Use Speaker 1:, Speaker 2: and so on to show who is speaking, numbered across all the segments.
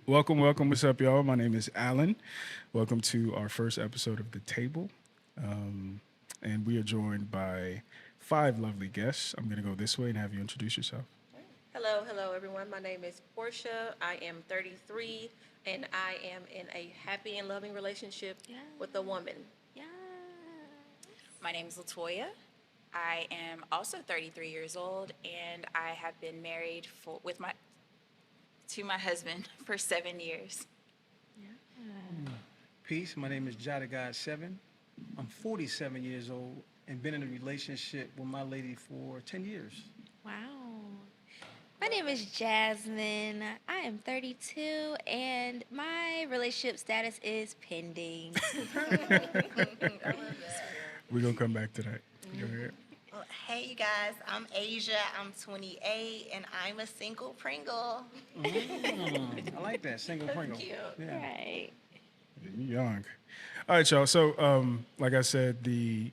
Speaker 1: Welcome, welcome. What's up, y'all? My name is Alan. Welcome to our first episode of The Table. Um, and we are joined by five lovely guests. I'm going to go this way and have you introduce yourself.
Speaker 2: Hello, everyone. My name is Portia. I am 33, and I am in a happy and loving relationship
Speaker 3: Yeah.
Speaker 2: with a woman.
Speaker 3: Yeah.
Speaker 4: My name is Latoya. I am also 33 years old, and I have been married to my husband for 7 years.
Speaker 5: Peace. My name is Jada God 7. I'm 47 years old and been in a relationship with my lady for 10 years.
Speaker 3: Wow. My name is Jasmine. I am 32 and my relationship status is pending.
Speaker 1: We're going to come back to that. Go ahead.
Speaker 6: Well, hey, you guys. I'm Asia. I'm 28, and I'm a single Pringle.
Speaker 5: I like that single Pringle.
Speaker 2: Cute.
Speaker 5: Yeah.
Speaker 3: Right.
Speaker 1: You're young. All right, y'all. So, like I said, the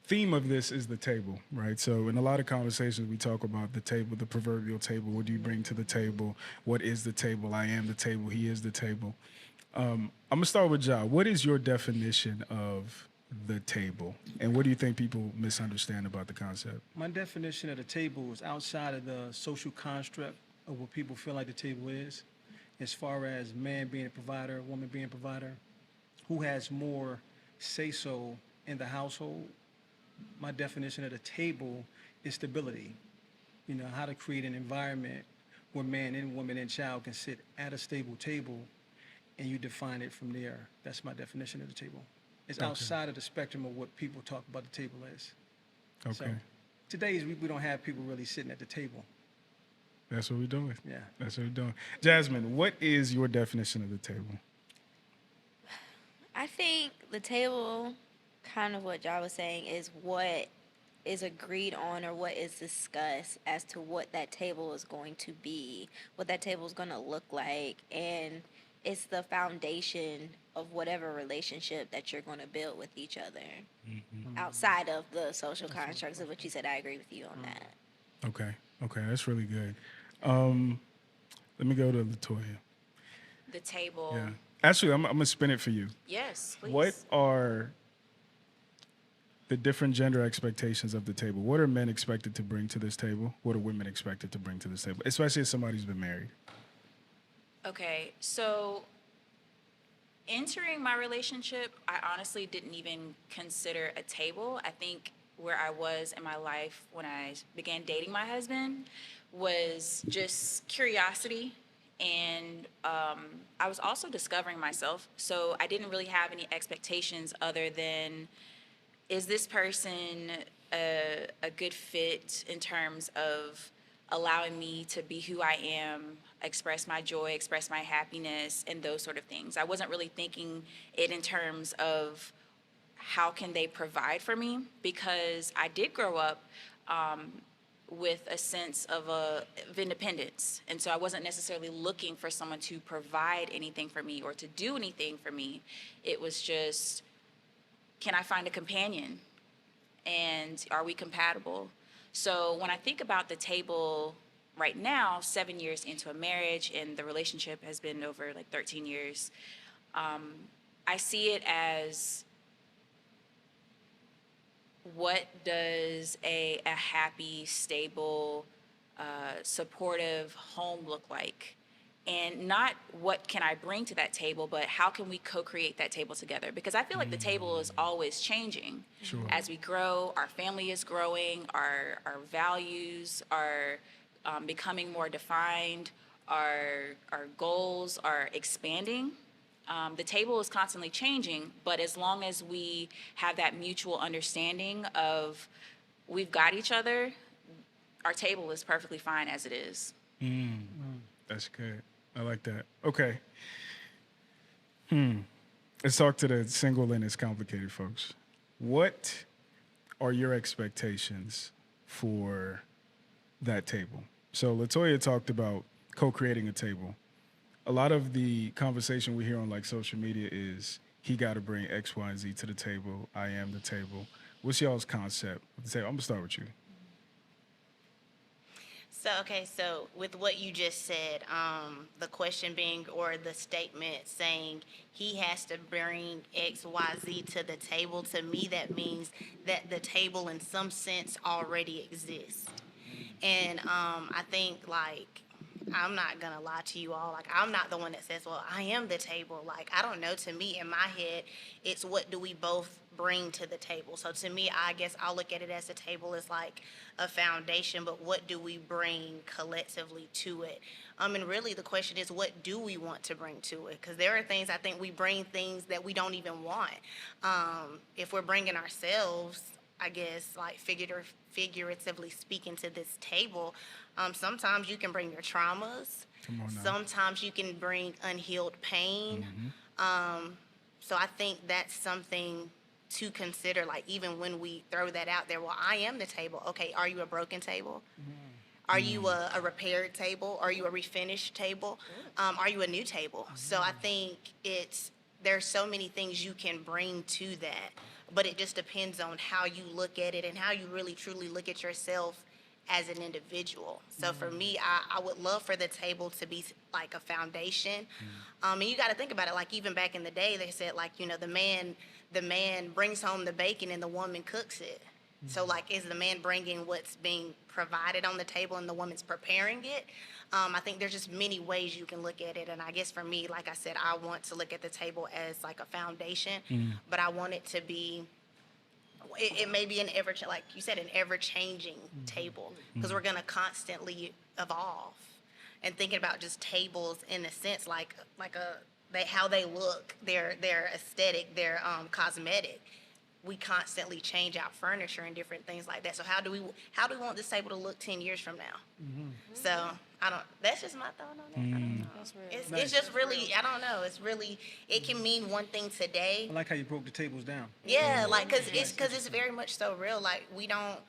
Speaker 1: theme of this is the table, right? So, in a lot of conversations, we talk about the table, the proverbial table. What do you bring to the table? What is the table? I am the table. He is the table. I'm gonna start with Ja. What is your definition of the table, and what do you think people misunderstand about the concept?
Speaker 5: My definition of the table is outside of the social construct of what people feel like the table is, as far as man being a provider, woman being a provider, who has more say so in the household. My definition of the table is stability. You know, how to create an environment where man and woman and child can sit at a stable table, and you define it from there. That's my definition of the table. It's
Speaker 1: Okay.
Speaker 5: outside of the spectrum of what people talk about the table as. So
Speaker 1: Okay,
Speaker 5: today's we don't have people really sitting at the table.
Speaker 1: that's what we're doing.
Speaker 5: Yeah.
Speaker 1: That's what we're doing. Jasmine, what is your definition of the table?
Speaker 3: I think the table, kind of what y'all was saying, is what is agreed on or what is discussed as to what that table is going to be, what that table is going to look like, and it's the foundation of whatever relationship that you're going to build with each other. Outside of the social constructs of what you said, I agree with you on that.
Speaker 1: Okay, okay, that's really good. Let me go to Latoya.
Speaker 4: The table.
Speaker 1: Yeah. Actually, I'm gonna spin it for you.
Speaker 4: Yes, please.
Speaker 1: What are the different gender expectations of the table? What are men expected to bring to this table? What are women expected to bring to this table? Especially if somebody's been married.
Speaker 4: Okay, so entering my relationship, I honestly didn't even consider a table. I think where I was in my life when I began dating my husband was just curiosity. And I was also discovering myself. So I didn't really have any expectations other than, is this person a good fit in terms of allowing me to be who I am, express my joy, express my happiness, and those sort of things. I wasn't really thinking it in terms of how can they provide for me, because I did grow up with a sense of independence. And so I wasn't necessarily looking for someone to provide anything for me or to do anything for me. It was just, can I find a companion? And are we compatible? So when I think about the table right now, 7 years into a marriage, and the relationship has been over like 13 years, I see it as, what does a happy, stable, supportive home look like? And not what can I bring to that table, but how can we co-create that table together? Because I feel like the table is always changing.
Speaker 1: Sure.
Speaker 4: As we grow, our family is growing, our values are becoming more defined, our goals are expanding. The table is constantly changing, but as long as we have that mutual understanding of we've got each other, our table is perfectly fine as it is.
Speaker 1: That's good. I like that. Okay. Let's talk to the single and it's complicated, folks. What are your expectations for that table? So Latoya talked about co-creating a table. A lot of the conversation we hear on like social media is he got to bring X, Y, and Z to the table. I am the table. What's y'all's concept of the table? I'm gonna start with you.
Speaker 6: So with what you just said, the question being or the statement saying he has to bring X, Y, Z to the table, to me that means that the table in some sense already exists. And I think like I'm not gonna lie to you all. Like I'm not the one that says, "Well, I am the table." Like I don't know. To me, in my head, it's what do we both bring to the table. So to me, I guess I'll look at it as the table is like a foundation, but what do we bring collectively to it? And really the question is, what do we want to bring to it? Because there are things I think we bring things that we don't even want. If we're bringing ourselves, I guess, like figuratively speaking to this table, sometimes you can bring your traumas.
Speaker 1: Come on now.
Speaker 6: Sometimes you can bring unhealed pain. So I think that's something to consider, like even when we throw that out there, well, I am the table. Okay, are you a broken table? Are you a repaired table? Are you a refinished table? Are you a new table? So I think there's so many things you can bring to that, but it just depends on how you look at it and how you really truly look at yourself as an individual. So for me, I would love for the table to be like a foundation. And you got to think about it. Like even back in the day, they said like, the man brings home the bacon and the woman cooks it. So like, is the man bringing what's being provided on the table and the woman's preparing it? I think there's just many ways you can look at it. And I guess for me, like I said, I want to look at the table as like a foundation, but I want it to be, it may be like you said, an ever-changing table, because we're going to constantly evolve. And thinking about just tables in a sense, how they look, their aesthetic, their cosmetic. We constantly change out furniture and different things like that. So how do we want this table to look 10 years from now? So that's just my thought on that. I don't know.
Speaker 3: That's real.
Speaker 6: It's just really, I don't know. It's really, it can mean one thing today.
Speaker 5: I like how you broke the tables down.
Speaker 6: Yeah, like, cause it's very much so real. Like we don't,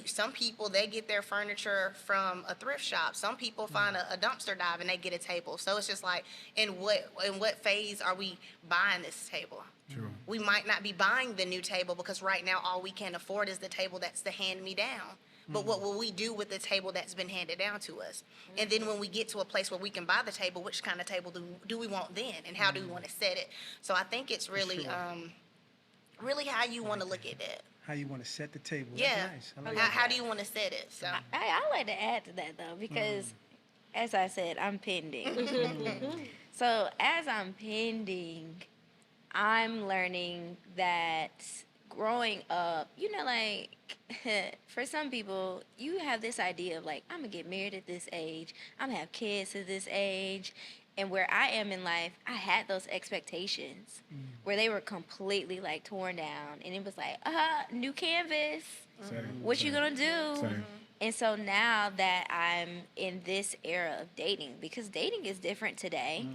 Speaker 6: some people, they get their furniture from a thrift shop. Some people find a dumpster dive and they get a table. So it's just like, in what phase are we buying this table?
Speaker 1: True.
Speaker 6: We might not be buying the new table because right now all we can afford is the table that's the hand-me-down. But what will we do with the table that's been handed down to us? And then when we get to a place where we can buy the table, which kind of table do we want then? And how do we want to set it? So I think it's really, really how you want to look at it.
Speaker 5: How you want to set the table.
Speaker 6: Yeah.
Speaker 5: That's nice. I like
Speaker 6: How do you want to set it? So
Speaker 3: I like to add to that though, because as I said, I'm pending. So as I'm pending, I'm learning that growing up, like for some people, you have this idea of like, I'm gonna get married at this age, I'm gonna have kids at this age. And where I am in life, I had those expectations where they were completely like torn down, and it was like, new canvas. What you gonna do?
Speaker 1: Same.
Speaker 3: And so now that I'm in this era of dating, because dating is different today,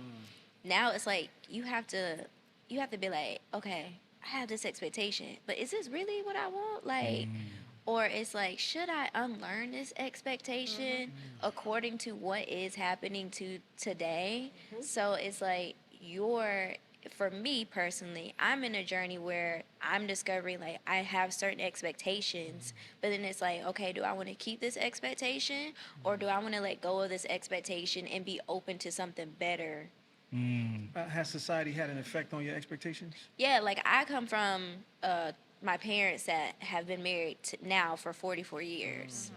Speaker 3: now it's like you have to be like, okay, I have this expectation, but is this really what I want? Like, or it's like, should I unlearn this expectation according to what is happening to today? So it's like for me personally, I'm in a journey where I'm discovering like I have certain expectations, but then it's like, okay, do I want to keep this expectation or do I want to let go of this expectation and be open to something better?
Speaker 5: Has society had an effect on your expectations?
Speaker 3: Yeah, like I come from my parents that have been married now for 44 years.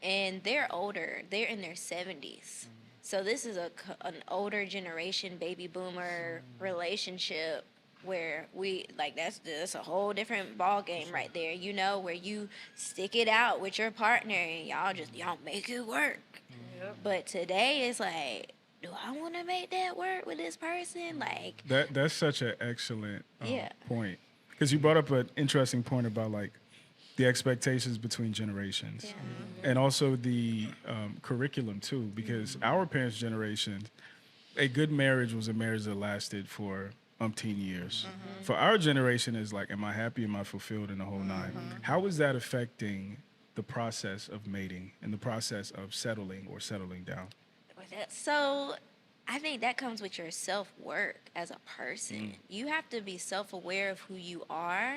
Speaker 3: And they're older. They're in their 70s. So this is an older generation baby boomer relationship where we like that's a whole different ball game right there, where you stick it out with your partner and y'all make it work. But today it's like, do I want to make that work with this person? Like
Speaker 1: That's such an excellent
Speaker 3: Yeah.
Speaker 1: point, because you brought up an interesting point about like the expectations between generations, and also the curriculum too. Because our parents' generation, a good marriage was a marriage that lasted for umpteen years. For our generation, is like, am I happy? Am I fulfilled? In the whole nine. How is that affecting the process of mating and the process of settling or settling down?
Speaker 3: So I think that comes with your self-worth as a person. You have to be self-aware of who you are,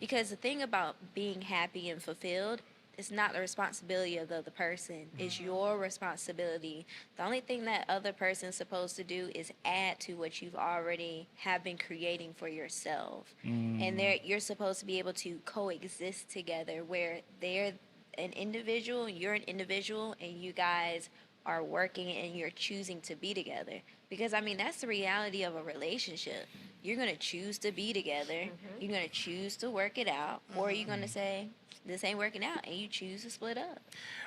Speaker 3: because the thing about being happy and fulfilled, it's not the responsibility of the other person. It's your responsibility. The only thing that other person's supposed to do is add to what you've already have been creating for yourself. And you're supposed to be able to coexist together where they're an individual, you're an individual, and you guys are working and you're choosing to be together. Because I mean, that's the reality of a relationship. You're going to choose to be together. You're going to choose to work it out, or you're going to say, this ain't working out, and you choose to split up.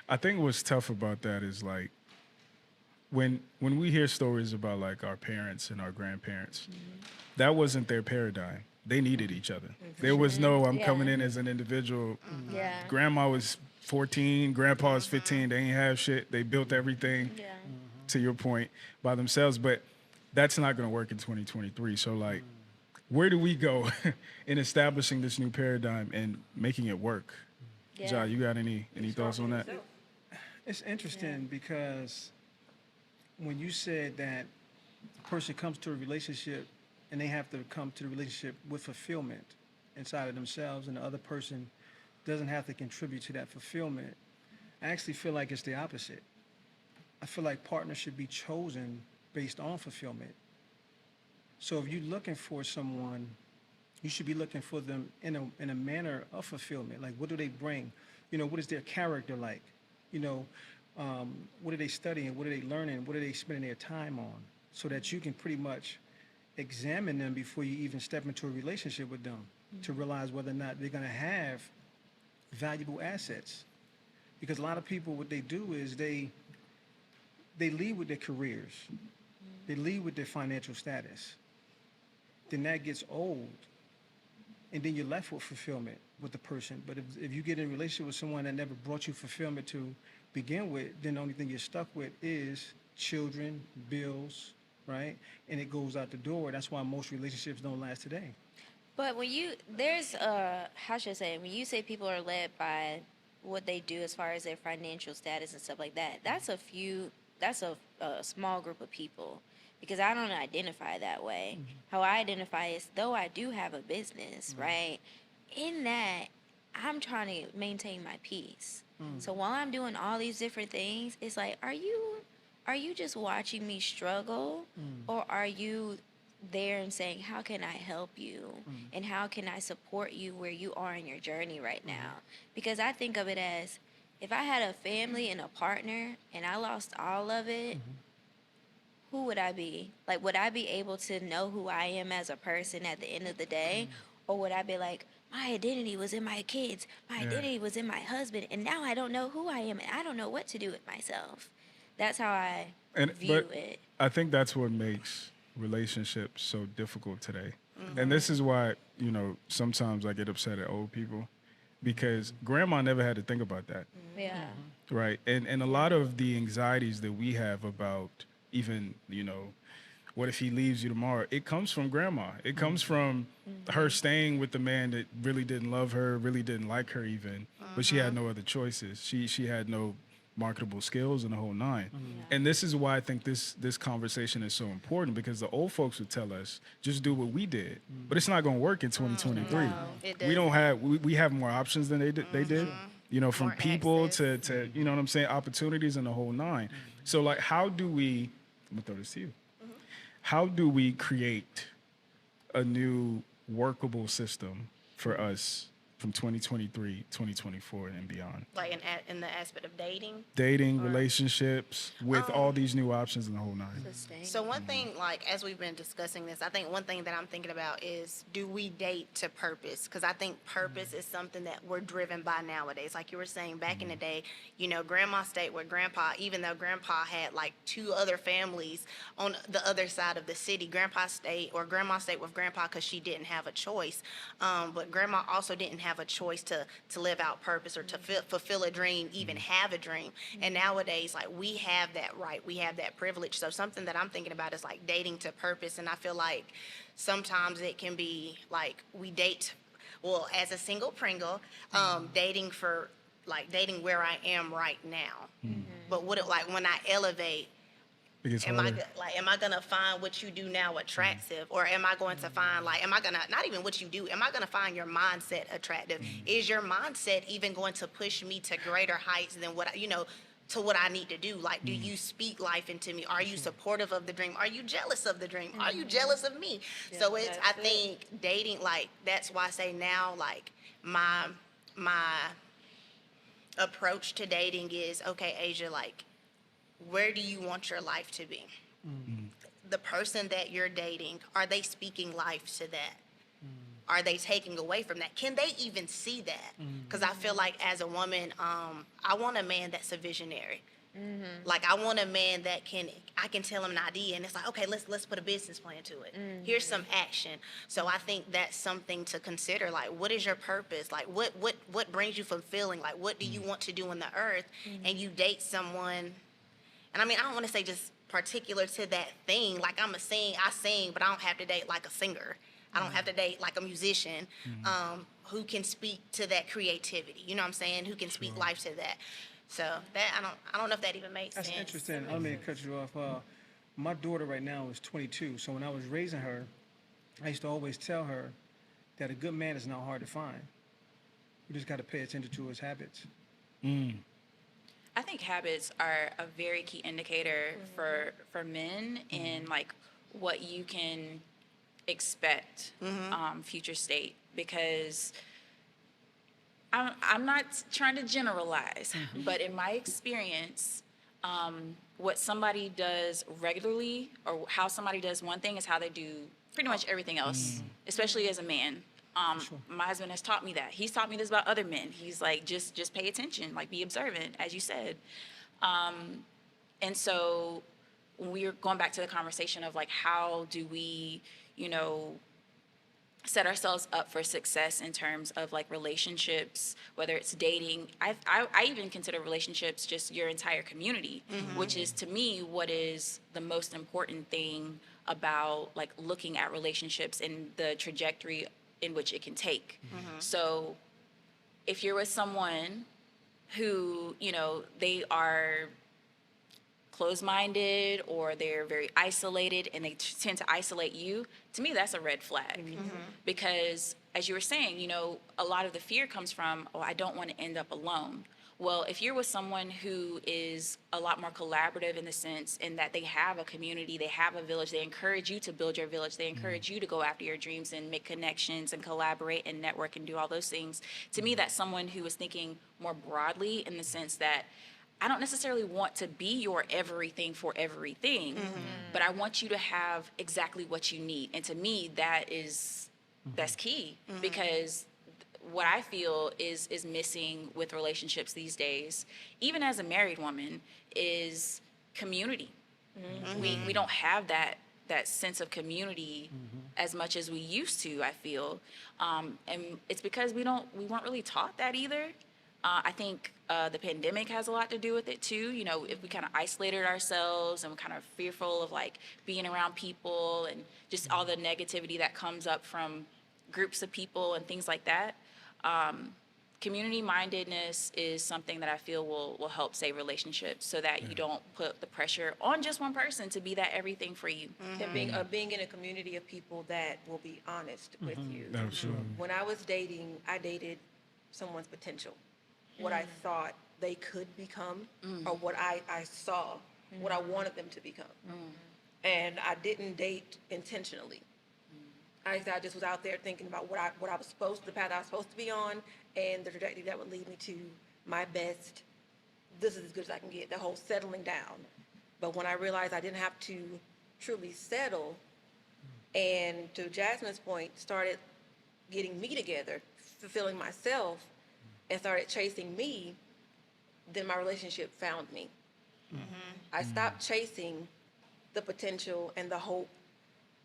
Speaker 1: I think what's tough about that is like when we hear stories about like our parents and our grandparents, that wasn't their paradigm. They needed each other. There was no I'm
Speaker 3: Yeah.
Speaker 1: coming in as an individual.
Speaker 3: Yeah.
Speaker 1: Grandma was 14, grandpa was 15. They ain't have shit. They built everything,
Speaker 3: Yeah.
Speaker 1: to your point, by themselves. But that's not going to work in 2023. So like, where do we go in establishing this new paradigm and making it work?
Speaker 3: Yeah.
Speaker 1: Ja, you got any thoughts on that?
Speaker 5: It's interesting because when you said that a person comes to a relationship and they have to come to the relationship with fulfillment inside of themselves, and the other person doesn't have to contribute to that fulfillment, I actually feel like it's the opposite. I feel like partners should be chosen based on fulfillment. So if you're looking for someone, you should be looking for them in a manner of fulfillment. Like, what do they bring? You know, what is their character like? You know, what are they studying? What are they learning? What are they spending their time on? So that you can pretty much examine them before you even step into a relationship with them to realize whether or not they're going to have valuable assets. Because a lot of people, what they do is they lead with their careers. They lead with their financial status. Then that gets old. And then you're left with fulfillment with the person. But if you get in a relationship with someone that never brought you fulfillment to begin with, then the only thing you're stuck with is children, bills, right? And it goes out the door. That's why most relationships don't last today.
Speaker 3: But when how should I say, when you say people are led by what they do as far as their financial status and stuff like that, that's a small group of people, because I don't identify that way. How I identify is, though I do have a business, right? In that, I'm trying to maintain my peace. So while I'm doing all these different things, it's like, are you just watching me struggle, or are you there and saying, how can I help you, and how can I support you where you are in your journey right now? Because I think of it as, if I had a family and a partner and I lost all of it, who would I be? Like, would I be able to know who I am as a person at the end of the day? Or would I be like, my identity was in my kids, my identity was in my husband, and now I don't know who I am, and I don't know what to do with myself. That's how I view it.
Speaker 1: I think that's what makes relationships so difficult today. And this is why, sometimes I get upset at old people, because grandma never had to think about that.
Speaker 3: Yeah.
Speaker 1: Right. And a lot of the anxieties that we have about even, what if he leaves you tomorrow? It comes from grandma. It comes from her staying with the man that really didn't love her, really didn't like her even, but she had no other choices. She had no marketable skills and the whole nine. And this is why I think this conversation is so important, because the old folks would tell us, just do what we did. But it's not going to work in 2023.
Speaker 6: No, it
Speaker 1: We don't
Speaker 6: doesn't.
Speaker 1: we have more options than they did. From
Speaker 6: More
Speaker 1: people
Speaker 6: access.
Speaker 1: to you know what I'm saying, opportunities and the whole nine. So like, how do we, I'm gonna throw this to you. How do we create a new workable system for us from 2023, 2024 and beyond?
Speaker 6: Like in the aspect of dating.
Speaker 1: Dating, relationships, with all these new options and the whole nine.
Speaker 6: So one thing, like, as we've been discussing this, I think one thing that I'm thinking about is, do we date to purpose? Because I think purpose is something that we're driven by nowadays. Like you were saying, back in the day, grandma stayed with grandpa, even though grandpa had like 2 other families on the other side of the city. Grandma stayed with grandpa because she didn't have a choice. But grandma also didn't have a choice to live out purpose or to fulfill a dream, even have a dream. And nowadays, like, we have that right, we have that privilege. So something that I'm thinking about is like dating to purpose. And I feel like sometimes it can be like we date, well, as a single Pringle, dating where I am right now. But what it, like when I elevate,
Speaker 1: It gets
Speaker 6: Am I
Speaker 1: harder.
Speaker 6: like, am I gonna find what you do now attractive, or am I going to find like, am I gonna not even what you do? Am I gonna find your mindset attractive? Is your mindset even going to push me to greater heights than what to what I need to do? Like, do you speak life into me? Are you supportive of the dream? Are you jealous of the dream? Are you jealous of me? So it's, I
Speaker 2: that's it.
Speaker 6: think dating, like, that's why I say now, like, my approach to dating is, okay, Asia, like, where do you want your life to be? The person that you're dating, are they speaking life to that? Are they taking away from that? Can they even see that? Because I feel like as a woman, I want a man that's a visionary. Like, I want a man that I can tell him an idea and it's like, okay, let's put a business plan to it. Here's some action. So I think that's something to consider. Like, what is your purpose? Like, what brings you fulfilling? Like, what do you want to do in the earth? And you date someone, and I mean, I don't want to say just particular to that thing. Like, I sing, but I don't have to date like a singer. I don't have to date like a musician, who can speak to that creativity. You know what I'm saying? Who can speak life to that. So that, I don't know if that even makes
Speaker 5: That's
Speaker 6: sense.
Speaker 5: interesting. I don't mean to cut you off. My daughter right now is 22, so when I was raising her, I used to always tell her that a good man is not hard to find. You just got to pay attention to his habits.
Speaker 4: I think habits are a very key indicator for men in like what you can expect future state, because I'm not trying to generalize, but in my experience, what somebody does regularly or how somebody does one thing is how they do pretty much everything else, especially as a man. My husband has taught me that. He's taught me this about other men. He's like, just pay attention, like be observant, as you said. And so when we're going back to the conversation of like, how do we, set ourselves up for success in terms of like relationships, whether it's dating. I even consider relationships just your entire community, which is to me what is the most important thing about like looking at relationships and the trajectory in which it can take. So if you're with someone who, they are closed-minded or they're very isolated and they tend to isolate you, to me that's a red flag. Because as you were saying, a lot of the fear comes from, oh, I don't want to end up alone. Well, if you're with someone who is a lot more collaborative in the sense in that they have a community, they have a village, they encourage you to build your village, they encourage you to go after your dreams and make connections and collaborate and network and do all those things. To me, that's someone who is thinking more broadly in the sense that I don't necessarily want to be your everything for everything, but I want you to have exactly what you need. And to me, that's key, because what I feel is missing with relationships these days, even as a married woman, is community. We don't have that sense of community as much as we used to, I feel. And it's because we weren't really taught that either. I think the pandemic has a lot to do with it too. If we kind of isolated ourselves and we're kind of fearful of like being around people and just all the negativity that comes up from groups of people and things like that. Community mindedness is something that I feel will help save relationships, so that you don't put the pressure on just one person to be that everything for you.
Speaker 2: And being in a community of people that will be honest with you.
Speaker 1: Absolutely.
Speaker 2: When I was dating, I dated someone's potential, what I thought they could become, or what I saw, what I wanted them to become. And I didn't date intentionally. I just was out there thinking about what I was the path I was supposed to be on, and the trajectory that would lead me to my best. This is as good as I can get, the whole settling down. But when I realized I didn't have to truly settle, and to Jasmine's point, started getting me together, fulfilling myself, and started chasing me, then my relationship found me. I stopped chasing the potential and the hope,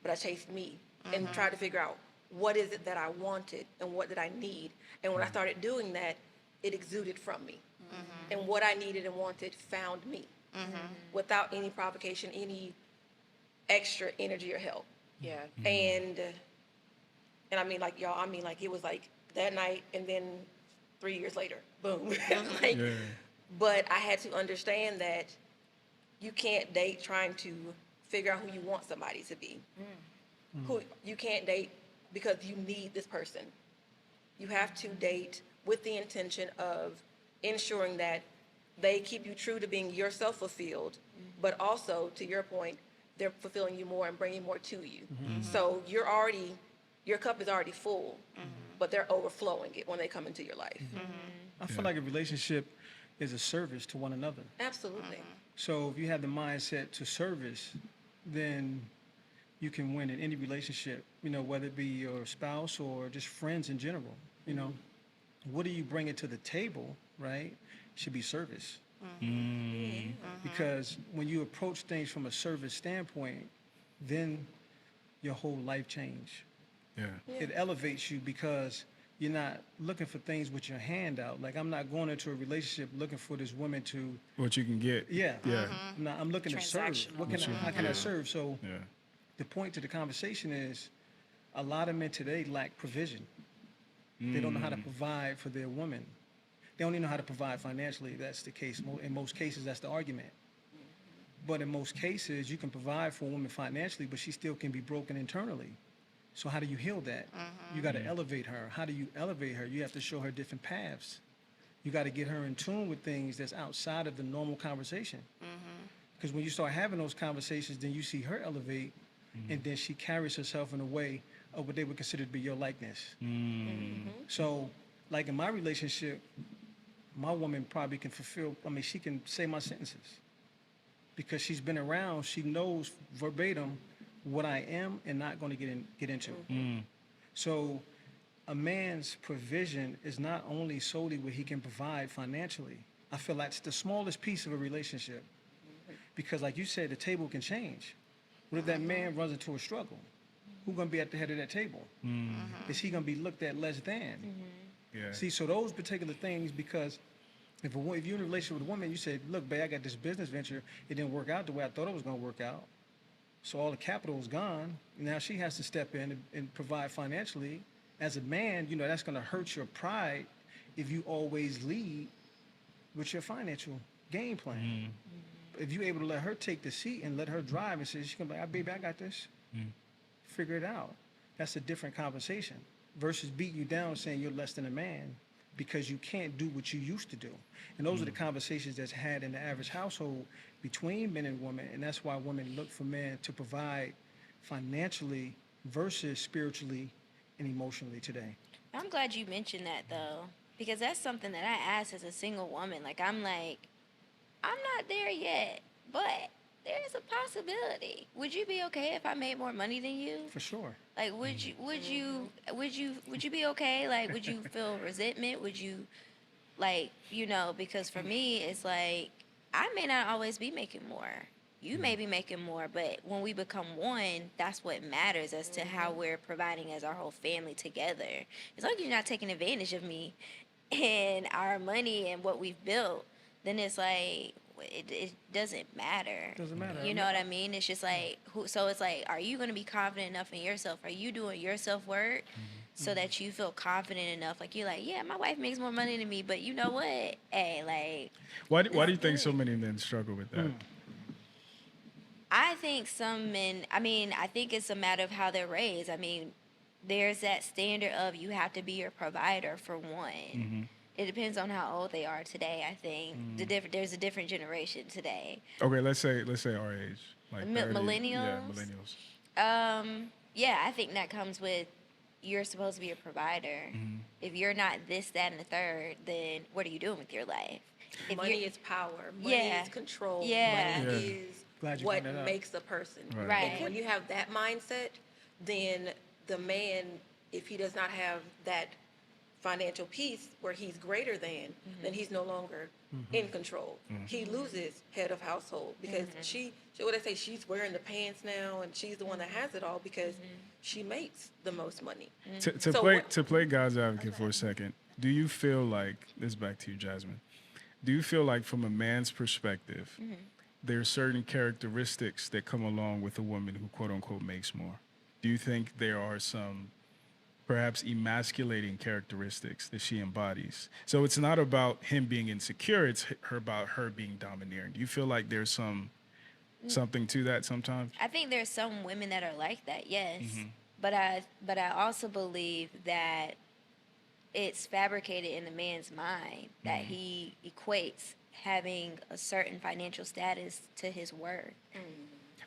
Speaker 2: but I chased me and tried to figure out what is it that I wanted and what did I need. And when I started doing that, it exuded from me. And what I needed and wanted found me without any provocation, any extra energy or help.
Speaker 4: Yeah.
Speaker 2: And I mean, like, y'all, it was like that night and then 3 years later, boom. But I had to understand that you can't date trying to figure out who you want somebody to be. Who you can't date because you need this person. You have to date with the intention of ensuring that they keep you true to being yourself fulfilled, but also, to your point, they're fulfilling you more and bringing more to you. So your cup is already full, but they're overflowing it when they come into your life.
Speaker 5: I feel like a relationship is a service to one another.
Speaker 2: Absolutely.
Speaker 5: So if you have the mindset to service, then you can win in any relationship, whether it be your spouse or just friends in general. What do you bring it to the table, right? Should be service. Because when you approach things from a service standpoint, then your whole life change.
Speaker 1: Yeah.
Speaker 5: It elevates you because you're not looking for things with your hand out. Like, I'm not going into a relationship looking for this woman to,
Speaker 1: What you can get.
Speaker 5: yeah.
Speaker 1: Yeah.
Speaker 5: I'm looking to serve.
Speaker 4: Transactional.
Speaker 5: How can I serve? So
Speaker 1: Yeah.
Speaker 5: the point to the conversation is a lot of men today lack provision. They don't know how to provide for their woman. They only know how to provide financially. That's the case. In most cases, that's the argument. But in most cases, you can provide for a woman financially, but she still can be broken internally. So how do you heal that? You got to elevate her. How do you elevate her? You have to show her different paths. You got to get her in tune with things that's outside of the normal conversation. Because when you start having those conversations, then you see her elevate, and then she carries herself in a way of what they would consider to be your likeness. So, like in my relationship, my woman probably can she can say my sentences. Because she's been around, she knows verbatim what I am and not going to get into. So a man's provision is not only solely what he can provide financially. I feel that's the smallest piece of a relationship. Because like you said, the table can change. What if that man runs into a struggle? Who's going to be at the head of that table? Is he going to be looked at less than?
Speaker 1: Yeah.
Speaker 5: See, so those particular things, because if you're in a relationship with a woman, you say, look, babe, I got this business venture. It didn't work out the way I thought it was going to work out. So all the capital is gone. Now she has to step in and provide financially. As a man, that's going to hurt your pride if you always lead with your financial game plan. If you're able to let her take the seat and let her drive and say, she's going to be like, baby, I got this. Figure it out. That's a different conversation versus beating you down saying you're less than a man because you can't do what you used to do. And those are the conversations that's had in the average household between men and women. And that's why women look for men to provide financially versus spiritually and emotionally today.
Speaker 3: I'm glad you mentioned that though, because that's something that I asked as a single woman. I'm not there yet, but there's a possibility. Would you be okay if I made more money than you?
Speaker 5: For sure.
Speaker 3: Would you be okay? Would you feel resentment? Would you because for me it's like I may not always be making more. You may be making more, but when we become one, that's what matters as to how we're providing as our whole family together. As long as you're not taking advantage of me and our money and what we've built, then it's like it doesn't matter.
Speaker 5: Doesn't matter.
Speaker 3: You know what I mean? It's just like, so it's like, are you going to be confident enough in yourself? Are you doing your self-work so that you feel confident enough? Like, you're like, yeah, my wife makes more money than me, but you know what? Hey,
Speaker 1: Why do you think so many men struggle with that?
Speaker 3: I think some men, I think it's a matter of how they're raised. There's that standard of you have to be your provider for one. It depends on how old they are today, I think. There's a different generation today.
Speaker 1: Okay, let's say our age, like 30,
Speaker 3: Millennials?
Speaker 1: Yeah, millennials.
Speaker 3: Yeah, I think that comes with you're supposed to be a provider. If you're not this, that, and the third, then what are you doing with your life? If
Speaker 2: Money
Speaker 3: you're-
Speaker 2: is power. Money is control.
Speaker 3: Yeah.
Speaker 2: Money
Speaker 1: Yeah.
Speaker 2: is
Speaker 5: Glad you
Speaker 2: what
Speaker 5: brought that up.
Speaker 2: makes a person.
Speaker 1: Right.
Speaker 2: And when you have that mindset, then the man, if he does not have that financial piece where he's greater than, then he's no longer in control. He loses head of household because what they say, she's wearing the pants now and she's the one that has it all because she makes the most money.
Speaker 1: To play God's advocate for a second, do you feel like, this is back to you, Jasmine, do you feel like from a man's perspective, there are certain characteristics that come along with a woman who quote unquote makes more? Do you think there are some perhaps emasculating characteristics that she embodies? So it's not about him being insecure, it's about her being domineering. Do you feel like there's some something to that sometimes?
Speaker 3: I think there's some women that are like that, yes. But I also believe that it's fabricated in the man's mind that he equates having a certain financial status to his worth.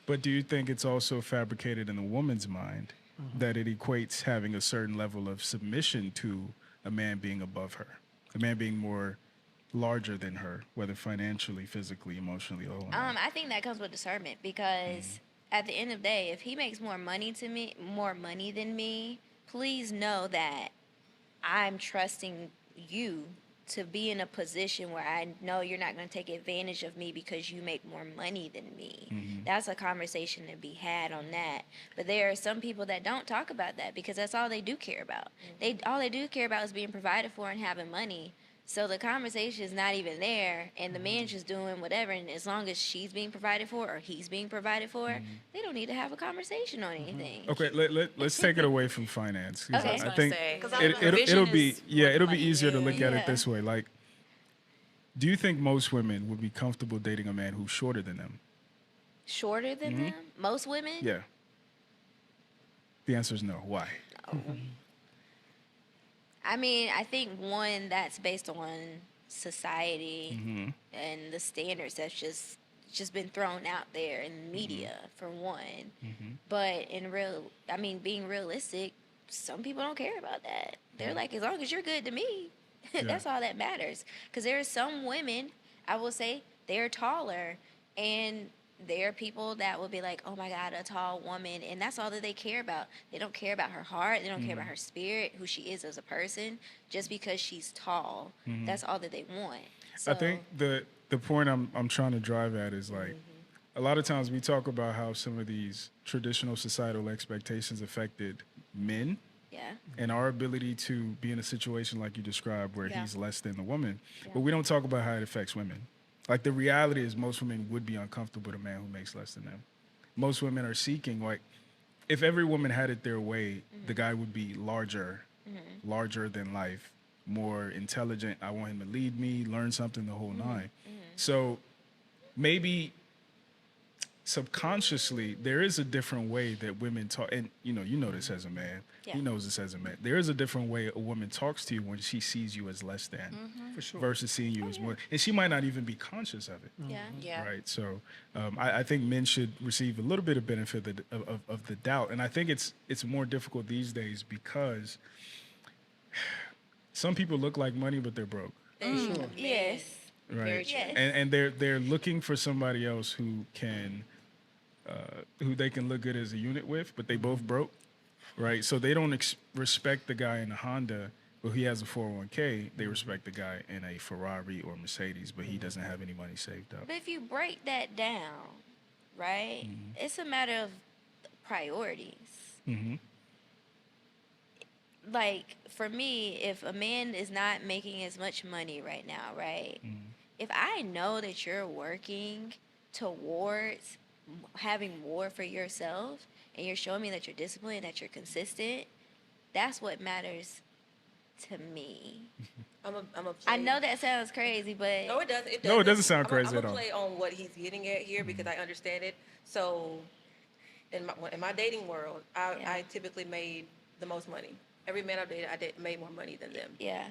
Speaker 1: But do you think it's also fabricated in the woman's mind that it equates having a certain level of submission to a man being above her, a man being more larger than her, whether financially, physically, emotionally, or not?
Speaker 3: I think that comes with discernment because at the end of the day, if he makes more money than me, please know that I'm trusting you to be in a position where I know you're not going to take advantage of me because you make more money than me. That's a conversation to be had on that. But there are some people that don't talk about that because that's all they do care about. All they do care about is being provided for and having money. So the conversation is not even there, and the man's just doing whatever. And as long as she's being provided for or he's being provided for, they don't need to have a conversation on anything.
Speaker 1: Okay, let's take it away from finance. 'Cause
Speaker 3: Okay. I was
Speaker 1: I
Speaker 4: gonna
Speaker 1: think
Speaker 4: say,
Speaker 1: it'll be
Speaker 4: vision is
Speaker 1: it'll be
Speaker 4: money.
Speaker 1: easier to look at
Speaker 3: Yeah.
Speaker 1: it this way. Like, do you think most women would be comfortable dating a man who's shorter than them?
Speaker 3: Shorter than them? Most women?
Speaker 1: Yeah. The answer is no. Why?
Speaker 3: I mean, I think one that's based on society and the standards that's just been thrown out there in the media for one. But being realistic, some people don't care about that. They're like, as long as you're good to me, that's all that matters. Because there are some women, I will say, they're taller, and there are people that will be like, oh my God, a tall woman, and that's all that they care about. They don't care about her heart, they don't care about her spirit, who she is as a person, just because she's tall. That's all that they want. So,
Speaker 1: I think the point I'm trying to drive at is like, a lot of times we talk about how some of these traditional societal expectations affected men
Speaker 3: yeah.
Speaker 1: and our ability to be in a situation like you described where
Speaker 3: Yeah.
Speaker 1: he's less than the woman. But we don't talk about how it affects women. Like, the reality is most women would be uncomfortable with a man who makes less than them. Most women are seeking, like, if every woman had it their way, the guy would be larger than life, more intelligent. I want him to lead me, learn something, the whole nine. So maybe subconsciously there is a different way that women talk, and you know this as a man.
Speaker 3: Yeah.
Speaker 1: He knows this as a man. There is a different way a woman talks to you when she sees you as less than
Speaker 5: For sure.
Speaker 1: versus seeing you as more, and she might not even be conscious of it.
Speaker 3: Yeah.
Speaker 4: Yeah.
Speaker 1: Right. So I think men should receive a little bit of benefit of the doubt. And I think it's more difficult these days because some people look like money, but they're broke.
Speaker 3: Yes.
Speaker 1: Right.
Speaker 3: Yes.
Speaker 1: And they're looking for somebody else who they can look good as a unit with, but they both broke. Right. So they don't respect the guy in a Honda, but he has a 401k. They respect the guy in a Ferrari or Mercedes, but he doesn't have any money saved up.
Speaker 3: But if you break that down, right, it's a matter of priorities. Like, for me, if a man is not making as much money right now, right, if I know that you're working towards having more for yourself and you're showing me that you're disciplined, that you're consistent, that's what matters to me.
Speaker 2: I'm a play.
Speaker 3: I know that sounds crazy, but
Speaker 2: No, it doesn't.
Speaker 1: No, it doesn't sound crazy
Speaker 2: I'm
Speaker 1: at all.
Speaker 2: play on what he's getting at here because I understand it. So, in my dating world, I typically made the most money. Every man I dated, made more money than them.
Speaker 3: yeah.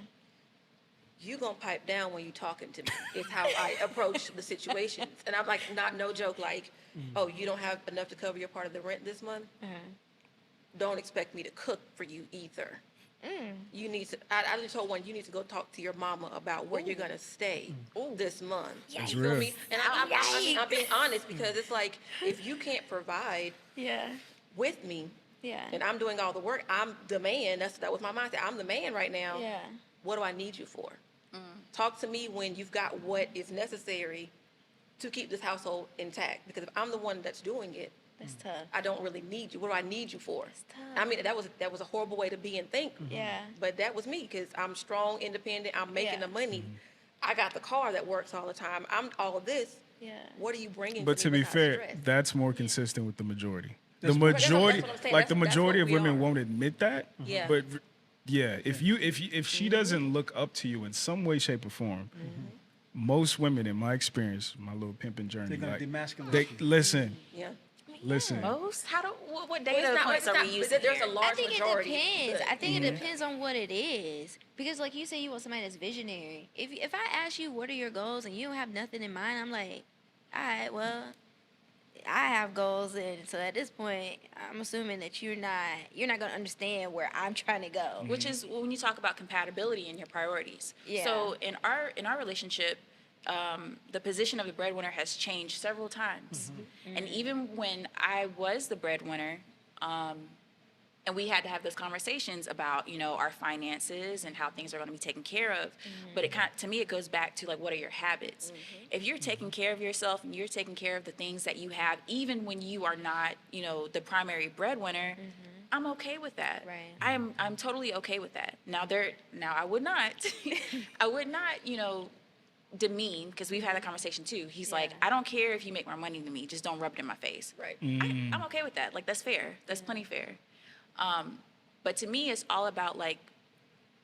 Speaker 2: You gonna pipe down when you talking to me is how I approach the situations. And I'm like, no joke, like, oh, you don't have enough to cover your part of the rent this month? Don't expect me to cook for you either. You need to, I just told one, you need to go talk to your mama about where you're gonna stay this month.
Speaker 1: That's
Speaker 2: You feel
Speaker 1: real.
Speaker 2: me? And I'm being honest because it's like, if you can't provide
Speaker 3: Yeah.
Speaker 2: with me
Speaker 3: Yeah.
Speaker 2: and I'm doing all the work, I'm the man, that was my mindset. I'm the man right now.
Speaker 3: Yeah.
Speaker 2: What do I need you for? Talk to me when you've got what is necessary to keep this household intact. Because if I'm the one that's doing it,
Speaker 3: That's tough.
Speaker 2: I don't really need you. What do I need you for?
Speaker 3: It's tough.
Speaker 2: I mean, that was a horrible way to be and think.
Speaker 3: Yeah.
Speaker 2: But that was me because I'm strong, independent. I'm making
Speaker 3: Yeah.
Speaker 2: the money. I got the car that works all the time. I'm all of this.
Speaker 3: Yeah.
Speaker 2: What are you bringing?
Speaker 1: But to
Speaker 2: me
Speaker 1: be
Speaker 2: besides
Speaker 1: fair,
Speaker 2: stress?
Speaker 1: that's more consistent with the majority. The
Speaker 5: That's-
Speaker 1: majority,
Speaker 2: that's what I'm saying.
Speaker 1: like the
Speaker 2: That's
Speaker 1: majority
Speaker 2: what
Speaker 1: of
Speaker 2: we
Speaker 1: women
Speaker 2: are.
Speaker 1: won't admit that.
Speaker 2: Yeah.
Speaker 1: But yeah, if she doesn't look up to you in some way, shape, or form, most women, in my experience, my little pimping journey,
Speaker 5: They're gonna
Speaker 1: like,
Speaker 5: demasculate
Speaker 1: they
Speaker 5: you.
Speaker 1: listen,
Speaker 2: Yeah.
Speaker 1: listen.
Speaker 4: Most? What
Speaker 2: Well,
Speaker 4: data points are we using
Speaker 2: there's a
Speaker 4: here?
Speaker 2: large
Speaker 3: I think
Speaker 2: majority.
Speaker 3: it depends.
Speaker 2: but-
Speaker 3: I think it depends on what it is. Because, like you say, you want somebody that's visionary. If I ask you what are your goals and you don't have nothing in mind, I'm like, all right, well, I have goals, and so at this point, I'm assuming that you're not gonna understand where I'm trying to go.
Speaker 4: Which is when you talk about compatibility and your priorities.
Speaker 3: Yeah.
Speaker 4: So in our relationship, the position of the breadwinner has changed several times, and even when I was the breadwinner, and we had to have those conversations about our finances and how things are going to be taken care of. But to me it goes back to like, what are your habits? If you're taking care of yourself and you're taking care of the things that you have, even when you are not the primary breadwinner, I'm okay with that.
Speaker 3: Right.
Speaker 4: I'm totally okay with that. Now I would not demean, because we've had that conversation too. He's like, I don't care if you make more money than me, just don't rub it in my face.
Speaker 2: Right.
Speaker 4: I'm okay with that. Like, that's fair. That's plenty fair. But to me, it's all about like,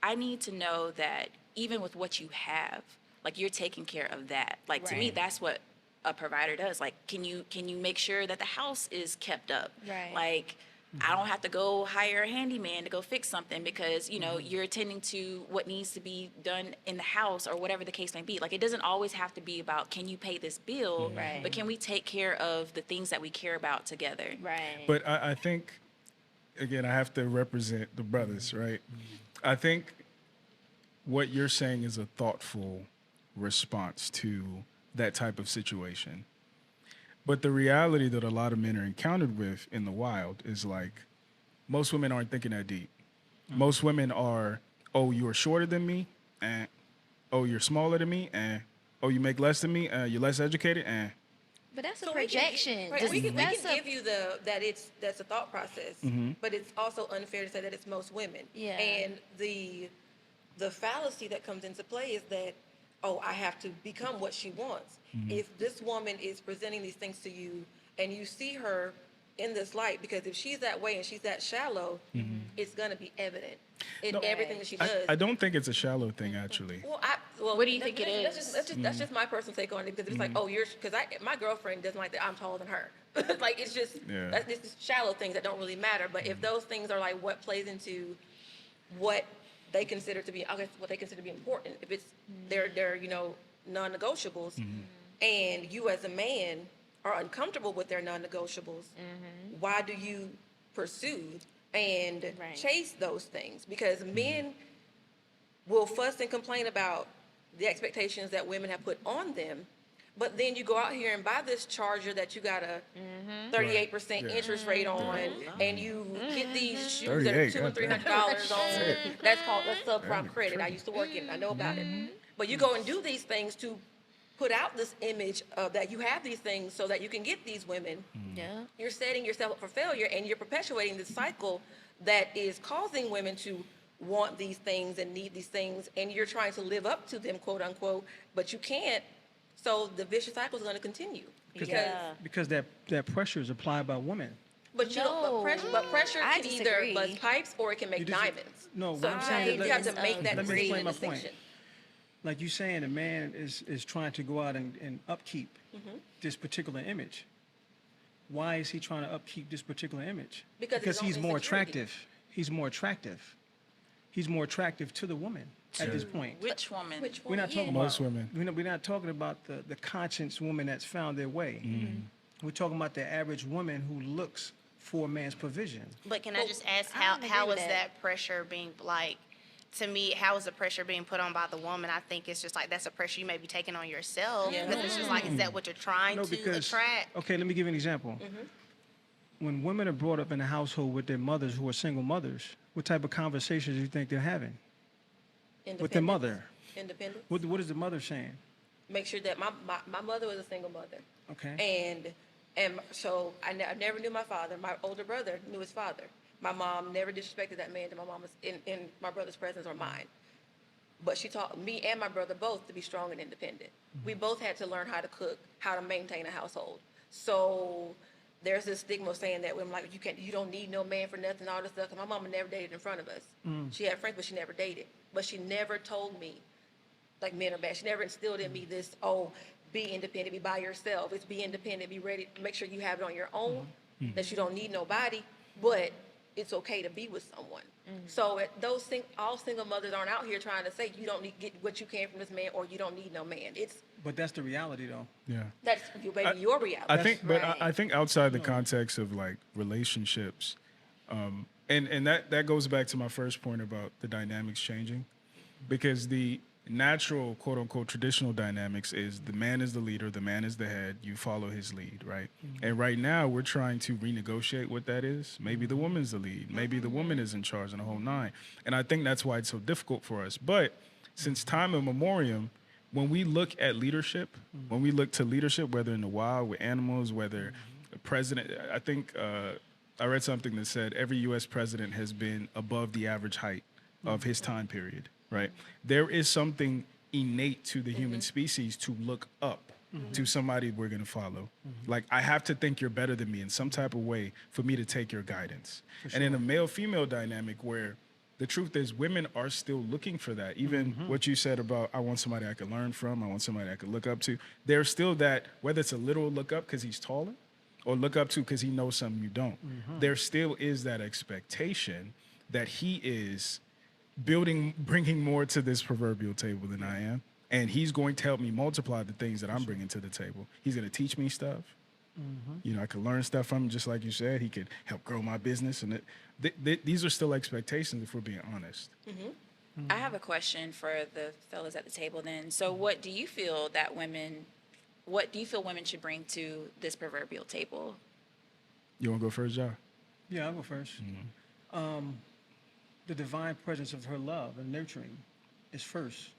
Speaker 4: I need to know that even with what you have, like, you're taking care of that. Like, to me,
Speaker 3: Right.
Speaker 4: that's what a provider does. Like, can you make sure that the house is kept up?
Speaker 3: Right.
Speaker 4: Like, I don't have to go hire a handyman to go fix something because, you're attending to what needs to be done in the house or whatever the case may be. Like, it doesn't always have to be about, can you pay this bill?
Speaker 3: Right.
Speaker 4: But can we take care of the things that we care about together?
Speaker 3: Right.
Speaker 1: But I think, again, I have to represent the brothers, right? I think what you're saying is a thoughtful response to that type of situation. But the reality that a lot of men are encountered with in the wild is like, most women aren't thinking that deep. Most women are, oh, you're shorter than me, oh, you're smaller than me, oh, you make less than me, you're less educated,
Speaker 3: But that's a
Speaker 2: So we can-
Speaker 3: projection.
Speaker 2: right,
Speaker 3: Just-
Speaker 2: we can
Speaker 3: that's a-
Speaker 2: give you that's a thought process, but it's also unfair to say that it's most women.
Speaker 3: Yeah.
Speaker 2: And the fallacy that comes into play is that, oh, I have to become what she wants. If this woman is presenting these things to you and you see her in this light, because if she's that way and she's that shallow, it's going to be evident in
Speaker 1: No.
Speaker 2: everything that she does.
Speaker 1: I don't think it's a shallow thing, actually.
Speaker 2: Well,
Speaker 4: What do you think it is?
Speaker 2: That's just my personal take on it, because it's like, oh, my girlfriend doesn't like that I'm taller than her. Like, it's just,
Speaker 1: Yeah.
Speaker 2: it's just shallow things that don't really matter. But if those things are like what plays into what they consider to be, I guess, what they consider to be important, if it's they're non-negotiables, and you as a man are uncomfortable with their non-negotiables, why do you pursue and
Speaker 3: Right.
Speaker 2: chase those things? Because men will fuss and complain about the expectations that women have put on them, but then you go out here and buy this charger that you got a 38%
Speaker 1: Yeah.
Speaker 2: interest rate on, and you get these shoes that are
Speaker 1: 38,
Speaker 2: $200 and $300 on. That's subprime credit. I used to work in it. I know about it. But you go and do these things to put out this image of that you have these things so that you can get these women.
Speaker 3: Yeah.
Speaker 2: You're setting yourself up for failure, and you're perpetuating this cycle that is causing women to want these things and need these things, and you're trying to live up to them, quote unquote, but you can't. So the vicious cycle is going to continue.
Speaker 5: Because that pressure is applied by women.
Speaker 2: But you don't, but pressure
Speaker 3: I
Speaker 2: can either
Speaker 3: disagree.
Speaker 2: bust pipes or it can make
Speaker 5: You dis-
Speaker 2: diamonds.
Speaker 5: No,
Speaker 2: So
Speaker 5: what I'm saying is
Speaker 2: you have to make that
Speaker 5: let me explain my point.
Speaker 2: distinction.
Speaker 5: Like you saying, a man is trying to go out and upkeep this particular image. Why is he trying to upkeep this particular image?
Speaker 2: Because of his own
Speaker 5: he's more
Speaker 2: insecurity.
Speaker 5: attractive. He's more attractive. He's more attractive to the woman at this point.
Speaker 4: Which woman?
Speaker 2: Which
Speaker 5: We're not talking
Speaker 1: Most
Speaker 5: about
Speaker 1: women.
Speaker 5: We're not talking about the conscious woman that's found their way. We're talking about the average woman who looks for a man's provision.
Speaker 6: But can I just ask,
Speaker 3: I
Speaker 6: how
Speaker 3: don't agree
Speaker 6: how
Speaker 3: with
Speaker 6: is
Speaker 3: that.
Speaker 6: that pressure being, like, to me, how is the pressure being put on by the woman? I think it's just like that's a pressure you may be taking on yourself.
Speaker 2: Yeah.
Speaker 6: Because it's just like, is that what you're trying
Speaker 5: No,
Speaker 6: to
Speaker 5: because
Speaker 6: attract?
Speaker 5: okay, let me give you an example. When women are brought up in a household with their mothers who are single mothers, what type of conversations do you think they're having with their mother?
Speaker 2: Independence.
Speaker 5: What is the mother saying?
Speaker 2: Make sure that my mother was a single mother.
Speaker 5: Okay.
Speaker 2: And so I never knew my father. My older brother knew his father. My mom never disrespected that man to my mama's in my brother's presence or mine. But she taught me and my brother both to be strong and independent. We both had to learn how to cook, how to maintain a household. So there's this stigma of saying that when like you don't need no man for nothing, all this stuff. 'Cause my mama never dated in front of us. She had friends, but she never dated. But she never told me like men are bad. She never instilled in me this, oh, be independent, be by yourself. It's be independent, be ready, make sure you have it on your own, that you don't need nobody, but it's okay to be with someone. So all single mothers aren't out here trying to say you don't need get what you can from this man or you don't need no man.
Speaker 5: But that's the reality, though.
Speaker 1: Yeah.
Speaker 2: That's your reality.
Speaker 1: I think, but
Speaker 3: right.
Speaker 1: I think outside the context of like relationships, and that goes back to my first point about the dynamics changing, because the natural quote unquote traditional dynamics is the man is the leader, the man is the head, you follow his lead, right? And right now we're trying to renegotiate what that is. Maybe the woman's the lead, maybe the woman is in charge and the whole nine. And I think that's why it's so difficult for us. But since time immemorial, when we look at leadership, when we look to leadership, whether in the wild with animals, whether the president, I think I read something that said every U.S. president has been above the average height of his time period, right? There is something innate to the human species to look up to somebody we're going to follow. Like, I have to think you're better than me in some type of way for me to take your guidance. And in a male-female dynamic where the truth is women are still looking for that. Even what you said about, I want somebody I can learn from, I want somebody I can look up to. There's still that, whether it's a literal look up because he's taller or look up to because he knows something you don't. There still is that expectation that he is bringing more to this proverbial table than I am. And he's going to help me multiply the things that I'm bringing to the table. He's going to teach me stuff. You know, I can learn stuff from him, just like you said. He could help grow my business. And these are still expectations if we're being honest.
Speaker 4: I have a question for the fellas at the table then. So what do you feel women should bring to this proverbial table?
Speaker 1: You want to go first, John?
Speaker 5: Yeah, I'll go first. The divine presence of her love and nurturing is first.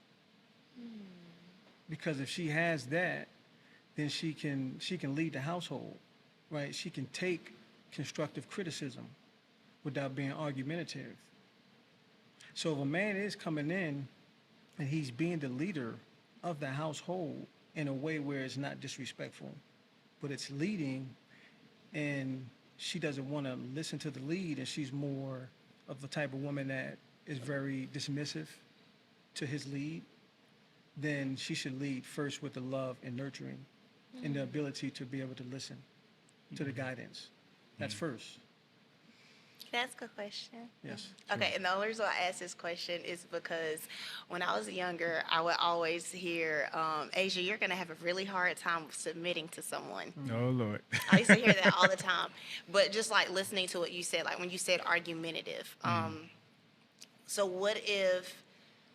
Speaker 5: Because if she has that, then she can lead the household, right? She can take constructive criticism without being argumentative. So if a man is coming in and he's being the leader of the household in a way where it's not disrespectful, but it's leading, and she doesn't want to listen to the lead, and she's more of the type of woman that is very dismissive to his lead, then she should lead first with the love and nurturing and the ability to be able to listen to the guidance. That's first.
Speaker 6: Can I ask a question?
Speaker 5: Yes.
Speaker 6: Okay, and the only reason I ask this question is because when I was younger, I would always hear, Asia, you're going to have a really hard time submitting to someone.
Speaker 1: Oh, Lord.
Speaker 6: I used to hear that all the time. But just like listening to what you said, like when you said argumentative. So what if,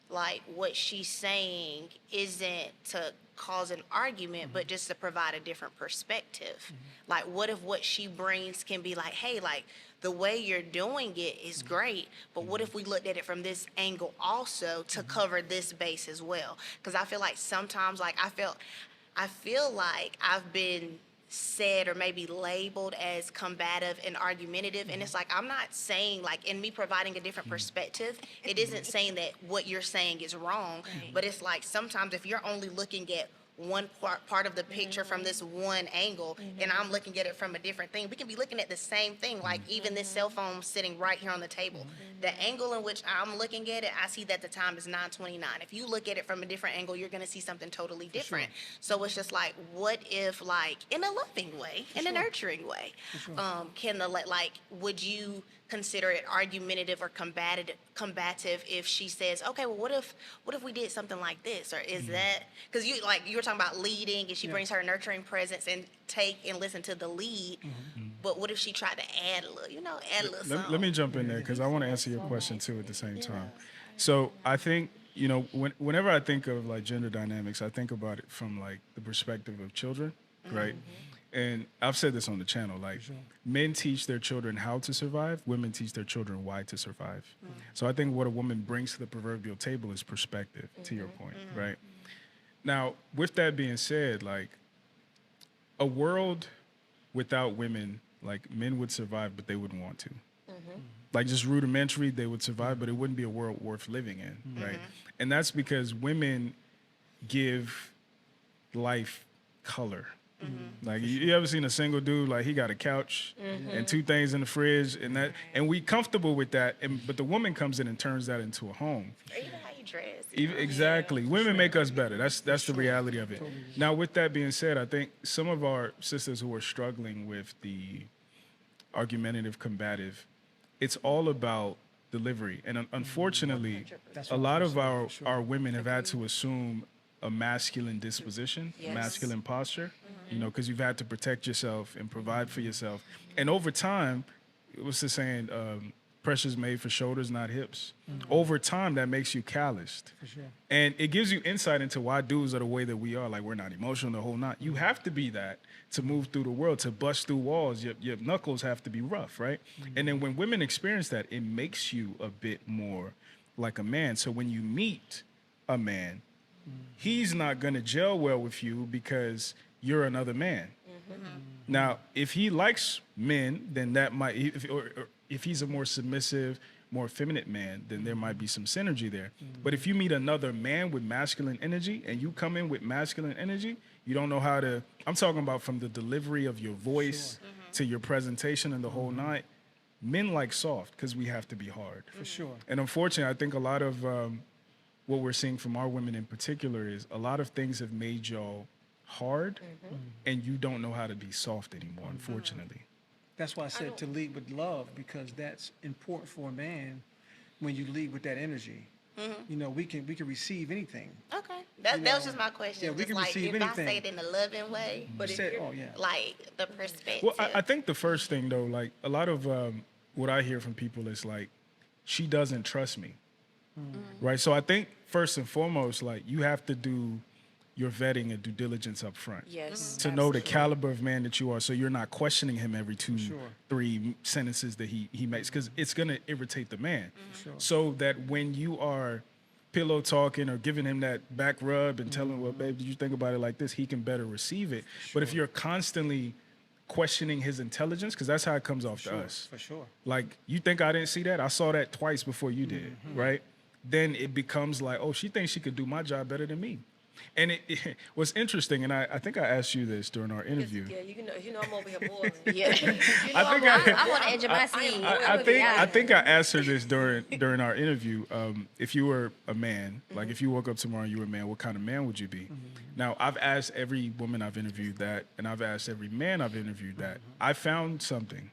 Speaker 6: like, what she's saying isn't to cause an argument, but just to provide a different perspective? Like, what if what she brings can be like, hey, like, the way you're doing it is great, but what if we looked at it from this angle also to cover this base as well? Because I feel like sometimes, like, I feel like I've been said or maybe labeled as combative and argumentative, and it's like, I'm not saying, like, in me providing a different perspective, it isn't saying that what you're saying is wrong, but it's like sometimes if you're only looking at one part of the picture from this one angle, and I'm looking at it from a different thing, we can be looking at the same thing. Like even this cell phone sitting right here on the table, the angle in which I'm looking at it, I see that the time is 9:29. If you look at it from a different angle, you're going to see something totally different. So it's just like, what if, like, in a loving way, in a nurturing way, would you consider it argumentative or combative if she says, okay, well, what if we did something like this? Or is that, because you were talking about leading, and she brings her nurturing presence and take and listen to the lead, but what if she tried to add a little, something?
Speaker 1: Let me jump in there because I want to answer your question too at the same time. So I think, you know, whenever I think of like gender dynamics, I think about it from like the perspective of children, right? And I've said this on the channel, like men teach their children how to survive, women teach their children why to survive. So I think what a woman brings to the proverbial table is perspective, to your point, right? Now, with that being said, like a world without women, like men would survive, but they wouldn't want to. Like just rudimentary, they would survive, but it wouldn't be a world worth living in, right? And that's because women give life color. Like you ever seen a single dude, like he got a couch and two things in the fridge and we comfortable with that, but the woman comes in and turns that into a home.
Speaker 6: You know how dress.
Speaker 1: Exactly. Women make us better. That's the reality of it. Now, with that being said, I think some of our sisters who are struggling with the argumentative, combative, it's all about delivery. And unfortunately,
Speaker 5: That's
Speaker 1: a
Speaker 5: what I
Speaker 1: lot
Speaker 5: was
Speaker 1: of
Speaker 5: gonna say,
Speaker 1: our,
Speaker 5: for sure.
Speaker 1: our women have had to assume a masculine disposition, a
Speaker 2: Yes.
Speaker 1: masculine posture, because you've had to protect yourself and provide for yourself. And over time, what's the saying? Pressure's made for shoulders, not hips. Over time, that makes you calloused.
Speaker 5: For sure.
Speaker 1: And it gives you insight into why dudes are the way that we are. Like, we're not emotional the whole night. You have to be that to move through the world, to bust through walls. Your knuckles have to be rough, right? And then when women experience that, it makes you a bit more like a man. So when you meet a man, he's not going to gel well with you because you're another man. Now, if he likes men, then that might, or if he's a more submissive, more effeminate man, then there might be some synergy there. But if you meet another man with masculine energy and you come in with masculine energy, you don't know how to, I'm talking about from the delivery of your voice to your presentation and the whole night. Men like soft because we have to be hard.
Speaker 5: For sure.
Speaker 1: And unfortunately, I think a lot of what we're seeing from our women in particular is a lot of things have made y'all hard and you don't know how to be soft anymore, unfortunately.
Speaker 5: That's why I said to lead with love, because that's important for a man when you lead with that energy. You know, we can receive anything.
Speaker 6: Okay. That was just my question.
Speaker 5: Yeah, we
Speaker 6: Just
Speaker 5: can
Speaker 6: like,
Speaker 5: receive
Speaker 6: if I say
Speaker 5: anything.
Speaker 6: it in a loving way,
Speaker 2: But if
Speaker 5: Said,
Speaker 2: you're,
Speaker 5: oh yeah.
Speaker 6: like the perspective.
Speaker 1: Well, I think the first thing though, like a lot of what I hear from people is like, she doesn't trust me, right? So I think first and foremost, like you have to do your vetting and due diligence up front.
Speaker 4: Yes.
Speaker 1: To know the caliber of man that you are, so you're not questioning him every two,
Speaker 5: Sure.
Speaker 1: 3 sentences that he makes, because it's gonna irritate the man.
Speaker 5: Sure.
Speaker 1: So that when you are pillow talking or giving him that back rub and telling him, well, babe, did you think about it like this? He can better receive it. But if you're constantly questioning his intelligence, because that's how it comes off to us.
Speaker 5: For sure.
Speaker 1: Like, you think I didn't see that? I saw that twice before you did, right? Then it becomes like, oh, she thinks she could do my job better than me. And it was interesting, and I think I asked you this during our interview.
Speaker 2: yeah, you know I'm over here boiling.
Speaker 6: Yeah.
Speaker 1: I think
Speaker 3: I'm on the edge of my seat.
Speaker 1: I think I asked her this during our interview. If you were a man, like if you woke up tomorrow and you were a man, what kind of man would you be? Now, I've asked every woman I've interviewed that, and I've asked every man I've interviewed that. I found something.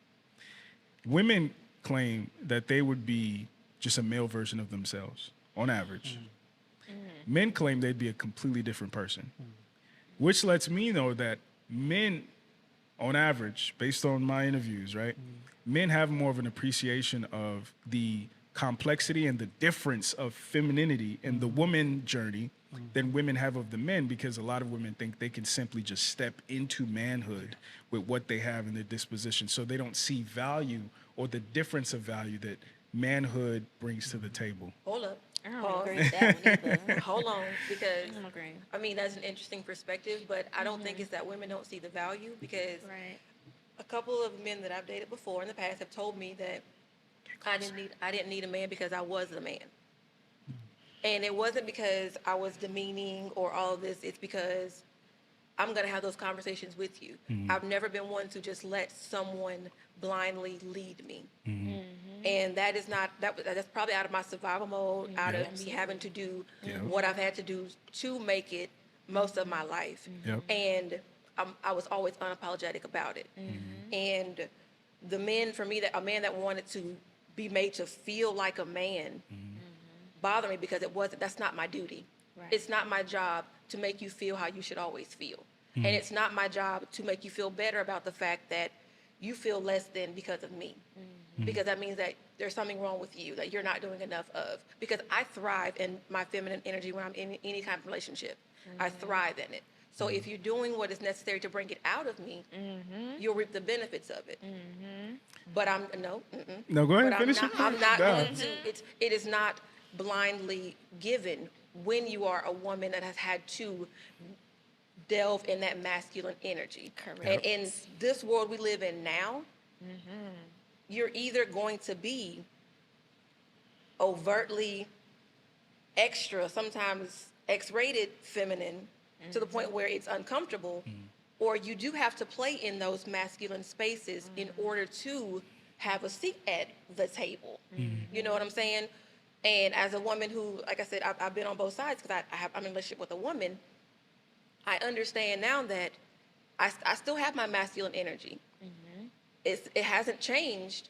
Speaker 1: Women claim that they would be just a male version of themselves, on average. Men claim they'd be a completely different person, which lets me know that men, on average, based on my interviews, right, men have more of an appreciation of the complexity and the difference of femininity in the woman journey than women have of the men, because a lot of women think they can simply just step into manhood with what they have in their disposition. So they don't see value or the difference of value that manhood brings to the table.
Speaker 2: Hold up.
Speaker 3: I don't
Speaker 2: Pause.
Speaker 3: agree with that one either.
Speaker 2: Hold on, because
Speaker 3: I don't agree.
Speaker 2: I mean that's an interesting perspective, but I don't think it's that women don't see the value, because
Speaker 3: Right.
Speaker 2: a couple of men that I've dated before in the past have told me that I didn't need a man because I was a man. And it wasn't because I was demeaning or all of this, it's because I'm going to have those conversations with you. I've never been one to just let someone blindly lead me. And that is not, that's probably out of my survival mode, out of me having to do what I've had to do to make it most of my life.
Speaker 1: Yep.
Speaker 2: And I was always unapologetic about it. And the men, for me, that a man that wanted to be made to feel like a man bothered me, because that's not my duty.
Speaker 3: Right.
Speaker 2: It's not my job to make you feel how you should always feel. And it's not my job to make you feel better about the fact that you feel less than because of me. Because that means that there's something wrong with you, that you're not doing enough of. Because I thrive in my feminine energy when I'm in any kind of relationship. I thrive in it. So if you're doing what is necessary to bring it out of me, you'll reap the benefits of it. But
Speaker 1: No, go ahead,
Speaker 2: but
Speaker 1: finish it.
Speaker 2: I'm not
Speaker 1: No.
Speaker 2: going to, it is not blindly given when you are a woman that has had to delve in that masculine energy.
Speaker 3: Correct.
Speaker 2: And in this world we live in now, you're either going to be overtly extra, sometimes X-rated feminine, to the point where it's uncomfortable, or you do have to play in those masculine spaces in order to have a seat at the table. You know what I'm saying? And as a woman who, like I said, I've been on both sides because I'm in a relationship with a woman. I understand now that I still have my masculine energy. It hasn't changed,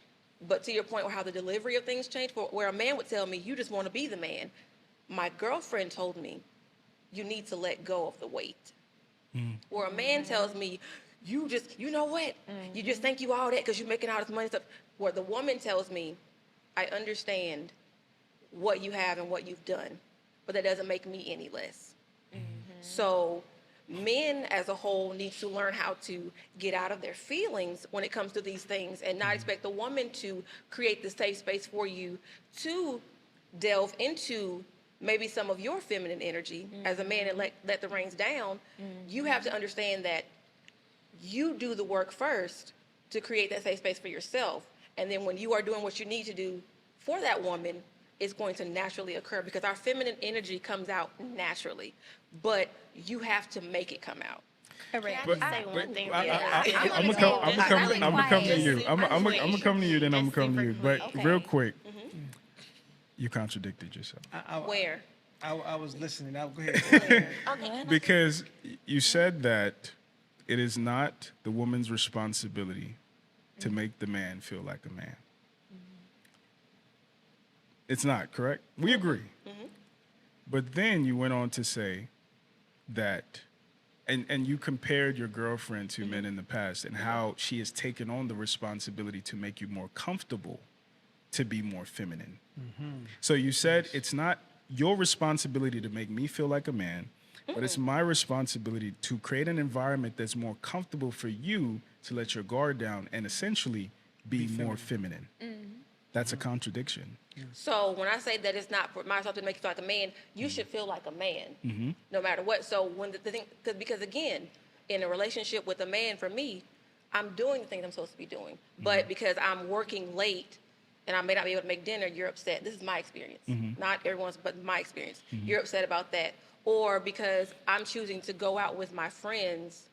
Speaker 2: but to your point, where how the delivery of things changed, where a man would tell me, "You just want to be the man," my girlfriend told me, "You need to let go of the weight." Where a man tells me, you know what, you just think you all that because you're making all this money stuff. Where the woman tells me, "I understand what you have and what you've done, but that doesn't make me any less." So men as a whole need to learn how to get out of their feelings when it comes to these things and not expect the woman to create the safe space for you to delve into maybe some of your feminine energy as a man and let the reins down. You have to understand that you do the work first to create that safe space for yourself. And then when you are doing what you need to do for that woman, it's going to naturally occur because our feminine energy comes out naturally, but you have to make it come out.
Speaker 3: Correct.
Speaker 6: Can I just say one thing?
Speaker 1: I'm
Speaker 6: Yeah.
Speaker 1: gonna come to you. I'm
Speaker 6: Just
Speaker 1: gonna come to you, then I'm gonna
Speaker 6: just
Speaker 1: come to
Speaker 6: super
Speaker 1: you. But
Speaker 6: quick.
Speaker 1: real quick, you contradicted yourself
Speaker 2: Where?
Speaker 5: I was listening. I'll go ahead.
Speaker 2: Okay.
Speaker 1: because you said that it is not the woman's responsibility to make the man feel like a man. It's not, correct? We agree. But then you went on to say that, and you compared your girlfriend to men in the past and how she has taken on the responsibility to make you more comfortable to be more feminine. So you said it's not your responsibility to make me feel like a man, but it's my responsibility to create an environment that's more comfortable for you to let your guard down and essentially be more feminine. That's a contradiction.
Speaker 2: So when I say that it's not for myself to make you feel like a man, you should feel like a man, no matter what. So when the thing, because again, in a relationship with a man, for me, I'm doing the things I'm supposed to be doing. But because I'm working late and I may not be able to make dinner, you're upset. This is my experience, not everyone's, but my experience. You're upset about that. Or because I'm choosing to go out with my friends,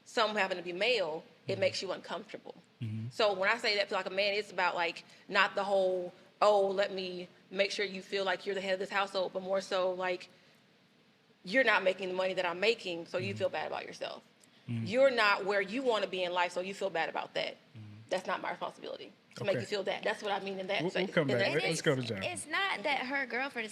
Speaker 2: some happen to be male, it makes you uncomfortable. So when I say that feel like a man, it's about like not the whole, oh, let me make sure you feel like you're the head of this household, but more so like you're not making the money that I'm making, so you feel bad about yourself. You're not where you want to be in life, so you feel bad about that. That's not my responsibility to make
Speaker 1: Okay.
Speaker 2: you feel that. That's what I mean in that.
Speaker 1: We'll come
Speaker 2: in
Speaker 1: back.
Speaker 2: that
Speaker 1: Let's
Speaker 2: space.
Speaker 1: go to John.
Speaker 3: It's not that her girlfriend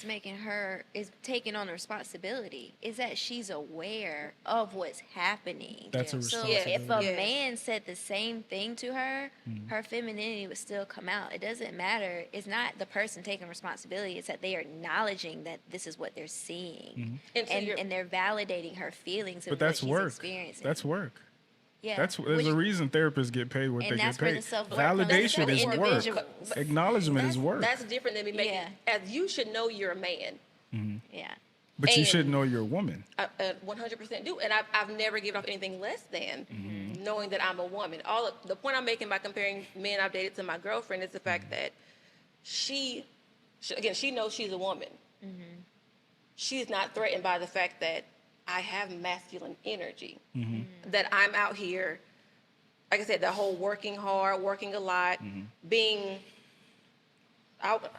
Speaker 3: is taking on the responsibility. It's that she's aware of what's happening.
Speaker 1: That's a
Speaker 3: So
Speaker 1: responsibility.
Speaker 3: if a
Speaker 2: Yes.
Speaker 3: man said the same thing to her, her femininity would still come out. It doesn't matter. It's not the person taking responsibility. It's that they are acknowledging that this is what they're seeing,
Speaker 2: And so you're-
Speaker 3: and they're validating her feelings of
Speaker 1: But that's
Speaker 3: what she's
Speaker 1: work.
Speaker 3: experiencing.
Speaker 1: That's work.
Speaker 3: yeah.
Speaker 1: There's
Speaker 3: Which-
Speaker 1: a reason therapists get paid what
Speaker 3: And
Speaker 1: they
Speaker 3: that's
Speaker 1: get
Speaker 3: where
Speaker 1: paid.
Speaker 3: the self-work
Speaker 1: Validation
Speaker 3: comes
Speaker 1: is
Speaker 3: from
Speaker 1: work.
Speaker 3: individuals.
Speaker 1: Acknowledgement is work.
Speaker 2: That's different than me making.
Speaker 3: Yeah.
Speaker 2: As you should know, you're a man.
Speaker 3: Yeah.
Speaker 1: But you
Speaker 2: and-
Speaker 1: should know you're a woman.
Speaker 2: I 100% do, and I've never given off anything less than knowing that I'm a woman. The point I'm making by comparing men I've dated to my girlfriend is the fact that she knows she's a woman. She's not threatened by the fact that I have masculine energy. That I'm out here, like I said, the whole working hard, working a lot, being out,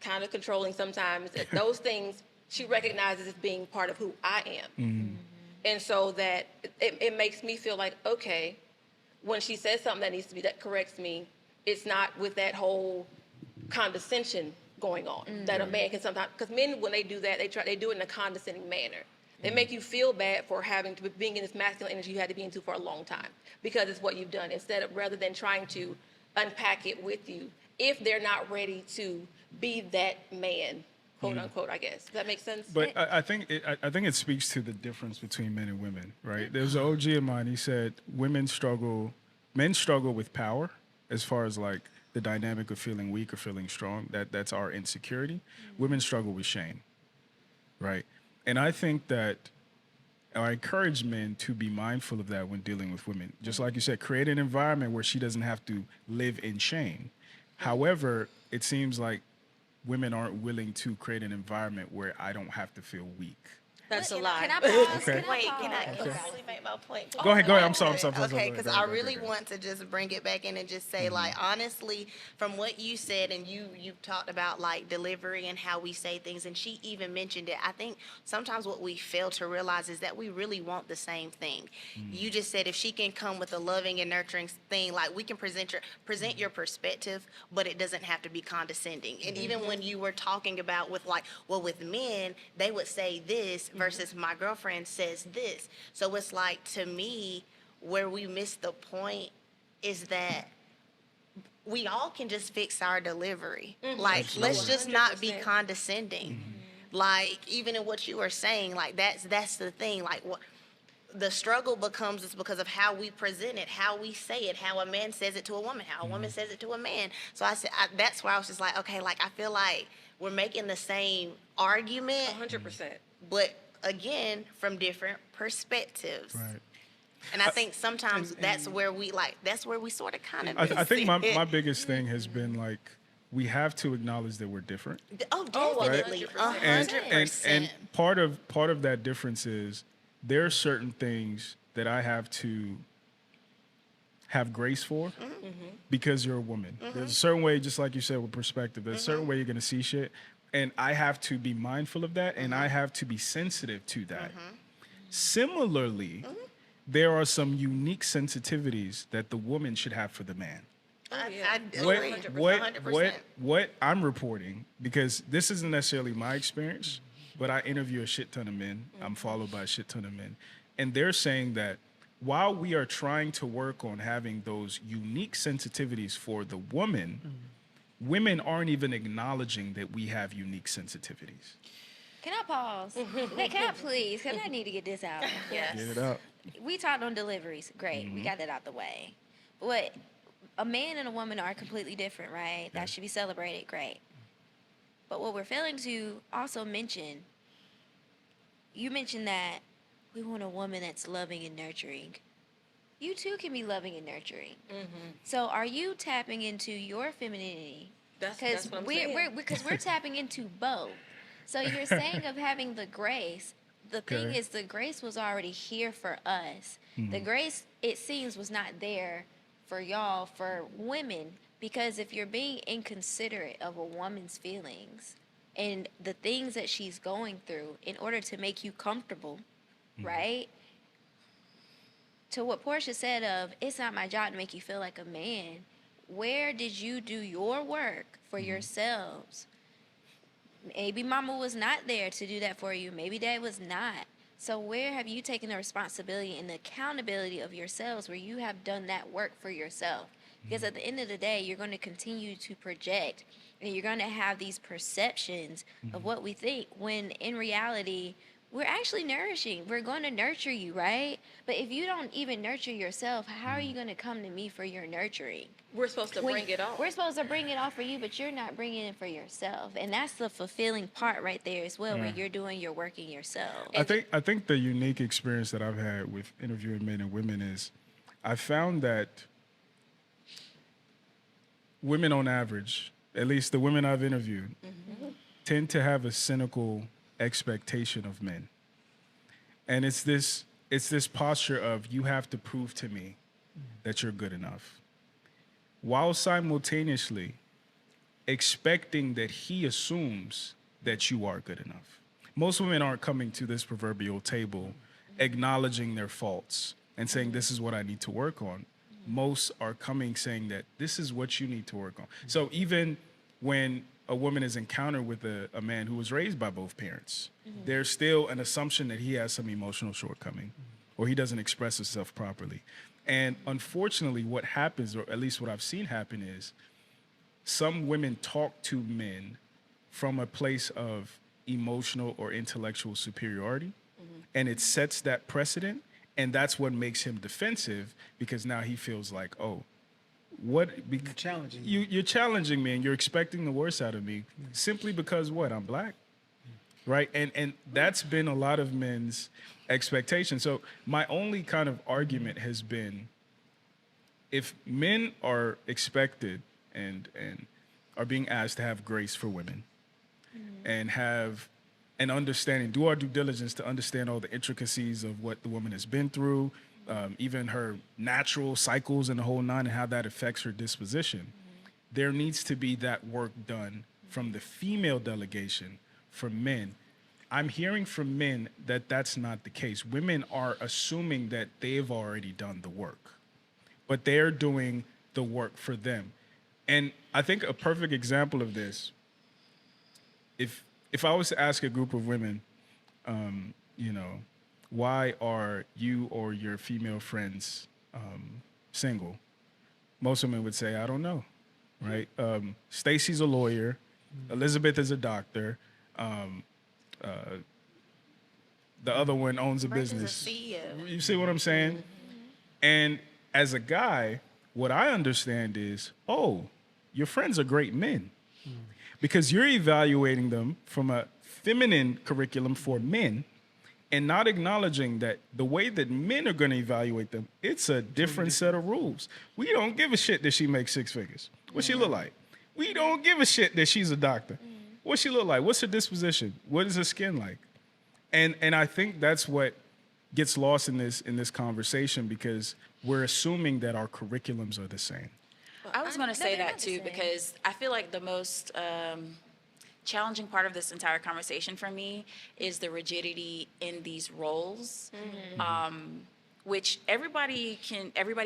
Speaker 2: kind of controlling sometimes. Those things she recognizes as being part of who I am. And so that it makes me feel like, okay, when she says something that needs to be, that corrects me, it's not with that whole condescension going on that a man can sometimes, because men, when they do that, they do it in a condescending manner. They make you feel bad for being in this masculine energy you had to be into for a long time because it's what you've done, rather than trying to unpack it with you if they're not ready to be that man, quote unquote, I guess. Does that make sense?
Speaker 1: But I think it speaks to the difference between men and women, right? There's an OG of mine. He said men struggle with power as far as like the dynamic of feeling weak or feeling strong. That's our insecurity. Women struggle with shame, right? And I think that I encourage men to be mindful of that when dealing with women. Just like you said, create an environment where she doesn't have to live in shame. However, it seems like women aren't willing to create an environment where I don't have to feel weak.
Speaker 2: That's a
Speaker 3: Can
Speaker 2: lie.
Speaker 3: I pause?
Speaker 1: Okay.
Speaker 6: Wait,
Speaker 3: pause?
Speaker 6: can I
Speaker 1: Okay.
Speaker 6: actually make my point?
Speaker 1: Go ahead. I'm sorry.
Speaker 6: Okay, because I really
Speaker 1: Go.
Speaker 6: want to just bring it back in and just say, like, honestly, from what you said, and you talked about like delivery and how we say things, and she even mentioned it. I think sometimes what we fail to realize is that we really want the same thing. You just said if she can come with a loving and nurturing thing, like we can present your perspective, but it doesn't have to be condescending. And even when you were talking about with like, well, with men, they would say this versus my girlfriend says this. So it's like, to me, where we miss the point is that we all can just fix our delivery. Like, let's just not be
Speaker 2: 100%.
Speaker 6: condescending. Like, even in what you were saying, like that's the thing. Like, what the struggle becomes is because of how we present it, how we say it, how a man says it to a woman, how a woman says it to a man. So that's where I was just like, okay, like I feel like we're making the same argument,
Speaker 2: 100%.
Speaker 6: but again, from different perspectives.
Speaker 1: Right.
Speaker 6: And I think sometimes that's where we sort of kind of.
Speaker 1: I think my biggest thing has been like we have to acknowledge that we're different.
Speaker 6: Oh, definitely,
Speaker 2: 100%.
Speaker 1: and
Speaker 6: 100%.
Speaker 1: and part of that difference is there are certain things that I have to have grace for because you're a woman. There's a certain way, just like you said, with perspective. There's a certain way you're gonna see shit, and I have to be mindful of that, and I have to be sensitive to that. Similarly, there are some unique sensitivities that the woman should have for the man.
Speaker 6: I
Speaker 1: What,
Speaker 6: agree.
Speaker 1: what,
Speaker 6: 100%.
Speaker 1: what I'm reporting, because this isn't necessarily my experience, but I interview a shit ton of men. I'm followed by a shit ton of men. And they're saying that while we are trying to work on having those unique sensitivities for the woman, women aren't even acknowledging that we have unique sensitivities.
Speaker 3: Can I pause? Hey, can I please? Because I need to get this out.
Speaker 4: Yes.
Speaker 1: Get it up.
Speaker 3: We talked on deliveries. Great. We got that out the way. But a man and a woman are completely different, right? That should be celebrated. Great. But what we're failing to also mention, you mentioned that we want a woman that's loving and nurturing. You too can be loving and nurturing. So are you tapping into your femininity?
Speaker 2: That's what I'm
Speaker 3: we're
Speaker 2: saying.
Speaker 3: because we're tapping into both. So you're saying of having the grace. The thing
Speaker 1: Okay.
Speaker 3: is, the grace was already here for us. The grace, it seems, was not there for y'all, for women, because if you're being inconsiderate of a woman's feelings and the things that she's going through in order to make you comfortable, right? To what Portia said of, it's not my job to make you feel like a man. Where did you do your work for yourselves? Maybe mama was not there to do that for you. Maybe dad was not. So where have you taken the responsibility and the accountability of yourselves where you have done that work for yourself? Because at the end of the day, you're going to continue to project and you're going to have these perceptions of what we think when in reality, we're actually nourishing. We're going to nurture you, right? But if you don't even nurture yourself, how are you going to come to me for your nurturing?
Speaker 2: We're supposed to bring it on.
Speaker 3: We're supposed to bring it all for you, but you're not bringing it for yourself. And that's the fulfilling part right there as well, where you're doing your work in yourself.
Speaker 1: I think the unique experience that I've had with interviewing men and women is I found that women on average, at least the women I've interviewed, tend to have a cynical expectation of men. And it's this posture of you have to prove to me that you're good enough, while simultaneously expecting that he assumes that you are good enough. Most women aren't coming to this proverbial table acknowledging their faults and saying, this is what I need to work on. Most are coming saying that this is what you need to work on. So even when a woman is encountered with a man who was raised by both parents, there's still an assumption that he has some emotional shortcoming or he doesn't express himself properly. And unfortunately, what happens, or at least what I've seen happen, is some women talk to men from a place of emotional or intellectual superiority, and it sets that precedent, and that's what makes him defensive, because now he feels like, oh,
Speaker 5: Challenging.
Speaker 1: you're challenging me and you're expecting the worst out of me simply because what? I'm black. Right? And that's been a lot of men's expectation. So my only kind of argument has been, if men are expected and are being asked to have grace for women and and understanding, do our due diligence to understand all the intricacies of what the woman has been through, even her natural cycles and the whole nine, and how that affects her disposition. There needs to be that work done from the female delegation for men. I'm hearing from men that that's not the case. Women are assuming that they've already done the work, but they're doing the work for them. And I think a perfect example of this, if I was to ask a group of women, you know, why are you or your female friends single? Most women would say, I don't know, right? Stacy's a lawyer, Elizabeth is a doctor, the other one owns a
Speaker 6: Brent is a
Speaker 1: business.
Speaker 6: CEO.
Speaker 1: You see what I'm saying? And as a guy, what I understand is, oh, your friends are great men. Because you're evaluating them from a feminine curriculum for men and not acknowledging that the way that men are going to evaluate them, it's a different set of rules. We don't give a shit that she makes six figures. What she look like? We don't give a shit that she's a doctor. What she look like? What's her disposition? What is her skin like? And I think that's what gets lost in this conversation, because we're assuming that our curriculums are the same.
Speaker 4: I was going to
Speaker 3: No,
Speaker 4: say
Speaker 3: they're
Speaker 4: that
Speaker 3: not the
Speaker 4: too,
Speaker 3: same.
Speaker 4: because I feel like the most challenging part of this entire conversation for me is the rigidity in these roles, which everybody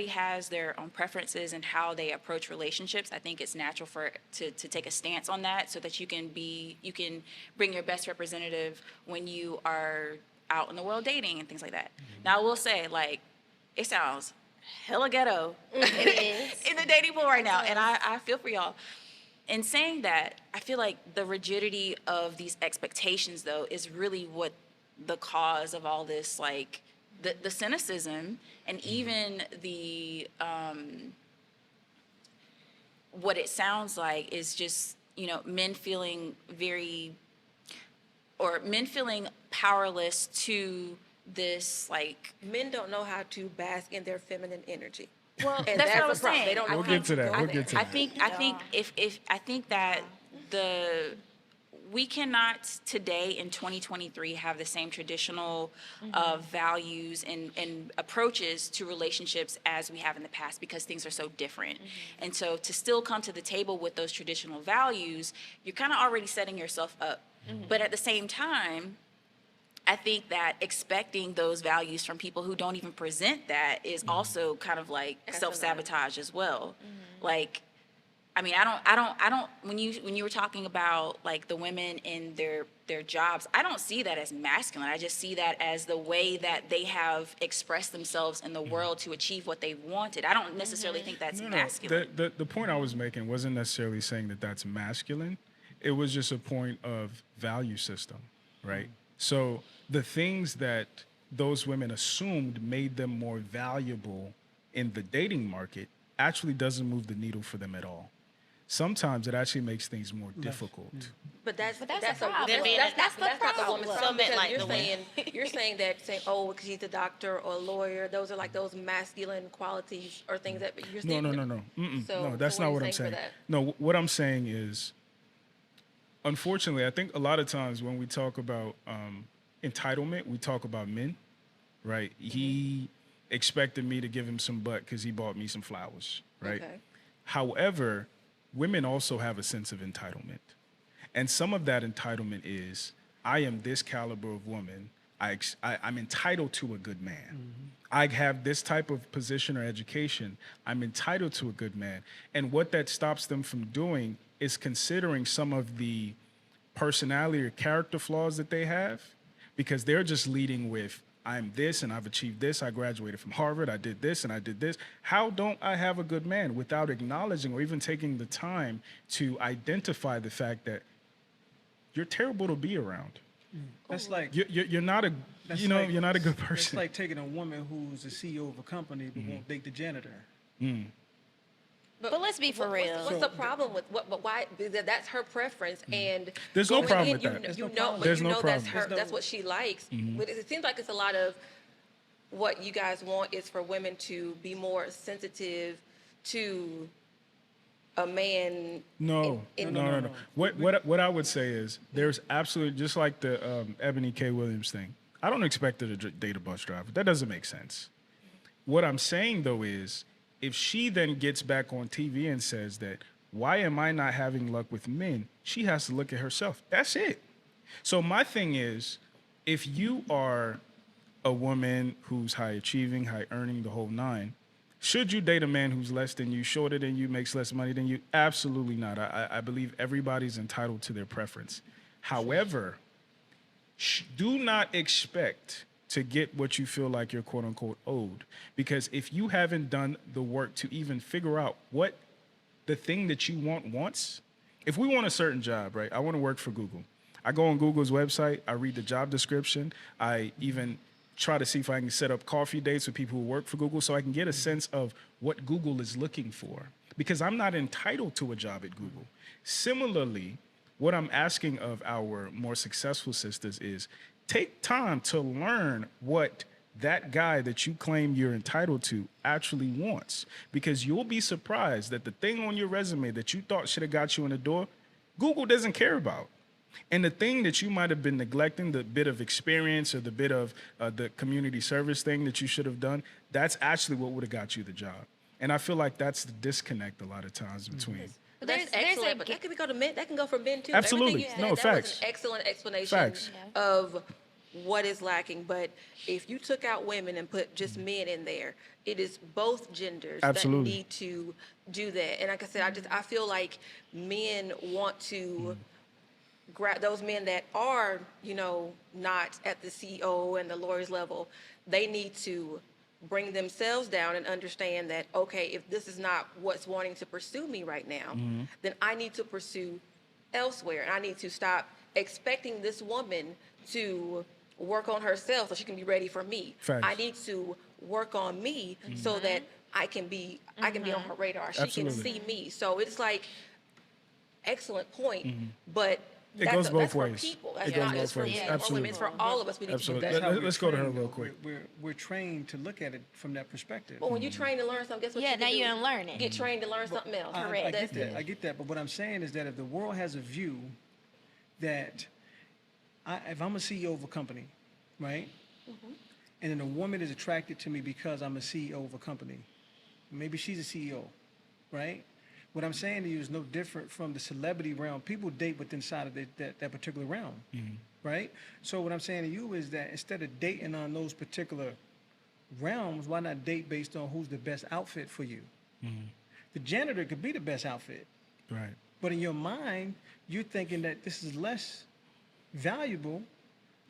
Speaker 4: has their own preferences and how they approach relationships. I think it's natural to take a stance on that so that you can bring your best representative when you are out in the world dating and things like that. Now, I will say, like, it sounds hella ghetto
Speaker 3: It is.
Speaker 4: in the dating pool right now, and I feel for y'all. In saying that, I feel like the rigidity of these expectations, though, is really what the cause of all this, like, the cynicism and even the what it sounds like is just, you know, men feeling powerless to this, like,
Speaker 2: Men don't know how to bask in their feminine energy.
Speaker 4: well,
Speaker 2: And
Speaker 4: that's what I
Speaker 2: the
Speaker 4: was
Speaker 2: problem.
Speaker 4: saying.
Speaker 2: They don't know
Speaker 1: We'll
Speaker 2: how
Speaker 1: get to that.
Speaker 2: go
Speaker 1: We'll
Speaker 2: there.
Speaker 1: get to
Speaker 4: I
Speaker 1: that.
Speaker 4: think that we cannot today in 2023 have the same traditional values and approaches to relationships as we have in the past, because things are so different. And so to still come to the table with those traditional values, you're kind of already setting yourself up. But at the same time, I think that expecting those values from people who don't even present that is also kind of like self-sabotage as well. Like, I mean, I don't, when you were talking about, like, the women in their jobs, I don't see that as masculine. I just see that as the way that they have expressed themselves in the world to achieve what they wanted. I don't necessarily think that's masculine.
Speaker 1: The point I was making wasn't necessarily saying that that's masculine. It was just a point of value system, right? So the things that those women assumed made them more valuable in the dating market actually doesn't move the needle for them at all. Sometimes it actually makes things more difficult.
Speaker 2: But that's
Speaker 3: the
Speaker 2: a
Speaker 3: problem.
Speaker 2: that's not the
Speaker 3: problem.
Speaker 2: woman's
Speaker 6: Some
Speaker 2: problem,
Speaker 6: men
Speaker 2: because
Speaker 6: like
Speaker 2: you're
Speaker 6: the
Speaker 2: saying oh, because he's a doctor or a lawyer, those are like those masculine qualities or things that you're saying.
Speaker 1: No. No, that's
Speaker 2: So
Speaker 1: not
Speaker 2: what
Speaker 1: what
Speaker 2: are you
Speaker 1: I'm
Speaker 2: saying
Speaker 1: saying.
Speaker 2: for that?
Speaker 1: No, what I'm saying is, unfortunately, I think a lot of times when we talk about entitlement, we talk about men, right? He expected me to give him some butt because he bought me some flowers, right?
Speaker 2: Okay.
Speaker 1: However, women also have a sense of entitlement. And some of that entitlement is, I am this caliber of woman. I'm entitled to a good man. I have this type of position or education. I'm entitled to a good man. And what that stops them from doing is considering some of the personality or character flaws that they have, because they're just leading with, I'm this and I've achieved this. I graduated from Harvard. I did this and I did this. How don't I have a good man, without acknowledging or even taking the time to identify the fact that you're terrible to be around.
Speaker 5: That's like
Speaker 1: You're not a,
Speaker 5: that's
Speaker 1: you know,
Speaker 5: like-
Speaker 1: you're not a good
Speaker 5: It's
Speaker 1: person.
Speaker 5: like taking a woman who's the CEO of a company but won't date the janitor.
Speaker 3: But let's be for real.
Speaker 2: What's the problem with what? But why? Because that's her preference, and
Speaker 1: There's no
Speaker 2: going
Speaker 1: problem
Speaker 2: in,
Speaker 1: with
Speaker 2: you
Speaker 1: that.
Speaker 2: know-
Speaker 5: There's
Speaker 2: You
Speaker 5: no
Speaker 2: know,
Speaker 5: problem.
Speaker 2: but
Speaker 1: There's
Speaker 2: you
Speaker 1: no
Speaker 2: know that's
Speaker 1: problem.
Speaker 2: her. That's what she likes. But it seems like it's a lot of what you guys want is for women to be more sensitive to a man.
Speaker 1: No,
Speaker 2: in-
Speaker 1: no. What I would say is there's absolutely, just like the Ebony K. Williams thing. I don't expect her to date a bus driver. That doesn't make sense. What I'm saying though is, if she then gets back on TV and says that, why am I not having luck with men? She has to look at herself. That's it. So my thing is, if you are a woman who's high achieving, high earning, the whole nine, should you date a man who's less than you, shorter than you, makes less money than you? Absolutely not. I believe everybody's entitled to their preference. However, do not expect to get what you feel like you're quote unquote owed. Because if you haven't done the work to even figure out what the thing that you want wants, if we want a certain job, right? I want to work for Google. I go on Google's website, I read the job description, I even try to see if I can set up coffee dates with people who work for Google so I can get a sense of what Google is looking for, because I'm not entitled to a job at Google. Similarly, what I'm asking of our more successful sisters is take time to learn what that guy that you claim you're entitled to actually wants, because you'll be surprised that the thing on your resume that you thought should have got you in the door, Google doesn't care about. And the thing that you might have been neglecting, the bit of experience or the bit of the community service thing that you should have done, that's actually what would have got you the job. And I feel like that's the disconnect a lot of times between.
Speaker 2: That's
Speaker 3: There's
Speaker 2: excellent,
Speaker 3: a
Speaker 2: but that can go to men. That can go for men too.
Speaker 1: Absolutely.
Speaker 2: Everything you
Speaker 1: No,
Speaker 2: said, that
Speaker 1: facts.
Speaker 2: was an excellent explanation
Speaker 1: Facts.
Speaker 2: of what is lacking. But if you took out women and put just men in there, it is both genders
Speaker 1: Absolutely.
Speaker 2: that need to do that. And like I said, I feel like men want to grab those men that are, not at the CEO and the lawyer's level. They need to bring themselves down and understand that, okay, if this is not what's wanting to pursue me right now, then I need to pursue elsewhere. And I need to stop expecting this woman to work on herself so she can be ready for me.
Speaker 1: Facts.
Speaker 2: I need to work on me so that I can be on her radar. She
Speaker 1: Absolutely.
Speaker 2: can see me. So it's like, excellent point, but
Speaker 1: It goes both
Speaker 2: that's
Speaker 1: ways.
Speaker 2: For people.
Speaker 1: It
Speaker 2: That's
Speaker 1: goes
Speaker 2: not
Speaker 1: both
Speaker 2: just for
Speaker 1: ways.
Speaker 2: men or
Speaker 1: Absolutely.
Speaker 2: women. It's for all of us. We need
Speaker 1: Absolutely.
Speaker 2: to do that.
Speaker 1: Let's go to her real quick.
Speaker 5: We're trained to look at it from that perspective.
Speaker 2: But when you train to learn something, guess what
Speaker 3: Yeah,
Speaker 2: you
Speaker 3: now
Speaker 2: can do?
Speaker 3: you unlearn it.
Speaker 2: Get trained to learn something else.
Speaker 5: I
Speaker 2: That's
Speaker 5: get that.
Speaker 2: it.
Speaker 5: I get that. But what I'm saying is that if the world has a view that if I'm a CEO of a company, right, and then a woman is attracted to me because I'm a CEO of a company, maybe she's a CEO, right? What I'm saying to you is no different from the celebrity realm. People date within inside of that particular realm, right? So what I'm saying to you is that instead of dating on those particular realms, why not date based on who's the best outfit for you? The janitor could be the best outfit,
Speaker 1: Right.
Speaker 5: but in your mind, you're thinking that this is less valuable,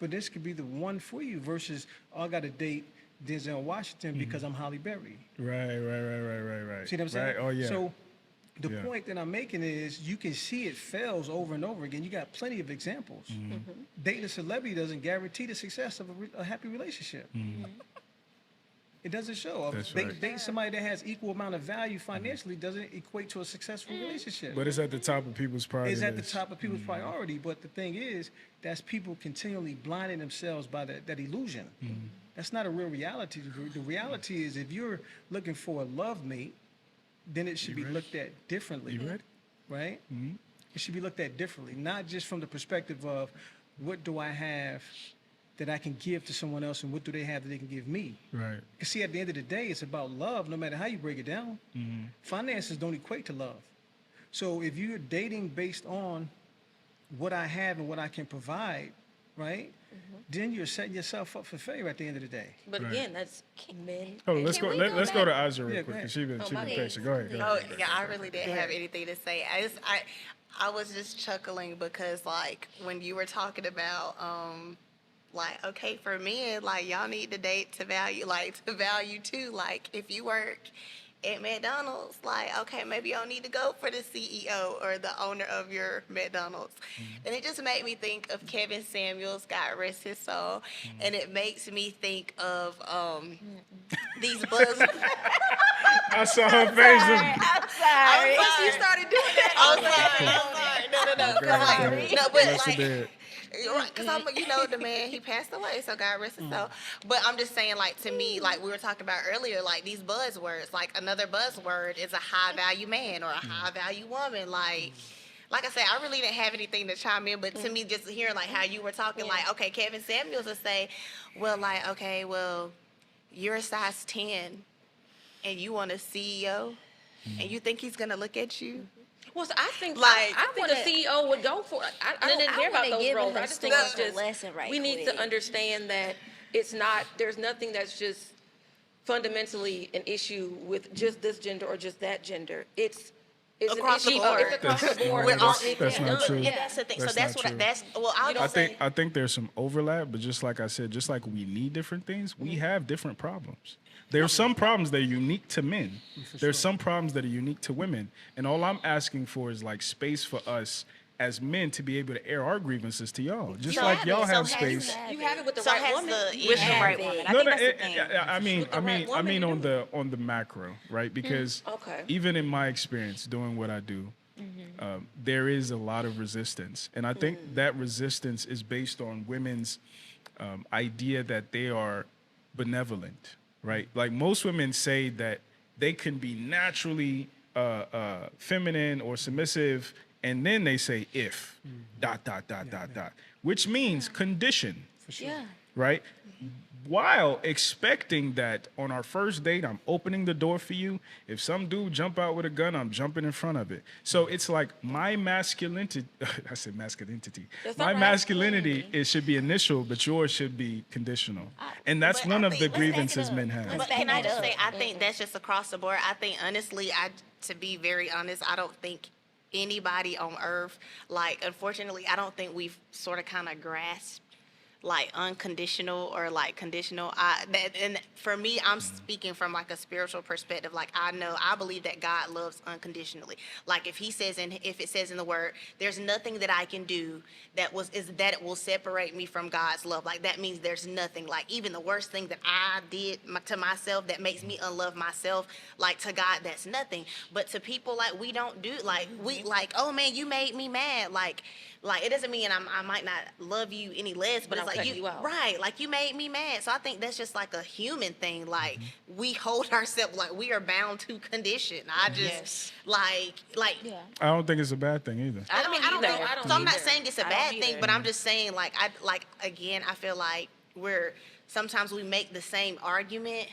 Speaker 5: but this could be the one for you versus, I got to date Denzel Washington because I'm Halle Berry.
Speaker 1: Right.
Speaker 5: See what I'm saying?
Speaker 1: Right. Oh, yeah.
Speaker 5: So the
Speaker 1: Yeah.
Speaker 5: point that I'm making is you can see it fails over and over again. You got plenty of examples. Dating a celebrity doesn't guarantee the success of a happy relationship. It doesn't show.
Speaker 1: That's right.
Speaker 5: Dating somebody that has equal amount of value financially doesn't equate to a successful relationship.
Speaker 1: But it's at the top of people's priority
Speaker 5: It's at the
Speaker 1: list.
Speaker 5: top of people's priority. But the thing is, that's people continually blinding themselves by that illusion. That's not a real reality. The reality is if you're looking for a love mate, then it should be looked at differently.
Speaker 1: You ready?
Speaker 5: Right? It should be looked at differently, not just from the perspective of what do I have that I can give to someone else and what do they have that they can give me.
Speaker 1: Right.
Speaker 5: Because see, at the end of the day, it's about love, no matter how you break it down. Finances don't equate to love. So if you're dating based on what I have and what I can provide, right, then you're setting yourself up for failure at the end of the day.
Speaker 2: But
Speaker 1: Right.
Speaker 2: again, that's men.
Speaker 1: Oh, let's
Speaker 3: Can
Speaker 1: go.
Speaker 3: we
Speaker 1: Let's
Speaker 3: go
Speaker 1: go to
Speaker 3: back?
Speaker 1: Aja real
Speaker 5: Yeah,
Speaker 1: quick.
Speaker 5: go ahead.
Speaker 1: 'Cause she been
Speaker 2: my
Speaker 1: patient. Go ahead.
Speaker 6: Oh, yeah, I really didn't have anything to say. I was just chuckling because, like, when you were talking about, like, okay, for men, like, y'all need to date to value too. Like, if you work at McDonald's, like, okay, maybe you don't need to go for the CEO or the owner of your McDonald's. And it just made me think of Kevin Samuels, God rest his soul. And it makes me think of these buzz.
Speaker 1: I saw her face.
Speaker 3: I'm sorry.
Speaker 2: Once you started doing that,
Speaker 6: I'm sorry. No. no,
Speaker 1: God
Speaker 6: like,
Speaker 1: damn.
Speaker 6: no, but
Speaker 1: Bless the
Speaker 6: like,
Speaker 1: dead.
Speaker 6: right, because I'm, the man, he passed away, so God rest his soul. But I'm just saying, like, to me, like we were talking about earlier, like these buzzwords, like another buzzword is a high value man or a high value woman. Like I said, I really didn't have anything to chime in, but to me, just hearing like how you were talking, like, okay, Kevin Samuels would say, well, like, okay, well, you're a size 10 and you want a CEO and you think he's gonna look at you?
Speaker 2: Well, so I think
Speaker 6: Like,
Speaker 2: I think a CEO would go for it. I didn't hear about
Speaker 3: wanna
Speaker 2: those
Speaker 3: give
Speaker 2: roles.
Speaker 3: a
Speaker 2: I just think it's
Speaker 3: historical
Speaker 2: just
Speaker 3: lesson right
Speaker 2: we need
Speaker 3: quick.
Speaker 2: to understand that it's not. There's nothing that's just fundamentally an issue with just this gender or just that gender. It's
Speaker 6: Across the
Speaker 2: an issue.
Speaker 6: board.
Speaker 2: It's across
Speaker 1: That's-
Speaker 2: the board.
Speaker 1: no,
Speaker 2: It all
Speaker 1: that's-
Speaker 2: needs to
Speaker 1: that's
Speaker 2: be
Speaker 1: not
Speaker 2: done.
Speaker 1: true.
Speaker 6: And that's the thing.
Speaker 1: That's
Speaker 6: so that's
Speaker 1: not
Speaker 6: what
Speaker 1: true.
Speaker 6: I'll
Speaker 2: You
Speaker 6: just
Speaker 1: I
Speaker 6: say.
Speaker 1: think there's some overlap, but just like I said, just like we need different things, we have different problems. There's some problems that are unique to men. There's some problems that are unique to women. And all I'm asking for is like space for us as men to be able to air our grievances to y'all. Just
Speaker 6: So
Speaker 1: like
Speaker 6: have
Speaker 1: y'all
Speaker 6: it. So
Speaker 1: have
Speaker 6: have
Speaker 1: space.
Speaker 6: it.
Speaker 2: You have it with the
Speaker 6: So
Speaker 2: right
Speaker 6: has
Speaker 2: woman.
Speaker 6: the-
Speaker 4: With the
Speaker 6: Yeah.
Speaker 4: right woman. I
Speaker 1: No,
Speaker 4: think
Speaker 1: no,
Speaker 4: that's the thing.
Speaker 1: I mean,
Speaker 2: With the right woman, you do.
Speaker 1: on the macro, right? Because
Speaker 2: Okay.
Speaker 1: even in my experience doing what I do, there is a lot of resistance, and I think that resistance is based on women's idea that they are benevolent, right? Like most women say that they can be naturally feminine or submissive, and then they say if dot dot dot dot dot, which means condition,
Speaker 3: Yeah.
Speaker 1: right? While expecting that on our first date, I'm opening the door for you. If some dude jump out with a gun, I'm jumping in front of it. So it's like my masculinity, I said masculinity.
Speaker 2: That's
Speaker 1: My
Speaker 2: all right.
Speaker 1: masculinity, it should be initial, but yours should be conditional. And that's
Speaker 6: But
Speaker 1: one
Speaker 6: I
Speaker 1: of the
Speaker 6: think- let's back it
Speaker 1: grievances
Speaker 6: up.
Speaker 1: men have.
Speaker 6: But
Speaker 3: back
Speaker 6: can I
Speaker 3: it
Speaker 6: just
Speaker 3: up.
Speaker 6: say, I think that's just across the board. I think honestly, to be very honest, I don't think anybody on earth, like, unfortunately, I don't think we've sort of kind of grasped like unconditional or like conditional. And for me, I'm speaking from like a spiritual perspective. Like I believe that God loves unconditionally. Like if it says in the word, there's nothing that I can do that it will separate me from God's love. Like that means there's nothing. Like even the worst thing that I did to myself that makes me unlove myself, like to God, that's nothing. But to people, like we don't do like oh man, you made me mad. Like it doesn't mean I might not love you any less, but
Speaker 2: But
Speaker 6: it's
Speaker 2: I'm
Speaker 6: like
Speaker 2: cutting you out.
Speaker 6: right, like you made me mad. So I think that's just like a human thing. Like we hold ourselves like we are bound to condition. I just
Speaker 4: Yes.
Speaker 6: like
Speaker 3: Yeah.
Speaker 1: I don't think it's a bad thing either.
Speaker 6: I mean I don't
Speaker 4: either.
Speaker 6: know.
Speaker 2: I don't
Speaker 6: So I'm not
Speaker 2: either.
Speaker 6: saying it's a
Speaker 4: I don't
Speaker 6: bad thing,
Speaker 4: either.
Speaker 6: but I'm just saying like again I feel like sometimes we make the same argument.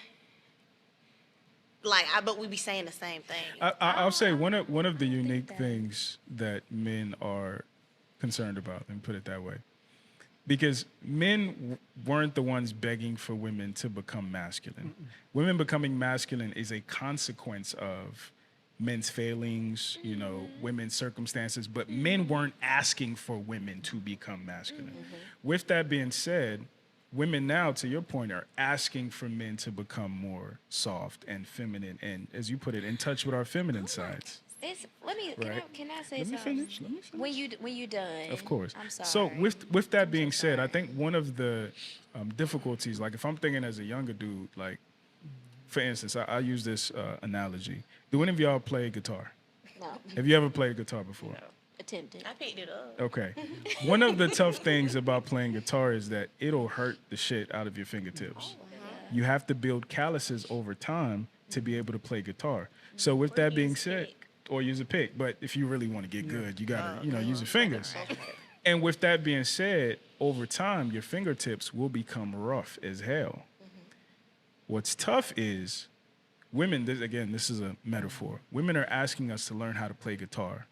Speaker 6: But we be saying the same thing.
Speaker 1: I'll say one of the unique things that men are concerned about, and put it that way, because men weren't the ones begging for women to become masculine. Women becoming masculine is a consequence of men's failings, women's circumstances, but men weren't asking for women to become masculine. With that being said, women now, to your point, are asking for men to become more soft and feminine and, as you put it, in touch with our feminine sides.
Speaker 3: Can I say
Speaker 1: Let me
Speaker 3: something?
Speaker 1: finish.
Speaker 3: When you done.
Speaker 1: Of course.
Speaker 3: I'm sorry.
Speaker 1: So with that being said, I think one of the difficulties, like if I'm thinking as a younger dude, like for instance, I use this analogy. Do any of y'all play guitar?
Speaker 3: No.
Speaker 1: Have you ever played guitar before?
Speaker 3: Attempted.
Speaker 6: I picked it up.
Speaker 1: Okay. One of the tough things about playing guitar is that it'll hurt the shit out of your fingertips. You have to build calluses over time to be able to play guitar. So with that being said, or use a pick, but if you really want to get good, you gotta, use your fingers. And with that being said, over time, your fingertips will become rough as hell. What's tough is women, this is a metaphor. Women are asking us to learn how to play guitar,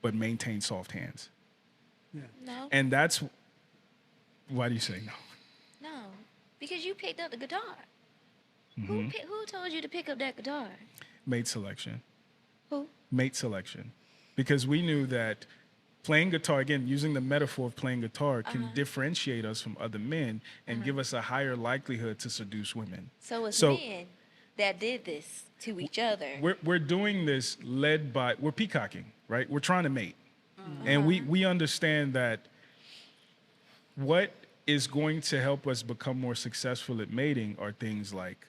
Speaker 1: but maintain soft hands.
Speaker 3: No.
Speaker 1: And that's, why do you say no?
Speaker 3: No. Because you picked up the guitar.
Speaker 1: Mm-hmm.
Speaker 3: Who told you to pick up that guitar?
Speaker 1: Mate selection.
Speaker 3: Who?
Speaker 1: Mate selection. Because we knew that playing guitar, again, using the metaphor of playing guitar, can differentiate us from other men and give us a higher likelihood to seduce women.
Speaker 3: So it's
Speaker 1: So-
Speaker 3: men that did this to each other.
Speaker 1: We're doing this we're peacocking, right? We're trying to mate. And we understand that what is going to help us become more successful at mating are things like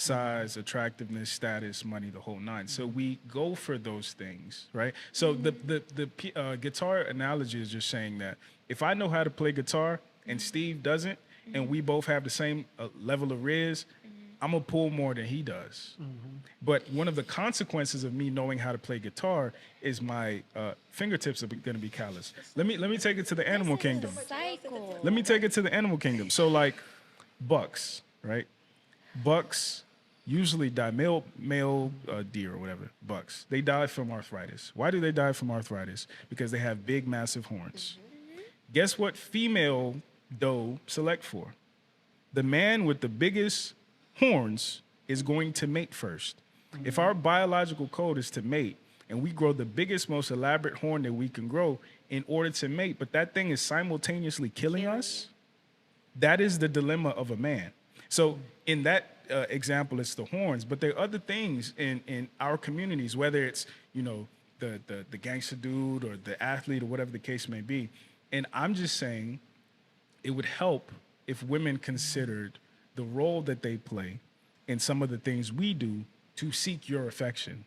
Speaker 1: size, attractiveness, status, money, the whole nine. So we go for those things, right? So the guitar analogy is just saying that if I know how to play guitar and Steve doesn't, and we both have the same level of riz, I'm gonna pull more than he does. But one of the consequences of me knowing how to play guitar is my fingertips are gonna be callous. Let me take it to the animal kingdom.
Speaker 3: Cycle.
Speaker 1: Let me take it to the animal kingdom. So like bucks, right? Bucks usually die, male deer or whatever, bucks. They die from arthritis. Why do they die from arthritis? Because they have big, massive horns. Guess what female doe select for? The man with the biggest horns is going to mate first. If our biological code is to mate, and we grow the biggest, most elaborate horn that we can grow in order to mate, but that thing is simultaneously killing us, that is the dilemma of a man. So in that example, it's the horns, but there are other things in our communities, whether it's, the gangster dude or the athlete or whatever the case may be. And I'm just saying it would help if women considered the role that they play in some of the things we do to seek your affection.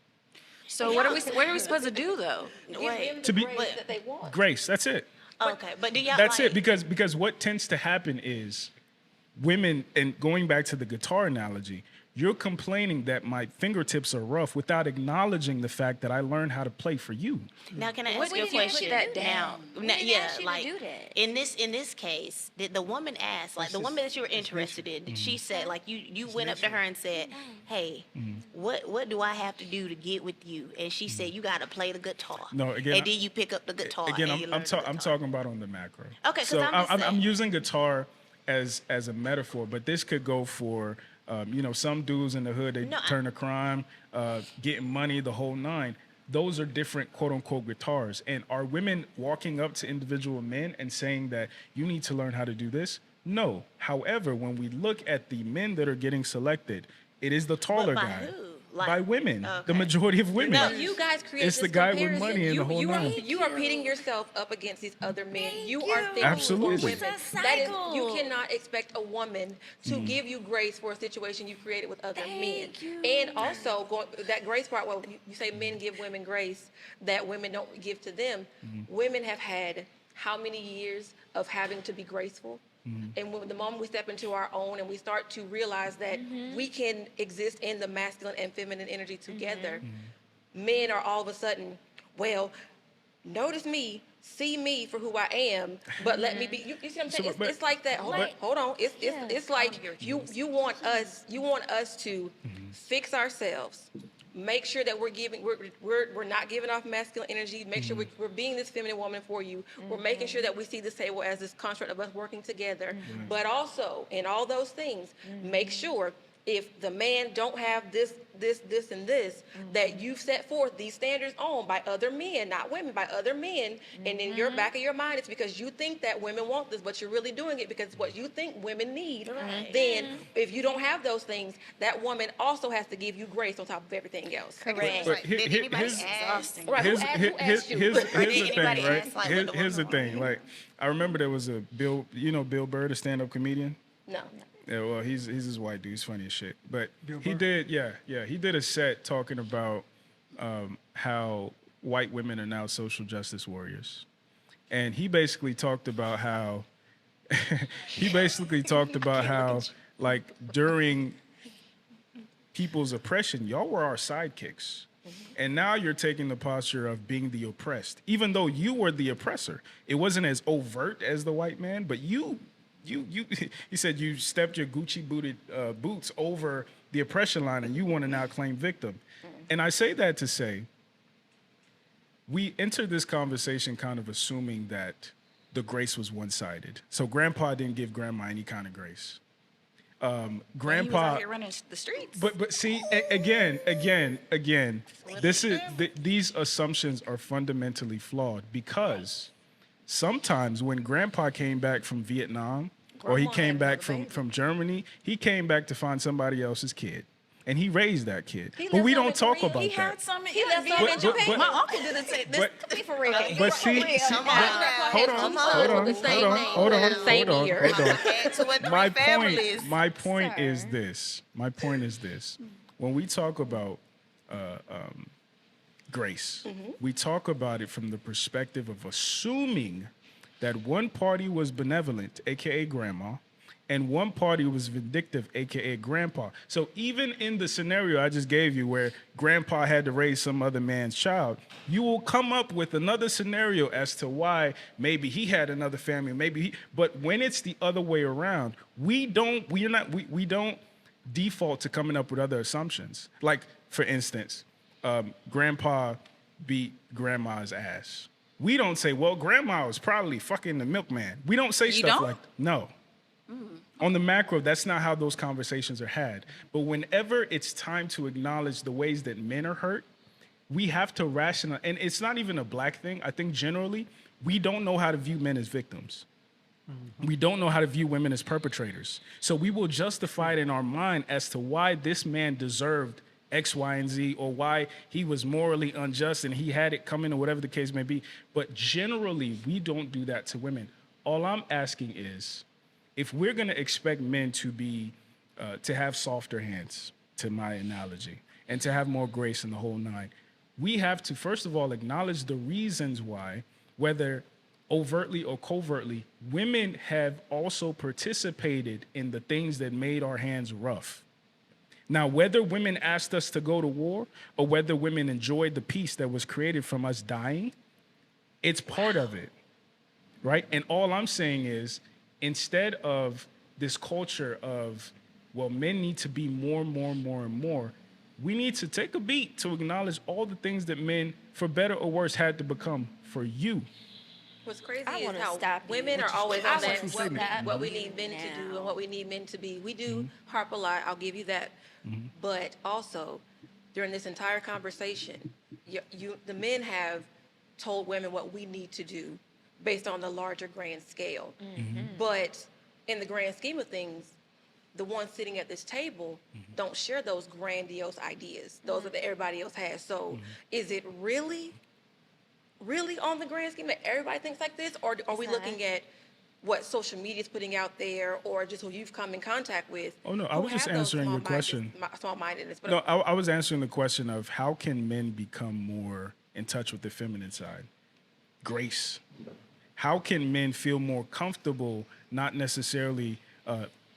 Speaker 4: So what are we supposed to do though?
Speaker 2: Give them
Speaker 1: To
Speaker 2: the
Speaker 1: be-
Speaker 2: grace that they want.
Speaker 1: Grace, that's it.
Speaker 6: Okay, but do y'all
Speaker 1: That's
Speaker 6: like,
Speaker 1: it. Because what tends to happen is women, and going back to the guitar analogy, you're complaining that my fingertips are rough without acknowledging the fact that I learned how to play for you.
Speaker 6: Now, can I
Speaker 4: When
Speaker 6: ask you a
Speaker 4: did you put
Speaker 6: question?
Speaker 4: that down?
Speaker 6: Yeah,
Speaker 3: ask you to
Speaker 6: like
Speaker 3: do that?
Speaker 6: in this case, did the woman ask, like the woman that you were interested in, did she said, like you went up to her and said, "Hey, what do I have to do to get with you?" And she said, "You got to play the guitar."
Speaker 1: No, again,
Speaker 6: And then you pick up the guitar.
Speaker 1: Again,
Speaker 6: and you
Speaker 1: I'm
Speaker 6: learn the
Speaker 1: I'm
Speaker 6: guitar.
Speaker 1: talking about on the macro.
Speaker 6: Okay, 'cause
Speaker 1: so
Speaker 6: I'm just
Speaker 1: I'm
Speaker 6: saying.
Speaker 1: using guitar as a metaphor, but this could go for some dudes in the hood, they
Speaker 6: No,
Speaker 1: turn to crime, getting money, the whole nine. Those are different quote unquote guitars. And are women walking up to individual men and saying that you need to learn how to do this? No. However, when we look at the men that are getting selected, it is the taller
Speaker 6: by
Speaker 1: guy.
Speaker 6: who? Like-
Speaker 1: by women. The
Speaker 6: Okay.
Speaker 1: majority of women.
Speaker 2: No, you guys create
Speaker 1: It's
Speaker 2: this
Speaker 1: the guy with
Speaker 2: comparison.
Speaker 1: money and the whole nine.
Speaker 2: You are pitting yourself up against these other men. You are thinking
Speaker 1: Absolutely.
Speaker 2: for women.
Speaker 3: It's a
Speaker 2: That is,
Speaker 3: cycle.
Speaker 2: you cannot expect a woman to give you grace for a situation you created with other men. And also, that grace part, well, you say men give women grace that women don't give to them. Women have had how many years of having to be graceful? And when the moment we step into our own and we start to realize that we can exist in the masculine and feminine energy together, men are all of a sudden, well, notice me, see me for who I am, but let me be. You see what I'm saying?
Speaker 1: So,
Speaker 2: It's like that. Hold on. It's like you want us to fix ourselves. Make sure that we're not giving off masculine energy. Make sure we're being this feminine woman for you. We're making sure that we see this table as this construct of us working together. But also, in all those things, make sure if the man don't have this, and this, that you've set forth these standards on by other men, not women, by other men, and in your back of your mind, it's because you think that women want this, but you're really doing it because it's what you think women need. Then, if you don't have those things, that woman also has to give you grace on top of everything else.
Speaker 6: Correct.
Speaker 1: But
Speaker 6: Did anybody
Speaker 1: here's-
Speaker 6: ask?
Speaker 2: Right? Who asked you?
Speaker 1: Here's the thing,
Speaker 6: anybody
Speaker 1: right?
Speaker 6: ask, like, what the
Speaker 1: Here's the
Speaker 6: woman
Speaker 1: thing. Like, I remember there was a Bill Burr, the stand-up comedian.
Speaker 2: No.
Speaker 1: Yeah, well, he's this white dude. He's funny as shit. But
Speaker 5: Bill
Speaker 1: he
Speaker 5: Burr?
Speaker 1: did, he did a set talking about how white women are now social justice warriors, and he basically talked about how like during people's oppression, y'all were our sidekicks. And now you're taking the posture of being the oppressed, even though you were the oppressor. It wasn't as overt as the white man, but you he said you stepped your Gucci booted boots over the oppression line and you want to now claim victim. And I say that to say, we entered this conversation kind of assuming that the grace was one-sided. So grandpa didn't give grandma any kind of grace.
Speaker 4: He was
Speaker 1: Grandpa,
Speaker 4: out here running the streets.
Speaker 1: but see, again, these assumptions are fundamentally flawed because sometimes when grandpa came back from Vietnam or he
Speaker 2: Grandma
Speaker 1: came
Speaker 2: had
Speaker 1: back
Speaker 2: another baby.
Speaker 1: from Germany, he came back to find somebody else's kid. and he raised that kid.
Speaker 2: He
Speaker 1: But
Speaker 2: left
Speaker 1: we
Speaker 2: some
Speaker 1: don't
Speaker 2: in
Speaker 1: talk
Speaker 2: Korea.
Speaker 1: about
Speaker 4: He
Speaker 1: that.
Speaker 4: had some.
Speaker 2: He left some in
Speaker 1: But-
Speaker 2: Japan.
Speaker 4: My uncle did the same.
Speaker 1: But-
Speaker 4: Be for real.
Speaker 1: But see,
Speaker 6: Come on now.
Speaker 1: hold on,
Speaker 6: Come
Speaker 1: hold on,
Speaker 6: with the same
Speaker 1: hold on,
Speaker 6: name
Speaker 1: hold on,
Speaker 6: now.
Speaker 2: Same
Speaker 1: hold on,
Speaker 2: year.
Speaker 1: hold on.
Speaker 6: I had two or three
Speaker 1: My
Speaker 6: families.
Speaker 1: point, my point is
Speaker 3: Sir.
Speaker 1: this. My point is this. When we talk about grace, we talk about it from the perspective of assuming that one party was benevolent, aka grandma, and one party was vindictive, aka grandpa. So even in the scenario I just gave you where grandpa had to raise some other man's child, you will come up with another scenario as to why maybe he had another family, but when it's the other way around, we don't default to coming up with other assumptions. Like, for instance, grandpa beat grandma's ass. We don't say, well, grandma was probably fucking the milkman. We don't say stuff
Speaker 4: don't?
Speaker 1: like no. On the macro, that's not how those conversations are had. But whenever it's time to acknowledge the ways that men are hurt, we have to rationalize. And it's not even a black thing. I think generally, we don't know how to view men as victims. We don't know how to view women as perpetrators. So we will justify it in our mind as to why this man deserved X, Y, and Z, or why he was morally unjust and he had it coming, or whatever the case may be. But generally, we don't do that to women. All I'm asking is, if we're going to expect men to be, to have softer hands, to my analogy, and to have more grace in the whole nine, we have to, first of all, acknowledge the reasons why, whether overtly or covertly, women have also participated in the things that made our hands rough. Now, whether women asked us to go to war or whether women enjoyed the peace that was created from us dying, it's part of it, right? And all I'm saying is, instead of this culture of, well, men need to be more, we need to take a beat to acknowledge all the things that men, for better or worse, had to become for you.
Speaker 2: What's crazy
Speaker 3: I
Speaker 2: is
Speaker 3: wanna
Speaker 2: how
Speaker 3: stop you.
Speaker 2: women are always
Speaker 3: I
Speaker 2: on that
Speaker 3: wanna
Speaker 2: what,
Speaker 3: stop
Speaker 2: what we
Speaker 3: you
Speaker 2: need men to do
Speaker 3: now.
Speaker 2: and what we need men to be. We do harp a lot, I'll give you that. But also, during this entire conversation, the men have told women what we need to do based on the larger grand scale. But in the grand scheme of things, the ones sitting at this table don't share those grandiose ideas, those that everybody else has. So is it really on the grand scheme that everybody thinks like this? Or are we looking at what social media is putting out there, or just who you've come in contact with?
Speaker 1: Oh, no, I
Speaker 2: who
Speaker 1: was just
Speaker 2: have those
Speaker 1: answering your question.
Speaker 2: Small-mindedness. But
Speaker 1: No, I was answering the question of how can men become more in touch with the feminine side? Grace. How can men feel more comfortable, not necessarily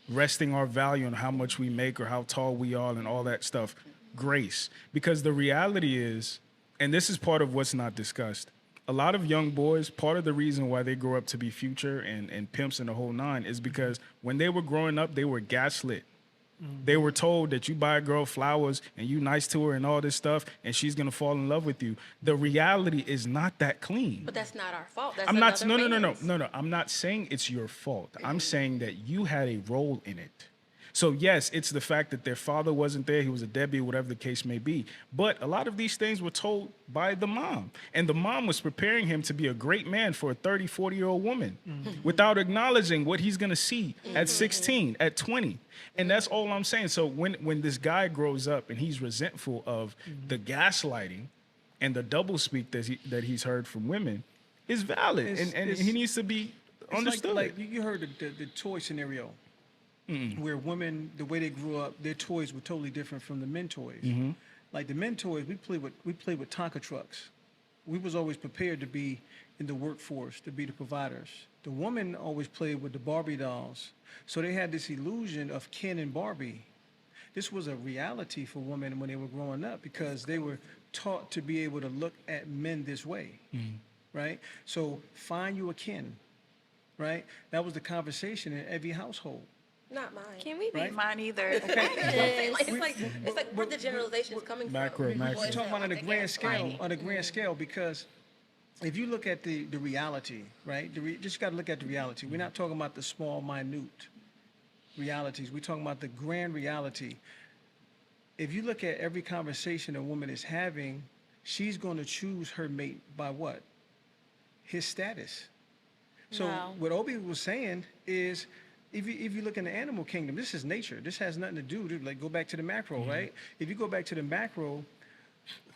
Speaker 1: resting our value on how much we make or how tall we are and all that stuff? Grace. Because the reality is, and this is part of what's not discussed, a lot of young boys, part of the reason why they grow up to be future and pimps and the whole nine is because when they were growing up, they were gaslit. They were told that you buy a girl flowers and you nice to her and all this stuff and she's gonna fall in love with you. The reality is not that clean.
Speaker 2: But that's not our fault. That's
Speaker 1: I'm not,
Speaker 2: another
Speaker 1: no.
Speaker 2: man's.
Speaker 1: I'm not saying it's your fault. I'm saying that you had a role in it. So yes, it's the fact that their father wasn't there, he was a deadbeat, whatever the case may be. But a lot of these things were told by the mom. And the mom was preparing him to be a great man for a 30, 40-year-old woman without acknowledging what he's gonna see at 16, at 20. And that's all I'm saying. So when this guy grows up and he's resentful of the gaslighting and the doublespeak that he's heard from women, is valid. And he needs to be understood.
Speaker 5: Like you heard the toy scenario. Where women, the way they grew up, their toys were totally different from the men toys. Like the men toys, we played with Tonka trucks. We was always prepared to be in the workforce, to be the providers. The woman always played with the Barbie dolls. So they had this illusion of Ken and Barbie. This was a reality for women when they were growing up because they were taught to be able to look at men this way, right? So find you a Ken, right? That was the conversation in every household.
Speaker 2: Not mine.
Speaker 3: Can we be
Speaker 5: Right?
Speaker 4: Mine either.
Speaker 2: It's like where the generalization is coming
Speaker 1: Macro.
Speaker 2: from.
Speaker 5: We're talking about on a grand scale, because if you look at the reality, right? Just got to look at the reality. We're not talking about the small, minute realities. We're talking about the grand reality. If you look at every conversation a woman is having, she's going to choose her mate by what? His status. So
Speaker 3: No.
Speaker 5: what Obi was saying is, if you look in the animal kingdom, this is nature. This has nothing to do. Like go back to the macro,
Speaker 1: Mm-hmm.
Speaker 5: right? If you go back to the macro,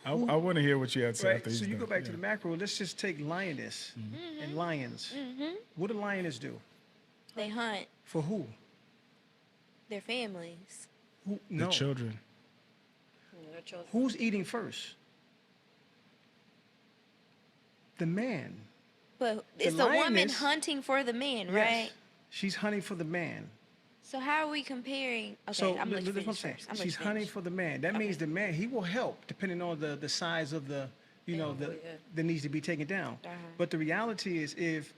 Speaker 1: I want to hear what you had to say
Speaker 5: right?
Speaker 1: after
Speaker 5: So
Speaker 1: he's
Speaker 5: you
Speaker 1: done.
Speaker 5: go back to
Speaker 1: Yeah.
Speaker 5: the macro. Let's just take lioness and lions. What do lions do?
Speaker 3: They hunt
Speaker 5: For who?
Speaker 3: their families.
Speaker 5: Who?
Speaker 1: The
Speaker 5: No.
Speaker 1: children.
Speaker 2: Their children.
Speaker 5: Who's eating first? The man.
Speaker 3: But it's the woman
Speaker 5: lioness-
Speaker 3: hunting for the man,
Speaker 5: Yes.
Speaker 3: right?
Speaker 5: She's hunting for the man.
Speaker 3: So how are we comparing? Okay,
Speaker 5: So
Speaker 3: I'm
Speaker 5: that's
Speaker 3: gonna
Speaker 5: what I'm
Speaker 3: finish
Speaker 5: saying.
Speaker 3: first. I'm
Speaker 5: She's hunting for the man. That means the man, he will help depending on the size of the, that needs to be taken down. But the reality is if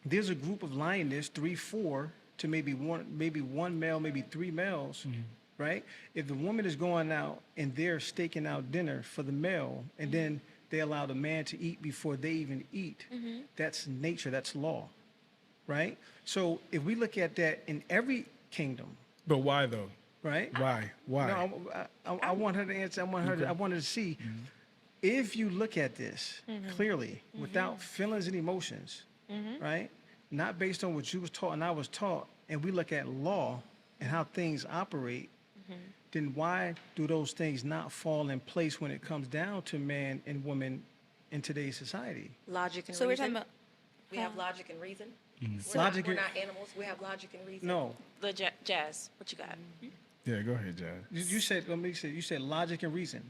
Speaker 5: there's a group of lioness, 3, 4, to maybe one male, maybe 3 males, right? If the woman is going out and they're staking out dinner for the male, and then they allow the man to eat before they even eat, that's nature, that's law, right? So if we look at that in every kingdom,
Speaker 1: But why though?
Speaker 5: right?
Speaker 1: Why?
Speaker 5: No, I want her to answer. I want her to see. If you look at this clearly, without feelings and emotions, right? Not based on what you was taught and I was taught, and we look at law and how things operate, then why do those things not fall in place when it comes down to man and woman in today's society?
Speaker 2: Logic and
Speaker 3: So we're
Speaker 2: reason.
Speaker 3: talking about
Speaker 2: We have logic and reason.
Speaker 5: Logic
Speaker 2: We're
Speaker 5: and-
Speaker 2: not animals. We have logic and reason.
Speaker 5: No,
Speaker 4: Jazz, what you got?
Speaker 1: Yeah, go ahead, Jazz.
Speaker 5: you said. Let me say. You said logic and reason.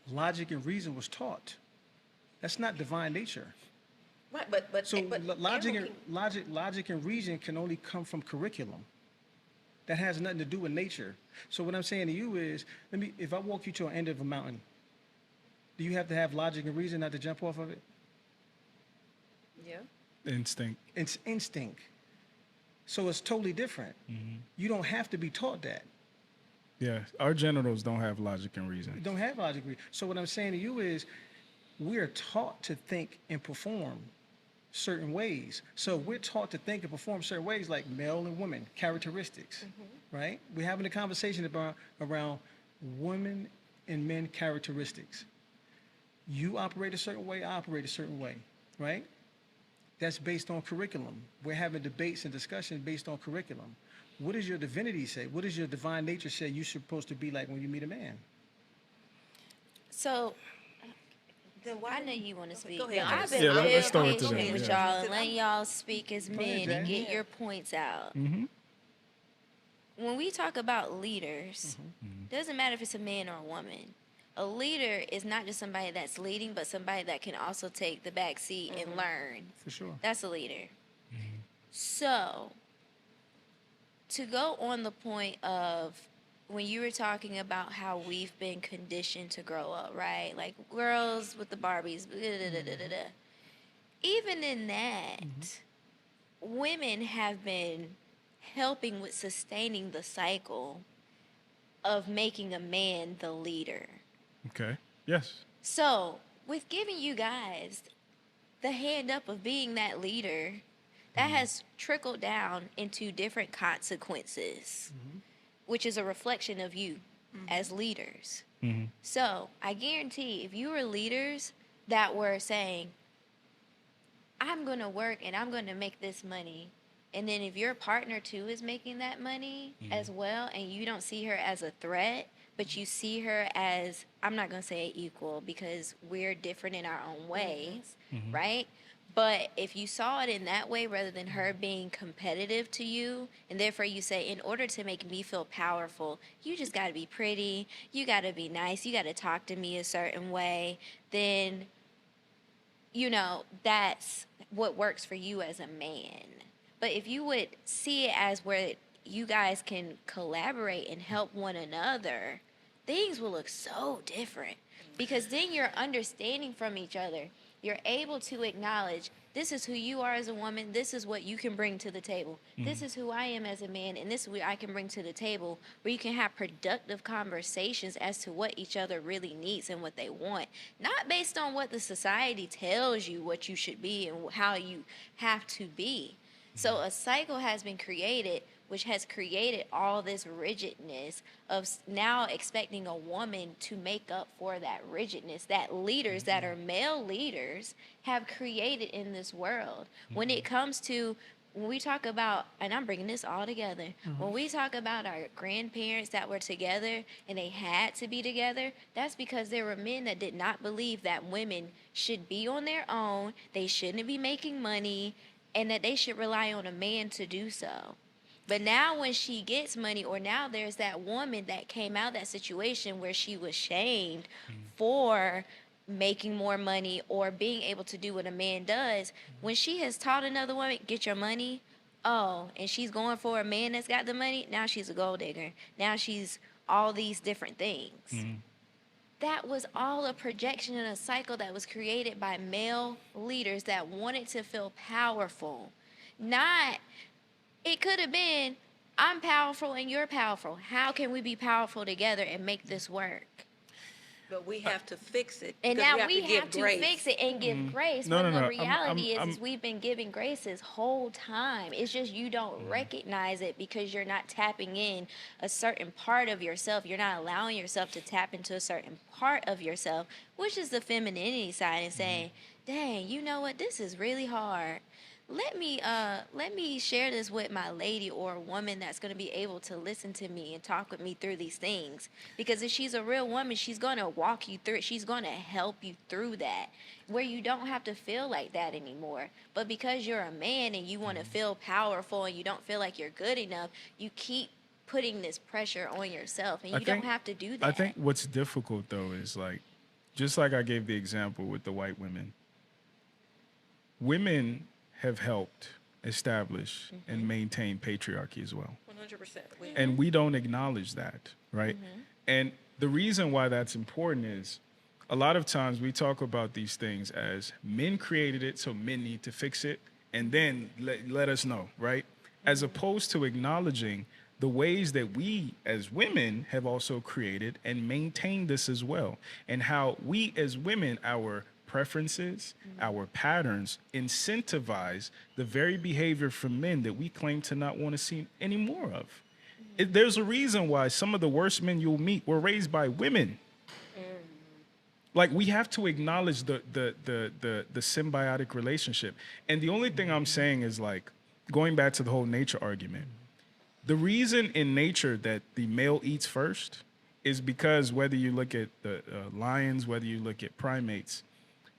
Speaker 5: Logic and reason was taught. That's not divine nature.
Speaker 2: Right, but
Speaker 5: So
Speaker 2: but
Speaker 5: logic
Speaker 2: animal
Speaker 5: and logic and reason can only come from curriculum. That has nothing to do with nature. So what I'm saying to you is, if I walk you to an end of a mountain, do you have to have logic and reason not to jump off of it?
Speaker 2: Yeah.
Speaker 1: Instinct.
Speaker 5: It's instinct. So it's totally different. You don't have to be taught that.
Speaker 1: Yeah, our genitals don't have logic and
Speaker 5: You
Speaker 1: reason.
Speaker 5: don't have logic. So what I'm saying to you is, we're taught to think and perform certain ways. So we're taught to think and perform certain ways, like male and women characteristics, right? We're having a conversation around women and men characteristics. You operate a certain way, I operate a certain way, right? That's based on curriculum. We're having debates and discussions based on curriculum. What does your divinity say? What does your divine nature say you're supposed to be like when you meet a man?
Speaker 3: so.
Speaker 2: Then why?
Speaker 3: I know you want to speak.
Speaker 2: go
Speaker 3: but
Speaker 2: ahead,
Speaker 3: I've
Speaker 2: Jazz.
Speaker 3: been
Speaker 1: Yeah,
Speaker 3: real
Speaker 1: let's throw it to
Speaker 3: patient
Speaker 1: them,
Speaker 3: with
Speaker 1: yeah.
Speaker 3: y'all and letting y'all speak as
Speaker 5: ahead,
Speaker 3: men and
Speaker 5: Jazz.
Speaker 3: get your points out.
Speaker 1: Mm-hmm.
Speaker 3: When we talk about leaders, doesn't matter if it's a man or a woman. A leader is not just somebody that's leading, but somebody that can also take the back seat and learn.
Speaker 5: For sure.
Speaker 3: That's a leader. So, to go on the point of when you were talking about how we've been conditioned to grow up, right? Like girls with the Barbies, even in that, women have been helping with sustaining the cycle of making a man the leader.
Speaker 1: Okay. Yes.
Speaker 3: So, with giving you guys the hand up of being that leader, that has trickled down into different consequences, which is a reflection of you as leaders. So, I guarantee if you were leaders that were saying, I'm going to work and I'm going to make this money, and then if your partner too is making that money as well, and you don't see her as a threat, but you see her as, I'm not going to say equal because we're different in our own ways, right? But if you saw it in that way rather than her being competitive to you, and therefore you say, in order to make me feel powerful, you just got to be pretty, you got to be nice, you got to talk to me a certain way, then, you know, that's what works for you as a man. But if you would see it as where you guys can collaborate and help one another, things will look so different. Because then you're understanding from each other. You're able to acknowledge, this is who you are as a woman, this is what you can bring to the table. This is who I am as a man, and this is what I can bring to the table, where you can have productive conversations as to what each other really needs and what they want. Not based on what the society tells you what you should be and how you have to be. So a cycle has been created, which has created all this rigidness of now expecting a woman to make up for that rigidness that leaders that are male leaders have created in this world. When it comes to when we talk about, and I'm bringing this all together, when we talk about our grandparents that were together and they had to be together, that's because there were men that did not believe that women should be on their own, they shouldn't be making money, and that they should rely on a man to do so. But now when she gets money, or now there's that woman that came out of that situation where she was shamed for making more money or being able to do what a man does, when she has taught another woman, get your money, oh, and she's going for a man that's got the money, now she's a gold digger. Now she's all these different things. That was all a projection and a cycle that was created by male leaders that wanted to feel powerful. Not, it could have been, I'm powerful and you're powerful. How can we be powerful together and make this work?
Speaker 2: But we have to fix it.
Speaker 3: And
Speaker 2: because
Speaker 3: now we
Speaker 2: give
Speaker 3: have to
Speaker 2: grace.
Speaker 3: fix it and give grace.
Speaker 1: No,
Speaker 3: when
Speaker 1: no,
Speaker 3: the
Speaker 1: no.
Speaker 3: reality
Speaker 1: I'm-
Speaker 3: is we've been giving grace this whole time. It's just you don't recognize it because you're not tapping in a certain part of yourself. You're not allowing yourself to tap into a certain part of yourself, which is the femininity side, and saying, dang, you know what? This is really hard. Let me share this with my lady or a woman that's going to be able to listen to me and talk with me through these things. Because if she's a real woman, she's going to walk you through it. She's going to help you through that, where you don't have to feel like that anymore. But because you're a man and you want to feel powerful and you don't feel like you're good enough, you keep putting this pressure on yourself, and you don't have to do that.
Speaker 1: I think what's difficult though is like, just like I gave the example with the white women. Women have helped establish and maintain patriarchy as well.
Speaker 2: 100%.
Speaker 1: And we don't acknowledge that, right? And the reason why that's important is a lot of times we talk about these things as men created it, so men need to fix it, and then let us know, right? As opposed to acknowledging the ways that we as women have also created and maintained this as well, and how we as women, our preferences, our patterns incentivize the very behavior from men that we claim to not want to see any more of. There's a reason why some of the worst men you'll meet were raised by women. Like, we have to acknowledge the symbiotic relationship. And the only thing I'm saying is, like, going back to the whole nature argument, the reason in nature that the male eats first is because whether you look at the lions, whether you look at primates,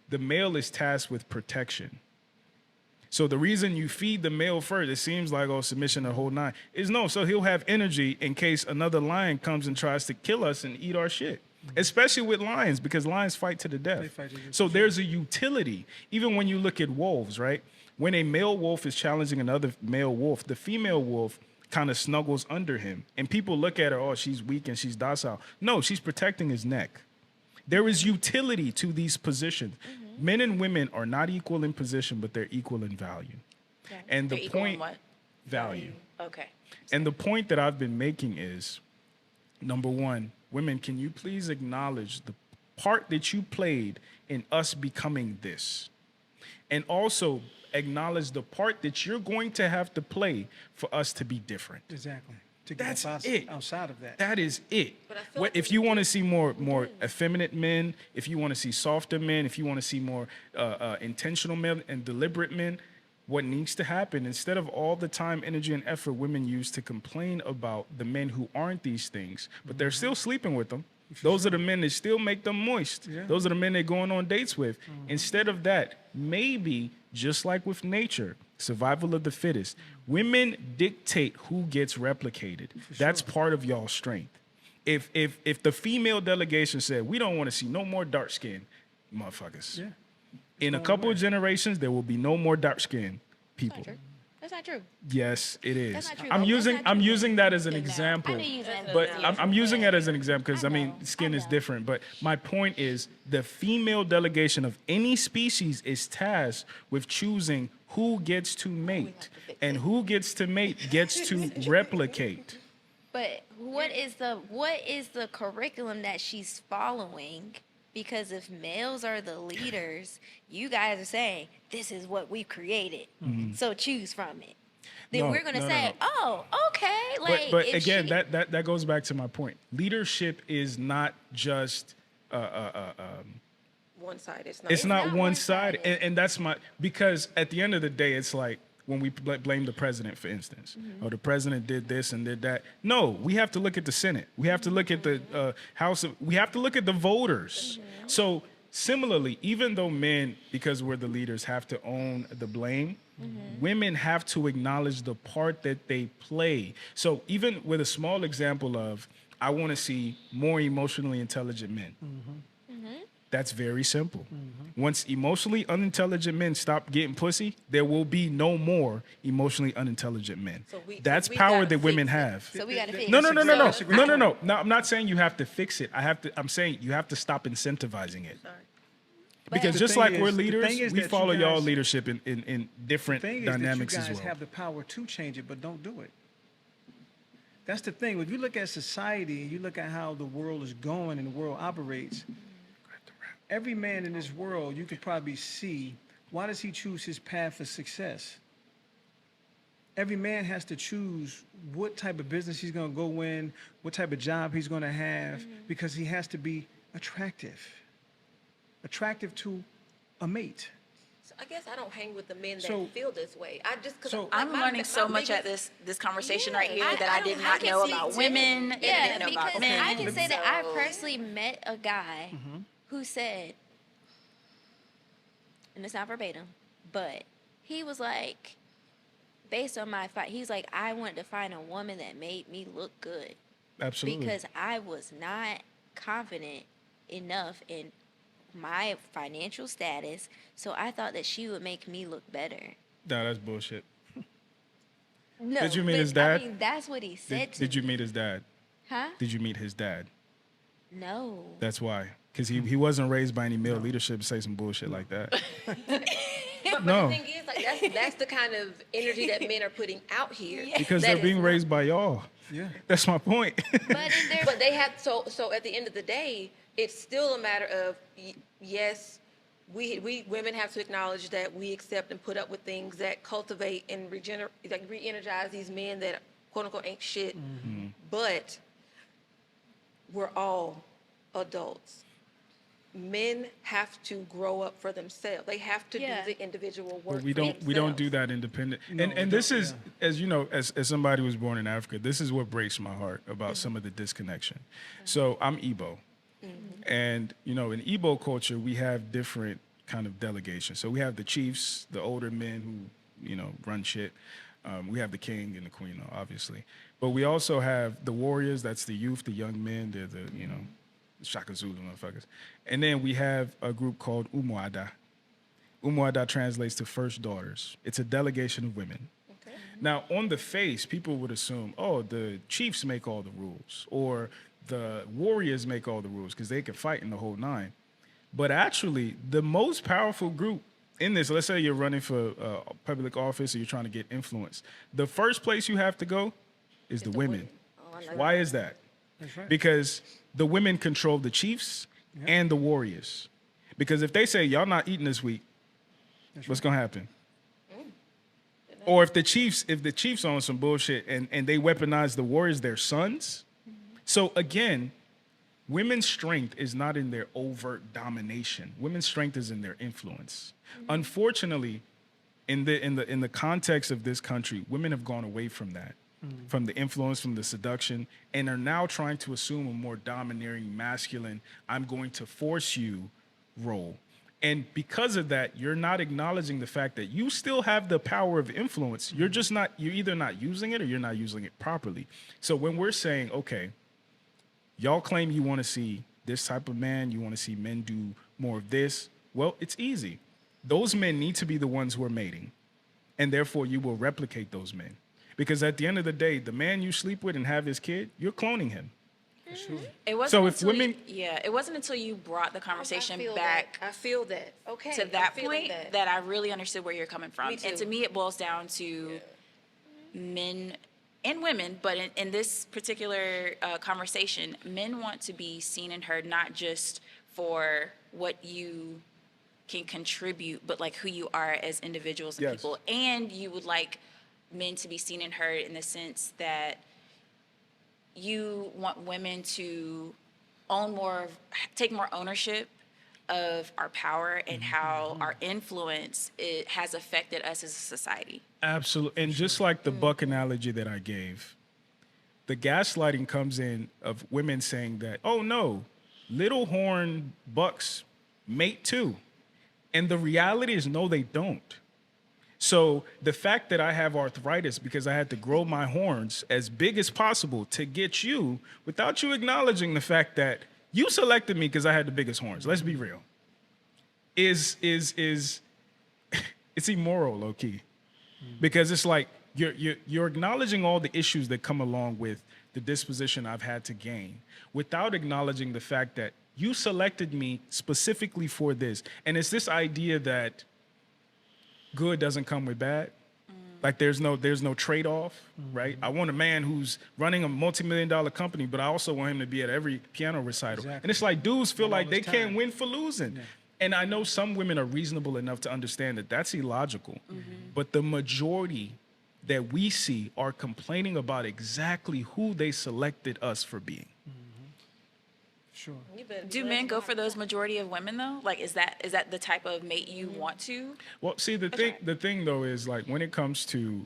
Speaker 1: the male is tasked with protection. So the reason you feed the male first, it seems like, oh, submission, the whole nine, is no. So he'll have energy in case another lion comes and tries to kill us and eat our shit. Especially with lions, because lions fight to the death. So there's a utility. Even when you look at wolves, right? When a male wolf is challenging another male wolf, the female wolf kind of snuggles under him. And people look at her, oh, she's weak and she's docile. No, she's protecting his neck. There is utility to these positions. Men and women are not equal in position, but they're equal in value.
Speaker 3: Yeah.
Speaker 1: And the
Speaker 4: They're equal in
Speaker 1: point,
Speaker 4: what?
Speaker 1: value.
Speaker 4: Okay.
Speaker 1: And the point that I've been making is, number one, women, can you please acknowledge the part that you played in us becoming this? And also acknowledge the part that you're going to have to play for us to be different.
Speaker 5: Exactly. To get
Speaker 1: That's
Speaker 5: outside,
Speaker 1: it.
Speaker 5: outside of that.
Speaker 1: That is it.
Speaker 2: But I feel
Speaker 1: What,
Speaker 2: like
Speaker 1: if you want to see more effeminate men, if you want to see softer men, if you want to see more intentional men and deliberate men, what needs to happen, instead of all the time, energy, and effort women use to complain about the men who aren't these things, but they're still sleeping with them. Those are the men that still make them moist.
Speaker 5: Yeah.
Speaker 1: Those are the men they're going on dates with. Instead of that, maybe, just like with nature, survival of the fittest, women dictate who gets replicated. That's part of y'all's strength. If the female delegation said, we don't want to see no more dark skin motherfuckers.
Speaker 5: Yeah.
Speaker 1: In a couple of generations, there will be no more dark skinned people.
Speaker 3: That's not true.
Speaker 1: Yes, it is.
Speaker 3: That's not true.
Speaker 1: I'm
Speaker 3: That's
Speaker 1: using
Speaker 3: not
Speaker 1: I'm
Speaker 3: true.
Speaker 1: using that as an
Speaker 3: I
Speaker 1: example.
Speaker 3: know you use that.
Speaker 1: But
Speaker 3: Yeah.
Speaker 1: I'm using that as an example because,
Speaker 3: I
Speaker 1: I mean,
Speaker 3: know.
Speaker 1: skin
Speaker 3: I
Speaker 1: is
Speaker 3: know.
Speaker 1: different. But my point is the female delegation of any species is tasked with choosing who gets to mate. And who gets to mate gets to replicate.
Speaker 3: But what is the curriculum that she's following? Because if males are the leaders, you guys are saying this is what we created, so choose from it. Then
Speaker 1: No,
Speaker 3: we're gonna
Speaker 1: no, no,
Speaker 3: say,
Speaker 1: no.
Speaker 3: oh, okay. Like,
Speaker 1: But
Speaker 3: if
Speaker 1: again,
Speaker 3: she-
Speaker 1: that goes back to my point. Leadership is not just
Speaker 2: One side. It's not.
Speaker 1: it's not
Speaker 3: not
Speaker 1: one sided.
Speaker 3: one-sided.
Speaker 1: And that's because at the end of the day, it's like, when we blame the president, for instance. Oh, the president did this and did that. No, we have to look at the Senate. We have to look at the House. We have to look at the voters. So similarly, even though men, because we're the leaders, have to own the blame, women have to acknowledge the part that they play. So even with a small example of, I want to see more emotionally intelligent men. That's very simple. Once emotionally unintelligent men stop getting pussy, there will be no more emotionally unintelligent men. That's
Speaker 2: we
Speaker 1: power
Speaker 2: gotta
Speaker 1: that women
Speaker 2: fix it.
Speaker 1: have.
Speaker 3: So we got to fix
Speaker 1: No,
Speaker 3: it.
Speaker 1: no, no, no, no,
Speaker 5: That's a great
Speaker 1: no, no,
Speaker 5: point.
Speaker 1: no. No, I'm not saying you have to fix it. I'm saying you have to stop incentivizing it. Because
Speaker 5: The
Speaker 1: just
Speaker 5: thing
Speaker 1: like
Speaker 5: is-
Speaker 1: we're
Speaker 5: the
Speaker 1: leaders,
Speaker 5: thing is
Speaker 1: we
Speaker 5: that you
Speaker 1: follow y'all
Speaker 5: guys-
Speaker 1: leadership in different
Speaker 5: The thing is
Speaker 1: dynamics
Speaker 5: that you
Speaker 1: as
Speaker 5: guys
Speaker 1: well.
Speaker 5: have the power to change it, but don't do it. That's the thing. If you look at society and you look at how the world is going and the world operates, every man in this world, you could probably see, why does he choose his path of success? Every man has to choose what type of business he's going to go in, what type of job he's going to have, because he has to be attractive to a mate.
Speaker 2: So I guess I don't hang with the men that
Speaker 5: So-
Speaker 2: feel this way. I just because
Speaker 5: so-
Speaker 4: I'm learning so much at this conversation right here that I did not know about women. that I
Speaker 3: Yeah,
Speaker 4: didn't know about
Speaker 3: because
Speaker 4: men.
Speaker 3: I can say that I
Speaker 4: So-
Speaker 3: personally met a guy who said, and it's not verbatim, but he was like, based on my fight, he's like, I wanted to find a woman that made me look good
Speaker 1: Absolutely.
Speaker 3: because I was not confident enough in my financial status, so I thought that she would make me look better.
Speaker 1: No, that's bullshit.
Speaker 3: No,
Speaker 1: Did you meet
Speaker 3: but,
Speaker 1: his dad?
Speaker 3: I mean, that's what he said to
Speaker 1: Did you
Speaker 3: me.
Speaker 1: meet his dad?
Speaker 3: Huh?
Speaker 1: Did you meet his dad?
Speaker 3: No.
Speaker 1: That's why. Because he wasn't raised by any male leadership to say some bullshit like that.
Speaker 2: But
Speaker 1: No.
Speaker 2: the thing is, like that's the kind of energy that men are putting out here.
Speaker 1: Because
Speaker 2: That
Speaker 1: they're
Speaker 2: is
Speaker 1: being
Speaker 2: not-
Speaker 1: raised by y'all.
Speaker 5: Yeah.
Speaker 1: That's my point.
Speaker 3: But in their
Speaker 2: But they have so at the end of the day, it's still a matter of yes, we women have to acknowledge that we accept and put up with things that cultivate and re-energize these men that quote unquote ain't shit. But we're all adults. Men have to grow up for themselves. They have to
Speaker 3: Yeah.
Speaker 2: do the individual work.
Speaker 1: But we
Speaker 2: for
Speaker 1: don't do
Speaker 2: themselves.
Speaker 1: that independent.
Speaker 5: No,
Speaker 1: and
Speaker 5: we
Speaker 1: this
Speaker 5: don't,
Speaker 1: is, as you know, as somebody who was born in Africa, this is what breaks my heart about some of the disconnection. So I'm Igbo. And, you know, in Igbo culture, we have different kind of delegations. So we have the chiefs, the older men who, you know, run shit. We have the king and the queen, obviously. But we also have the warriors, that's the youth, the young men, they're the, you know, Shaka Zulu motherfuckers. And then we have a group called Umuada. Umuada translates to first daughters. It's a delegation of women.
Speaker 2: Okay.
Speaker 1: Now, on the face, people would assume, oh, the chiefs make all the rules, or the warriors make all the rules because they can fight in the whole nine. But actually, the most powerful group in this, let's say you're running for public office or you're trying to get influence, the first place you have to go is the women.
Speaker 2: Oh, I know.
Speaker 1: Why is that?
Speaker 5: That's right.
Speaker 1: Because the women control the chiefs and the warriors. Because if they say, y'all not eating this week, what's going to happen? Or if the chiefs on some bullshit and they weaponize the warriors, their sons. So again, women's strength is not in their overt domination. Women's strength is in their influence. Unfortunately, in the context of this country, women have gone away from that, from the influence, from the seduction, and are now trying to assume a more domineering, masculine, I'm going to force you role. And because of that, you're not acknowledging the fact that you still have the power of influence. You're either not using it or you're not using it properly. So when we're saying, okay, y'all claim you want to see this type of man, you want to see men do more of this. Well, it's easy. Those men need to be the ones who are mating. And therefore, you will replicate those men. Because at the end of the day, the man you sleep with and have his kid, you're cloning him.
Speaker 4: It wasn't
Speaker 1: So if
Speaker 4: until
Speaker 1: women-
Speaker 4: it wasn't until you brought the conversation
Speaker 2: I feel
Speaker 4: back
Speaker 2: that. I feel that. Okay.
Speaker 4: to
Speaker 2: I'm
Speaker 4: that
Speaker 2: feeling
Speaker 4: point that I really understood where you're coming from.
Speaker 2: Me
Speaker 4: And
Speaker 2: too.
Speaker 4: to me, it boils down to men and women, but in this particular conversation, men want to be seen and heard not just for what you can contribute, but like who you are as individuals and
Speaker 1: Yes.
Speaker 4: people. And you would like men to be seen and heard in the sense that you want women to take more ownership of our power and how our influence it has affected us as a society.
Speaker 1: Absolutely. And just like the buck analogy that I gave, the gaslighting comes in of women saying that, oh no, little horn bucks mate too. And the reality is, no, they don't. So the fact that I have arthritis because I had to grow my horns as big as possible to get you without you acknowledging the fact that you selected me because I had the biggest horns. Let's be real. Is it's immoral, low key, because it's like you're acknowledging all the issues that come along with the disposition I've had to gain without acknowledging the fact that you selected me specifically for this. And it's this idea that good doesn't come with bad. Like there's no trade-off, right? I want a man who's running a multi-million-dollar company, but I also want him to be at every piano recital.
Speaker 5: Exactly.
Speaker 1: And it's like dudes feel
Speaker 5: Not all
Speaker 1: like they
Speaker 5: the
Speaker 1: can't
Speaker 5: time.
Speaker 1: win for losing. And I know some women are reasonable enough to understand that that's illogical. But the majority that we see are complaining about exactly who they selected us for being.
Speaker 5: Sure.
Speaker 2: You better be
Speaker 4: Do
Speaker 2: glad
Speaker 4: men
Speaker 2: you
Speaker 4: go
Speaker 2: don't
Speaker 4: for
Speaker 2: have
Speaker 4: those majority of women though? Like, is that the type of mate you want to?
Speaker 1: Well, see, the thing though is like when it comes to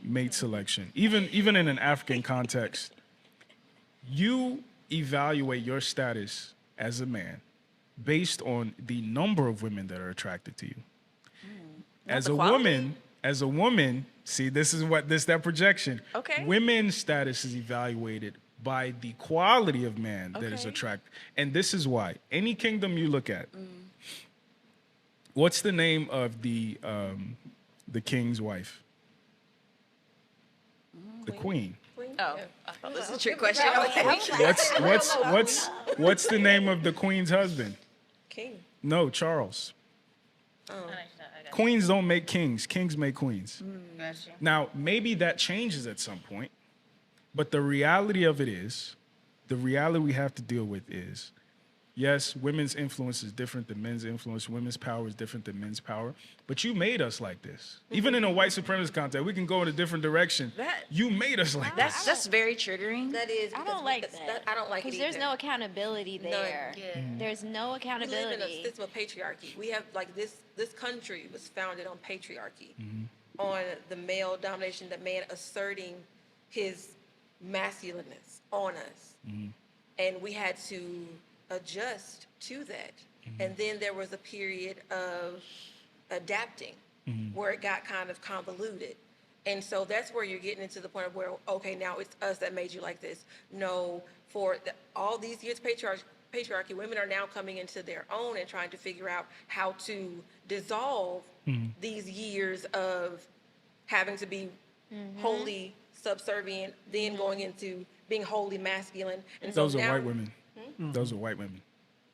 Speaker 1: mate selection, even in an African context, you evaluate your status as a man based on the number of women that are attracted to you. As
Speaker 4: the
Speaker 1: a
Speaker 4: quality?
Speaker 1: woman, see, this is that projection.
Speaker 4: Okay.
Speaker 1: Women's status is evaluated by the quality of man that is
Speaker 4: Okay.
Speaker 1: attracted. And this is why. Any kingdom you look at, what's the name of the king's wife? The queen.
Speaker 2: Queen?
Speaker 4: Oh,
Speaker 2: Yeah.
Speaker 4: I thought this was a trick question.
Speaker 1: What's the name of the queen's husband?
Speaker 2: King.
Speaker 1: No, Charles. Queens don't make kings. Kings make queens. Now, maybe that changes at some point, but the reality of it is, the reality we have to deal with is, yes, women's influence is different than men's influence. Women's power is different than men's power. But you made us like this. Even in a white supremacist context, we can go in a different direction. You made us like this.
Speaker 4: That's very triggering.
Speaker 2: That is.
Speaker 3: I
Speaker 2: because
Speaker 3: don't like that.
Speaker 2: I don't like it
Speaker 3: Because there's
Speaker 2: either.
Speaker 3: no accountability there. There's no
Speaker 2: We live in a
Speaker 3: accountability.
Speaker 2: system of patriarchy. We have like this country was founded on patriarchy, on the male domination, the man asserting his masculineness on us. And we had to adjust to that. And then there was a period of adapting where it got kind of convoluted. And so that's where you're getting into the point of where, okay, now it's us that made you like this. No, for all these years patriarchy, women are now coming into their own and trying to figure out how to dissolve these years of having to be wholly subservient, then going into being wholly masculine. And so
Speaker 1: Those are
Speaker 2: now,
Speaker 1: white women. Those are white women.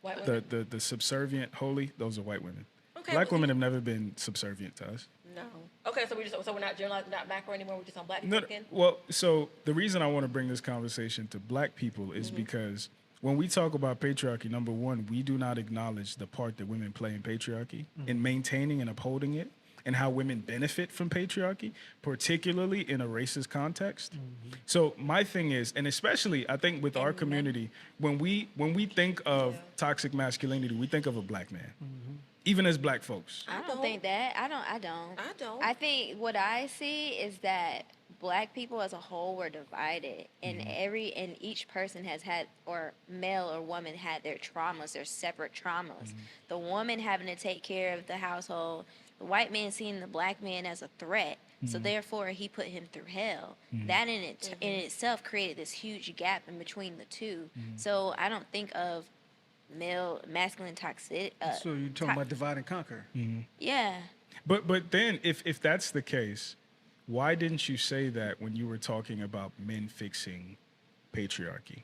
Speaker 2: White women?
Speaker 1: The subservient, holy, those are white women.
Speaker 2: Okay,
Speaker 1: Black
Speaker 2: well,
Speaker 1: women have never been subservient to us.
Speaker 2: No. Okay, so we're not generalizing, not macro anymore. We're just on black
Speaker 1: No,
Speaker 2: people again.
Speaker 1: well, so the reason I want to bring this conversation to black people is because when we talk about patriarchy, number one, we do not acknowledge the part that women play in patriarchy, in maintaining and upholding it, and how women benefit from patriarchy, particularly in a racist context. So my thing is, and especially I think with our community, when we think of toxic masculinity, we think of a black man, even as black folks.
Speaker 3: I don't think that. I don't.
Speaker 2: I don't.
Speaker 3: I think what I see is that black people as a whole were divided, and each person has had, or male or woman had their traumas, their separate traumas. The woman having to take care of the household, the white man seeing the black man as a threat, so therefore he put him through hell. That in itself created this huge gap in between the two. So I don't think of male masculine toxic.
Speaker 5: So you're talking about divide and conquer.
Speaker 3: Yeah.
Speaker 1: But then if that's the case, why didn't you say that when you were talking about men fixing patriarchy?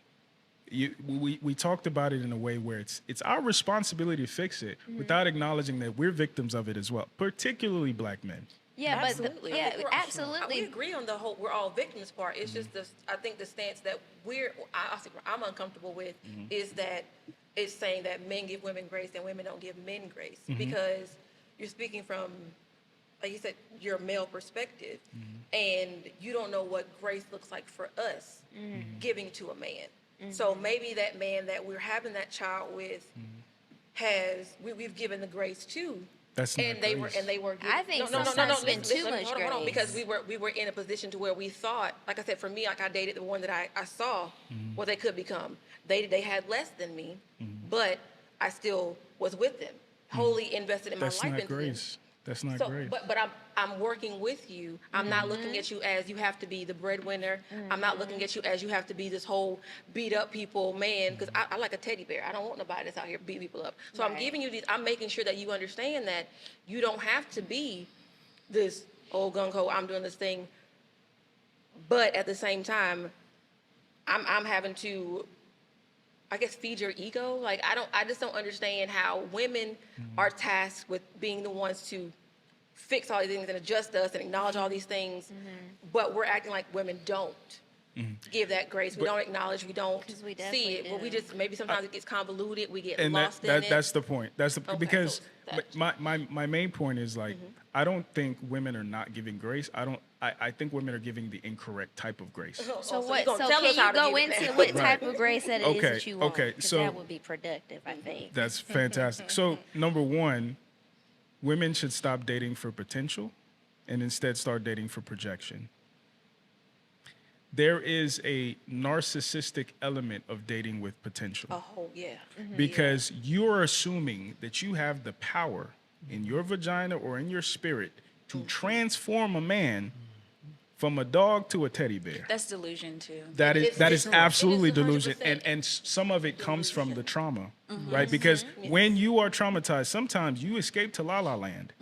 Speaker 1: We talked about it in a way where it's our responsibility to fix it without acknowledging that we're victims of it as well, particularly black men.
Speaker 3: Yeah,
Speaker 2: Absolutely.
Speaker 3: but
Speaker 2: I think we
Speaker 3: absolutely.
Speaker 2: agree on the whole we're all victims part. It's just I think the stance that I'm uncomfortable with is that it's saying that men give women grace and women don't give men grace because you're speaking from, like you said, your male perspective, and you don't know what grace looks like for us giving to a man. So maybe that man that we're having that child with we've given the grace to.
Speaker 1: That's not
Speaker 2: And they were,
Speaker 1: grace.
Speaker 2: and they were.
Speaker 3: I think sometimes
Speaker 2: Listen,
Speaker 3: been too
Speaker 2: listen,
Speaker 3: much
Speaker 2: hold on,
Speaker 3: grace.
Speaker 2: because we were in a position to where we thought, like I said, for me, like I dated the one that I saw what they could become. They had less than me, but I still was with them, wholly invested in
Speaker 1: That's
Speaker 2: my life
Speaker 1: not
Speaker 2: into
Speaker 1: grace.
Speaker 2: them.
Speaker 1: That's not
Speaker 2: So,
Speaker 1: grace.
Speaker 2: but I'm working with you. I'm not looking at you as you have to be the breadwinner. I'm not looking at you as you have to be this whole beat up people man, because I like a teddy bear. I don't want nobody that's out here beating people up. So I'm
Speaker 3: Right.
Speaker 2: giving you these. I'm making sure that you understand that you don't have to be this old gung ho. I'm doing this thing, but at the same time, I'm having to, I guess, feed your ego. Like I just don't understand how women are tasked with being the ones to fix all these things and adjust us and acknowledge all these things, but we're acting like women don't give that grace. We don't acknowledge. We don't
Speaker 3: 'Cause we
Speaker 2: see
Speaker 3: definitely
Speaker 2: it. But we
Speaker 3: do.
Speaker 2: just maybe sometimes it gets convoluted. We get
Speaker 1: And
Speaker 2: lost in it.
Speaker 1: that's the point. That's the
Speaker 2: Okay,
Speaker 1: because
Speaker 2: so that-
Speaker 1: my main point is like I don't think women are not giving grace. I think women are giving the incorrect type of grace.
Speaker 3: So
Speaker 2: you
Speaker 3: what?
Speaker 2: gonna
Speaker 3: So
Speaker 2: tell
Speaker 3: can
Speaker 2: us how
Speaker 3: you
Speaker 2: to
Speaker 3: go
Speaker 2: give it
Speaker 3: into
Speaker 2: now.
Speaker 3: what type of grace that it is
Speaker 1: Okay,
Speaker 3: that you want?
Speaker 1: okay,
Speaker 3: 'Cause
Speaker 1: so-
Speaker 3: that would be productive, I think.
Speaker 1: That's fantastic. So number one, women should stop dating for potential and instead start dating for projection. There is a narcissistic element of dating with potential.
Speaker 2: Oh yeah.
Speaker 1: Because you're assuming that you have the power in your vagina or in your spirit to transform a man from a dog to a teddy bear.
Speaker 4: That's delusion too.
Speaker 1: That is
Speaker 2: It's
Speaker 1: absolutely
Speaker 2: 100%
Speaker 1: delusion, and some of it comes from the trauma, right? Because when you are traumatized, sometimes you escape to La La Land.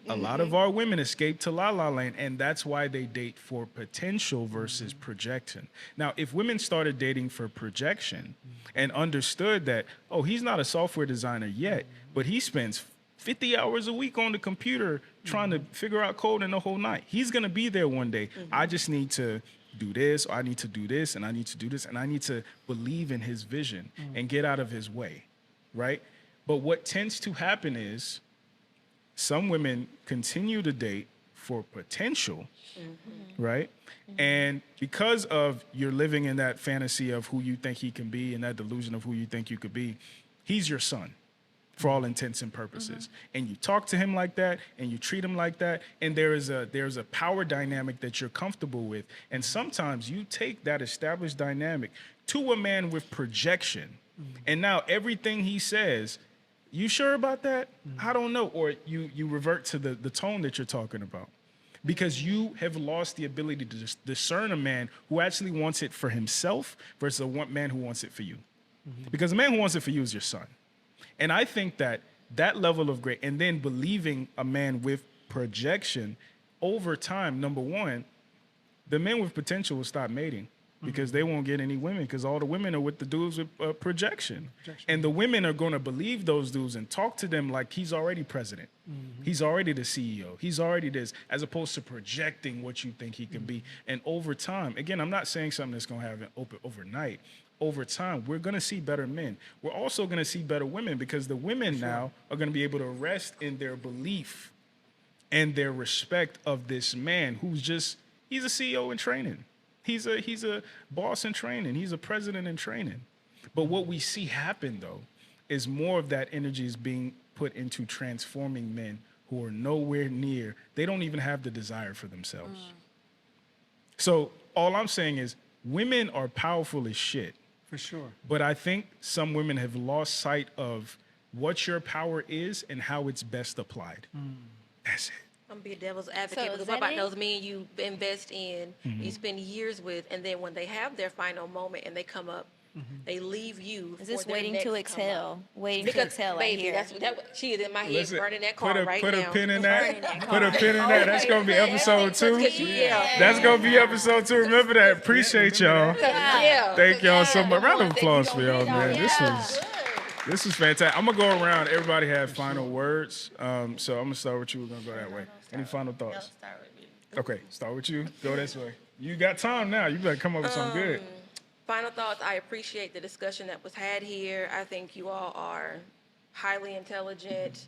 Speaker 1: A lot of our women escape to La La Land, and that's why they date for potential versus projection. Now, if women started dating for projection and understood that, oh, he's not a software designer yet, but he spends 50 hours a week on the computer trying to figure out code in the whole night. He's going to be there one day. I just need to do this, or I need to do this, and I need to do this, and I need to believe in his vision and get out of his way, right? But what tends to happen is some women continue to date for potential, right? And because of you're living in that fantasy of who you think he can be and that delusion of who you think you could be, he's your son for all intents and purposes. And you talk to him like that and you treat him like that, and there's a power dynamic that you're comfortable with. And sometimes you take that established dynamic to a man with projection. And now everything he says, you sure about that? I don't know. Or you revert to the tone that you're talking about. Because you have lost the ability to discern a man who actually wants it for himself versus a man who wants it for you. Because the man who wants it for you is your son. And I think that level of grace, and then believing a man with projection over time, number one, the men with potential will stop mating because they won't get any women because all the women are with the dudes with projection. And the women are going to believe those dudes and talk to them like he's already president. He's already the CEO. He's already this, as opposed to projecting what you think he can be. And over time, again, I'm not saying something that's going to happen overnight. Over time, we're going to see better men. We're also going to see better women because the women now are going to be able to rest in their belief and their respect of this man who's he's a CEO in training. He's a boss in training. He's a president in training. But what we see happen, though, is more of that energy is being put into transforming men who are nowhere near. They don't even have the desire for themselves. So all I'm saying is women are powerful as shit.
Speaker 5: For sure.
Speaker 1: But I think some women have lost sight of what your power is and how it's best applied. That's it.
Speaker 2: I'm gonna be a devil's advocate
Speaker 3: So
Speaker 2: because
Speaker 3: is
Speaker 2: what about
Speaker 3: that it?
Speaker 2: those men you invest in, you spend years with, and then when they have their final moment and they come up, they leave you.
Speaker 3: Is this
Speaker 2: for their
Speaker 3: waiting
Speaker 2: next
Speaker 3: to
Speaker 2: come
Speaker 3: exhale?
Speaker 2: up.
Speaker 3: Waiting to
Speaker 2: Because,
Speaker 3: exhale, I
Speaker 2: baby,
Speaker 3: hear.
Speaker 2: she is in my head
Speaker 1: Listen,
Speaker 2: burning that car right
Speaker 1: put
Speaker 2: now.
Speaker 1: a pin in
Speaker 3: Burning
Speaker 1: that.
Speaker 3: that
Speaker 1: Put a
Speaker 3: car.
Speaker 1: pin in that. That's gonna be episode 2.
Speaker 2: Yeah.
Speaker 1: That's gonna be episode 2. Remember that. Appreciate y'all.
Speaker 2: Yeah.
Speaker 1: Thank y'all so much.
Speaker 2: The
Speaker 1: Round of
Speaker 2: ones that
Speaker 1: applause
Speaker 2: you
Speaker 1: for
Speaker 2: don't
Speaker 1: y'all,
Speaker 2: read
Speaker 1: man.
Speaker 2: off.
Speaker 1: This was fantastic. I'm gonna go around. Everybody had final words. So I'm gonna start with you. We're gonna go that way. Any final thoughts? Okay, start with you. Go this way. You got time now. You better come up with something good.
Speaker 2: Final thoughts. I appreciate the discussion that was had here. I think you all are highly intelligent,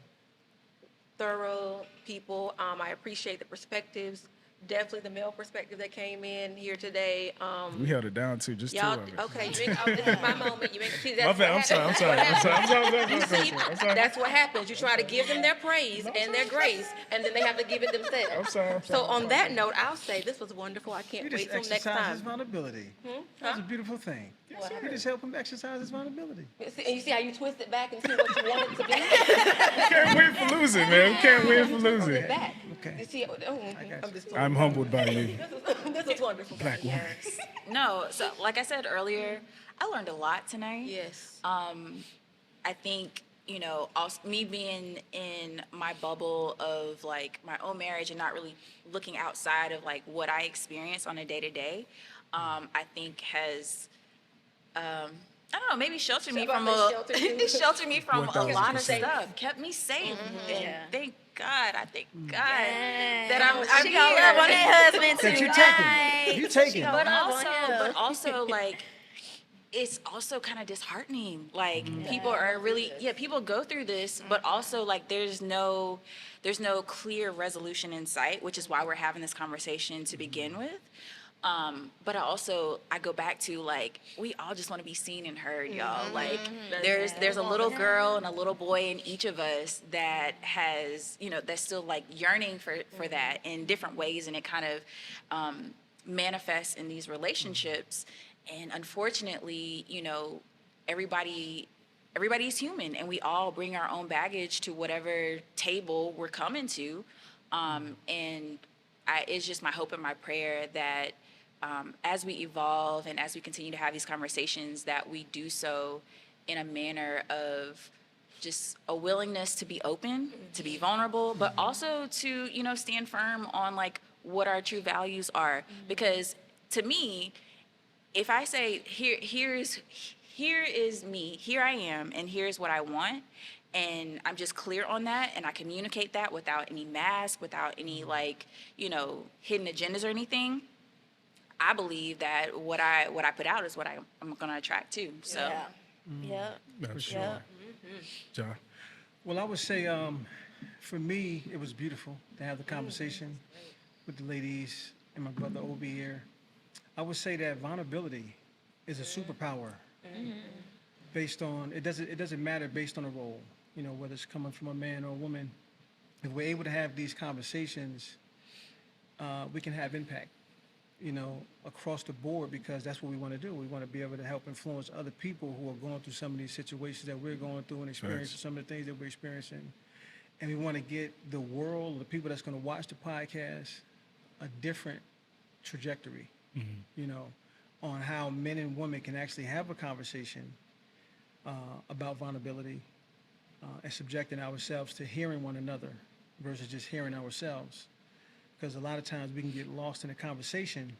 Speaker 2: thorough people. I appreciate the perspectives definitely the male perspective that came in here today.
Speaker 1: We held it down too, just two
Speaker 2: Y'all,
Speaker 1: of us.
Speaker 2: okay, this is my moment. You make see
Speaker 1: My
Speaker 2: that's
Speaker 1: bad.
Speaker 2: what
Speaker 1: I'm sorry.
Speaker 2: You see, that's what happens. You try to give them their praise and their grace, and then they have to give it themselves.
Speaker 1: I'm sorry.
Speaker 2: So on that note, I'll say this was wonderful. I
Speaker 5: You
Speaker 2: can't
Speaker 5: just
Speaker 2: wait till next
Speaker 5: exercise his
Speaker 2: time.
Speaker 5: vulnerability. That's a beautiful thing. You just help him exercise his vulnerability.
Speaker 2: And you see how you twist it back into what you want it to be?
Speaker 1: Can't win for losing, man. We can't win for losing.
Speaker 2: It back.
Speaker 5: Okay.
Speaker 2: You see, I'm just playing.
Speaker 1: I'm humbled by you.
Speaker 2: This was wonderful.
Speaker 1: Black woman.
Speaker 4: No, so like I said earlier, I learned a lot tonight.
Speaker 2: Yes.
Speaker 4: I think, you know, also me being in my bubble of like my own marriage and not really looking outside of like what I experience on a day to day, I think has, I don't know, maybe sheltered me from sheltered me from a lot of
Speaker 1: 1000%.
Speaker 4: stuff, kept me safe, and
Speaker 3: Yeah.
Speaker 4: thank God, I thank God
Speaker 3: Yes.
Speaker 4: that I'm
Speaker 3: She gonna love on
Speaker 4: here.
Speaker 3: that husband
Speaker 5: That you
Speaker 3: tonight.
Speaker 5: taking. You taking.
Speaker 3: She
Speaker 4: But
Speaker 3: gonna love on
Speaker 4: also,
Speaker 3: him.
Speaker 4: but also, like, it's also kind of disheartening. Like, people are really, people go through this, but also, like, there's no clear resolution in sight, which is why we're having this conversation to begin with. But I go back to, like, we all just want to be seen and heard, y'all. Like, there's a little girl and a little boy in each of us that has, you know, that's still, like, yearning for that in different ways, and it kind of manifests in these relationships. And unfortunately, you know, everybody's human, and we all bring our own baggage to whatever table we're coming to. It's just my hope and my prayer that as we evolve and as we continue to have these conversations, that we do so in a manner of just a willingness to be open, to be vulnerable, but also to, you know, stand firm on like what our true values are. Because to me, if I say here is me, here I am, and here's what I want, and I'm just clear on that, and I communicate that without any mask, without any like, you know, hidden agendas or anything, I believe that what I put out is what I'm going to attract too. So
Speaker 3: Yeah. Yeah.
Speaker 1: That's sure.
Speaker 3: Yeah.
Speaker 1: John.
Speaker 5: Well, I would say, for me, it was beautiful to have the conversation with the ladies and my brother Obi here. I would say that vulnerability is a superpower. Based on it doesn't matter based on a role, you know, whether it's coming from a man or a woman. If we're able to have these conversations, we can have impact, you know, across the board, because that's what we want to do. We want to be able to help influence other people who are going through some of these situations that we're going through and experiencing some of the things that we're experiencing. And we want to get the world, the people that's going to watch the podcast, a different trajectory, you know, on how men and women can actually have a conversation about vulnerability and subjecting ourselves to hearing one another versus just hearing ourselves. Because a lot of times we can get lost in a conversation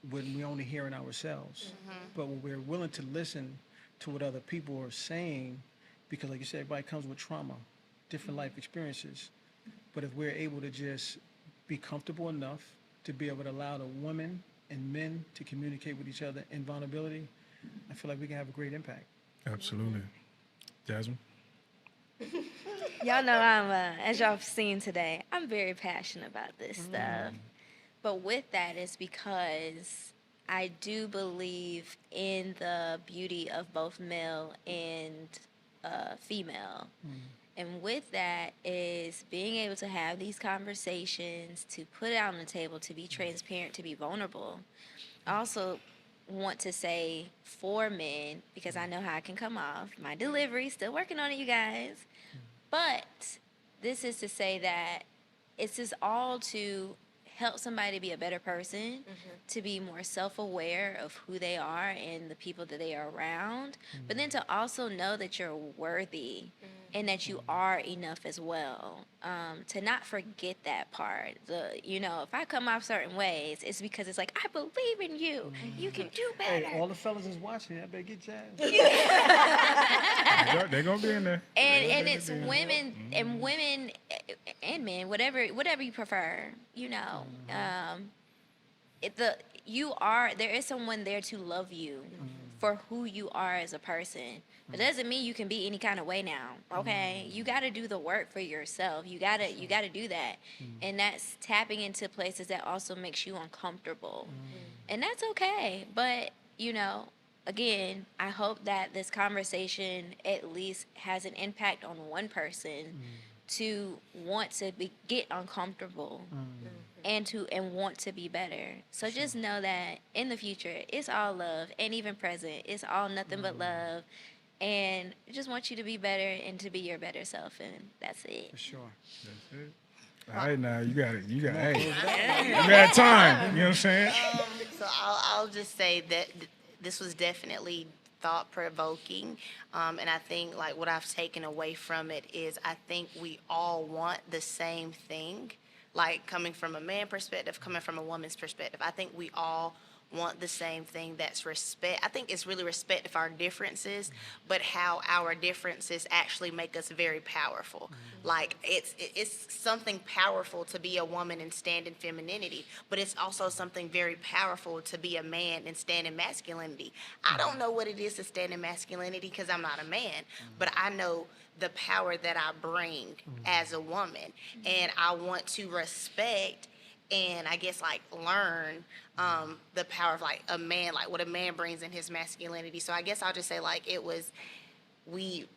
Speaker 5: when we only hearing ourselves. But when we're willing to listen to what other people are saying, because like you said, everybody comes with trauma, different life experiences. But if we're able to just be comfortable enough to be able to allow the women and men to communicate with each other in vulnerability, I feel like we can have a great impact.
Speaker 1: Absolutely. Jasmine?
Speaker 3: Y'all know as y'all have seen today, I'm very passionate about this stuff. But with that, it's because I do believe in the beauty of both male and female. And with that is being able to have these conversations, to put it out on the table, to be transparent, to be vulnerable. I also want to say for men, because I know how I can come off, my delivery, still working on it, you guys. But this is to say that it's just all to help somebody be a better person, to be more self-aware of who they are and the people that they are around, but then to also know that you're worthy and that you are enough as well. To not forget that part. You know, if I come off certain ways, it's because it's like, I believe in you. You can do better.
Speaker 5: Hey, all the fellas is watching. I better get Jazz.
Speaker 1: They're going to be in there.
Speaker 3: And it's women and women and men, whatever you prefer, you know. There is someone there to love you for who you are as a person. It doesn't mean you can be any kind of way now. Okay, you got to do the work for yourself. You gotta do that, and that's tapping into places that also makes you uncomfortable, and that's okay. But again, I hope that this conversation at least has an impact on one person to want to get uncomfortable and want to be better. So just know that in the future, it's all love, and even present, it's all nothing but love. And I just want you to be better and to be your better self, and that's it.
Speaker 5: For sure.
Speaker 1: That's it. All right, now you got it. Hey, you got time. You know what I'm saying?
Speaker 6: So I'll just say that this was definitely thought provoking, and I think like what I've taken away from it is I think we all want the same thing, like coming from a man perspective, coming from a woman's perspective. I think we all want the same thing. That's respect. I think it's really respect of our differences, but how our differences actually make us very powerful. Like it's something powerful to be a woman and stand in femininity, but it's also something very powerful to be a man and stand in masculinity. I don't know what it is to stand in masculinity because I'm not a man, but I know the power that I bring as a woman, and I want to respect and I guess like learn the power of like a man, like what a man brings in his masculinity. So I guess I'll just say like it was, we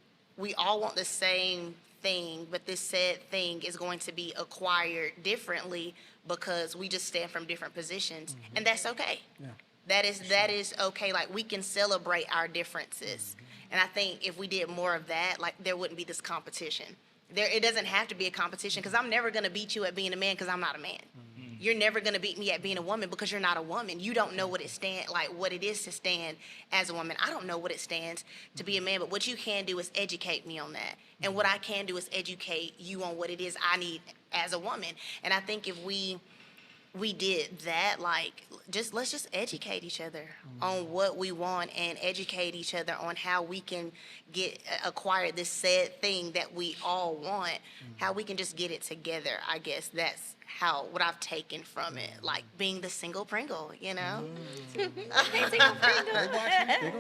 Speaker 6: all want the same thing, but this said thing is going to be acquired differently because we just stand from different positions, and that's okay.
Speaker 5: Yeah.
Speaker 6: That is okay. Like we can celebrate our differences, and I think if we did more of that, like there wouldn't be this competition. It doesn't have to be a competition because I'm never gonna beat you at being a man because I'm not a man. You're never gonna beat me at being a woman because you're not a woman. You don't know what it is to stand as a woman. I don't know what it stands to be a man, but what you can do is educate me on that. And what I can do is educate you on what it is I need as a woman. And I think if we did that, like let's just educate each other on what we want and educate each other on how we can acquire this said thing that we all want, how we can just get it together. I guess that's what I've taken from it, like being the single Pringle,
Speaker 5: They gonna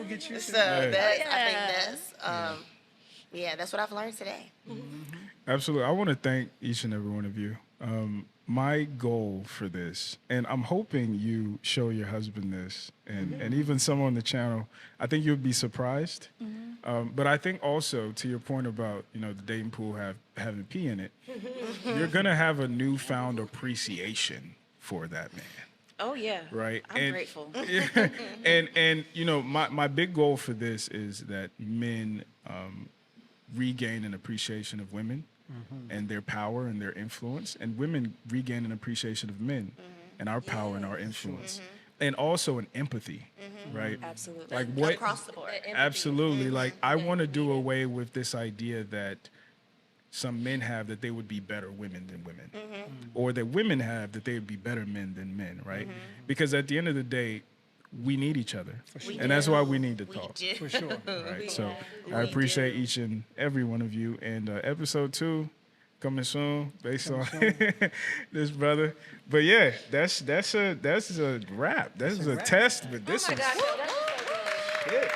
Speaker 5: get you.
Speaker 6: So
Speaker 1: Yeah.
Speaker 6: I think that's that's what I've learned today.
Speaker 1: Absolutely. I want to thank each and every one of you. My goal for this, and I'm hoping you show your husband this, and even someone on the channel, I think you'll be surprised. But I think also, to your point about the dating pool having pee in it, you're gonna have a newfound appreciation for that man.
Speaker 2: Oh yeah.
Speaker 1: Right.
Speaker 2: I'm grateful.
Speaker 1: And my big goal for this is that men regain an appreciation of women and their power and their influence, and women regain an appreciation of men and our power and our influence, and also an empathy, right?
Speaker 2: Absolutely.
Speaker 1: Like what?
Speaker 6: Across the board.
Speaker 1: Absolutely. Like I want to do away with this idea that some men have that they would be better women than women, or that women have that they would be better men than men, right? Because at the end of the day, we need each other, and that's why we need to talk.
Speaker 6: do.
Speaker 5: For sure.
Speaker 1: Right. So I appreciate each and every one of you. And episode 2 coming soon, based on this brother. But yeah, that's a wrap. That's a test, but this
Speaker 2: Oh my
Speaker 1: is
Speaker 2: gosh, that's so good.
Speaker 1: it.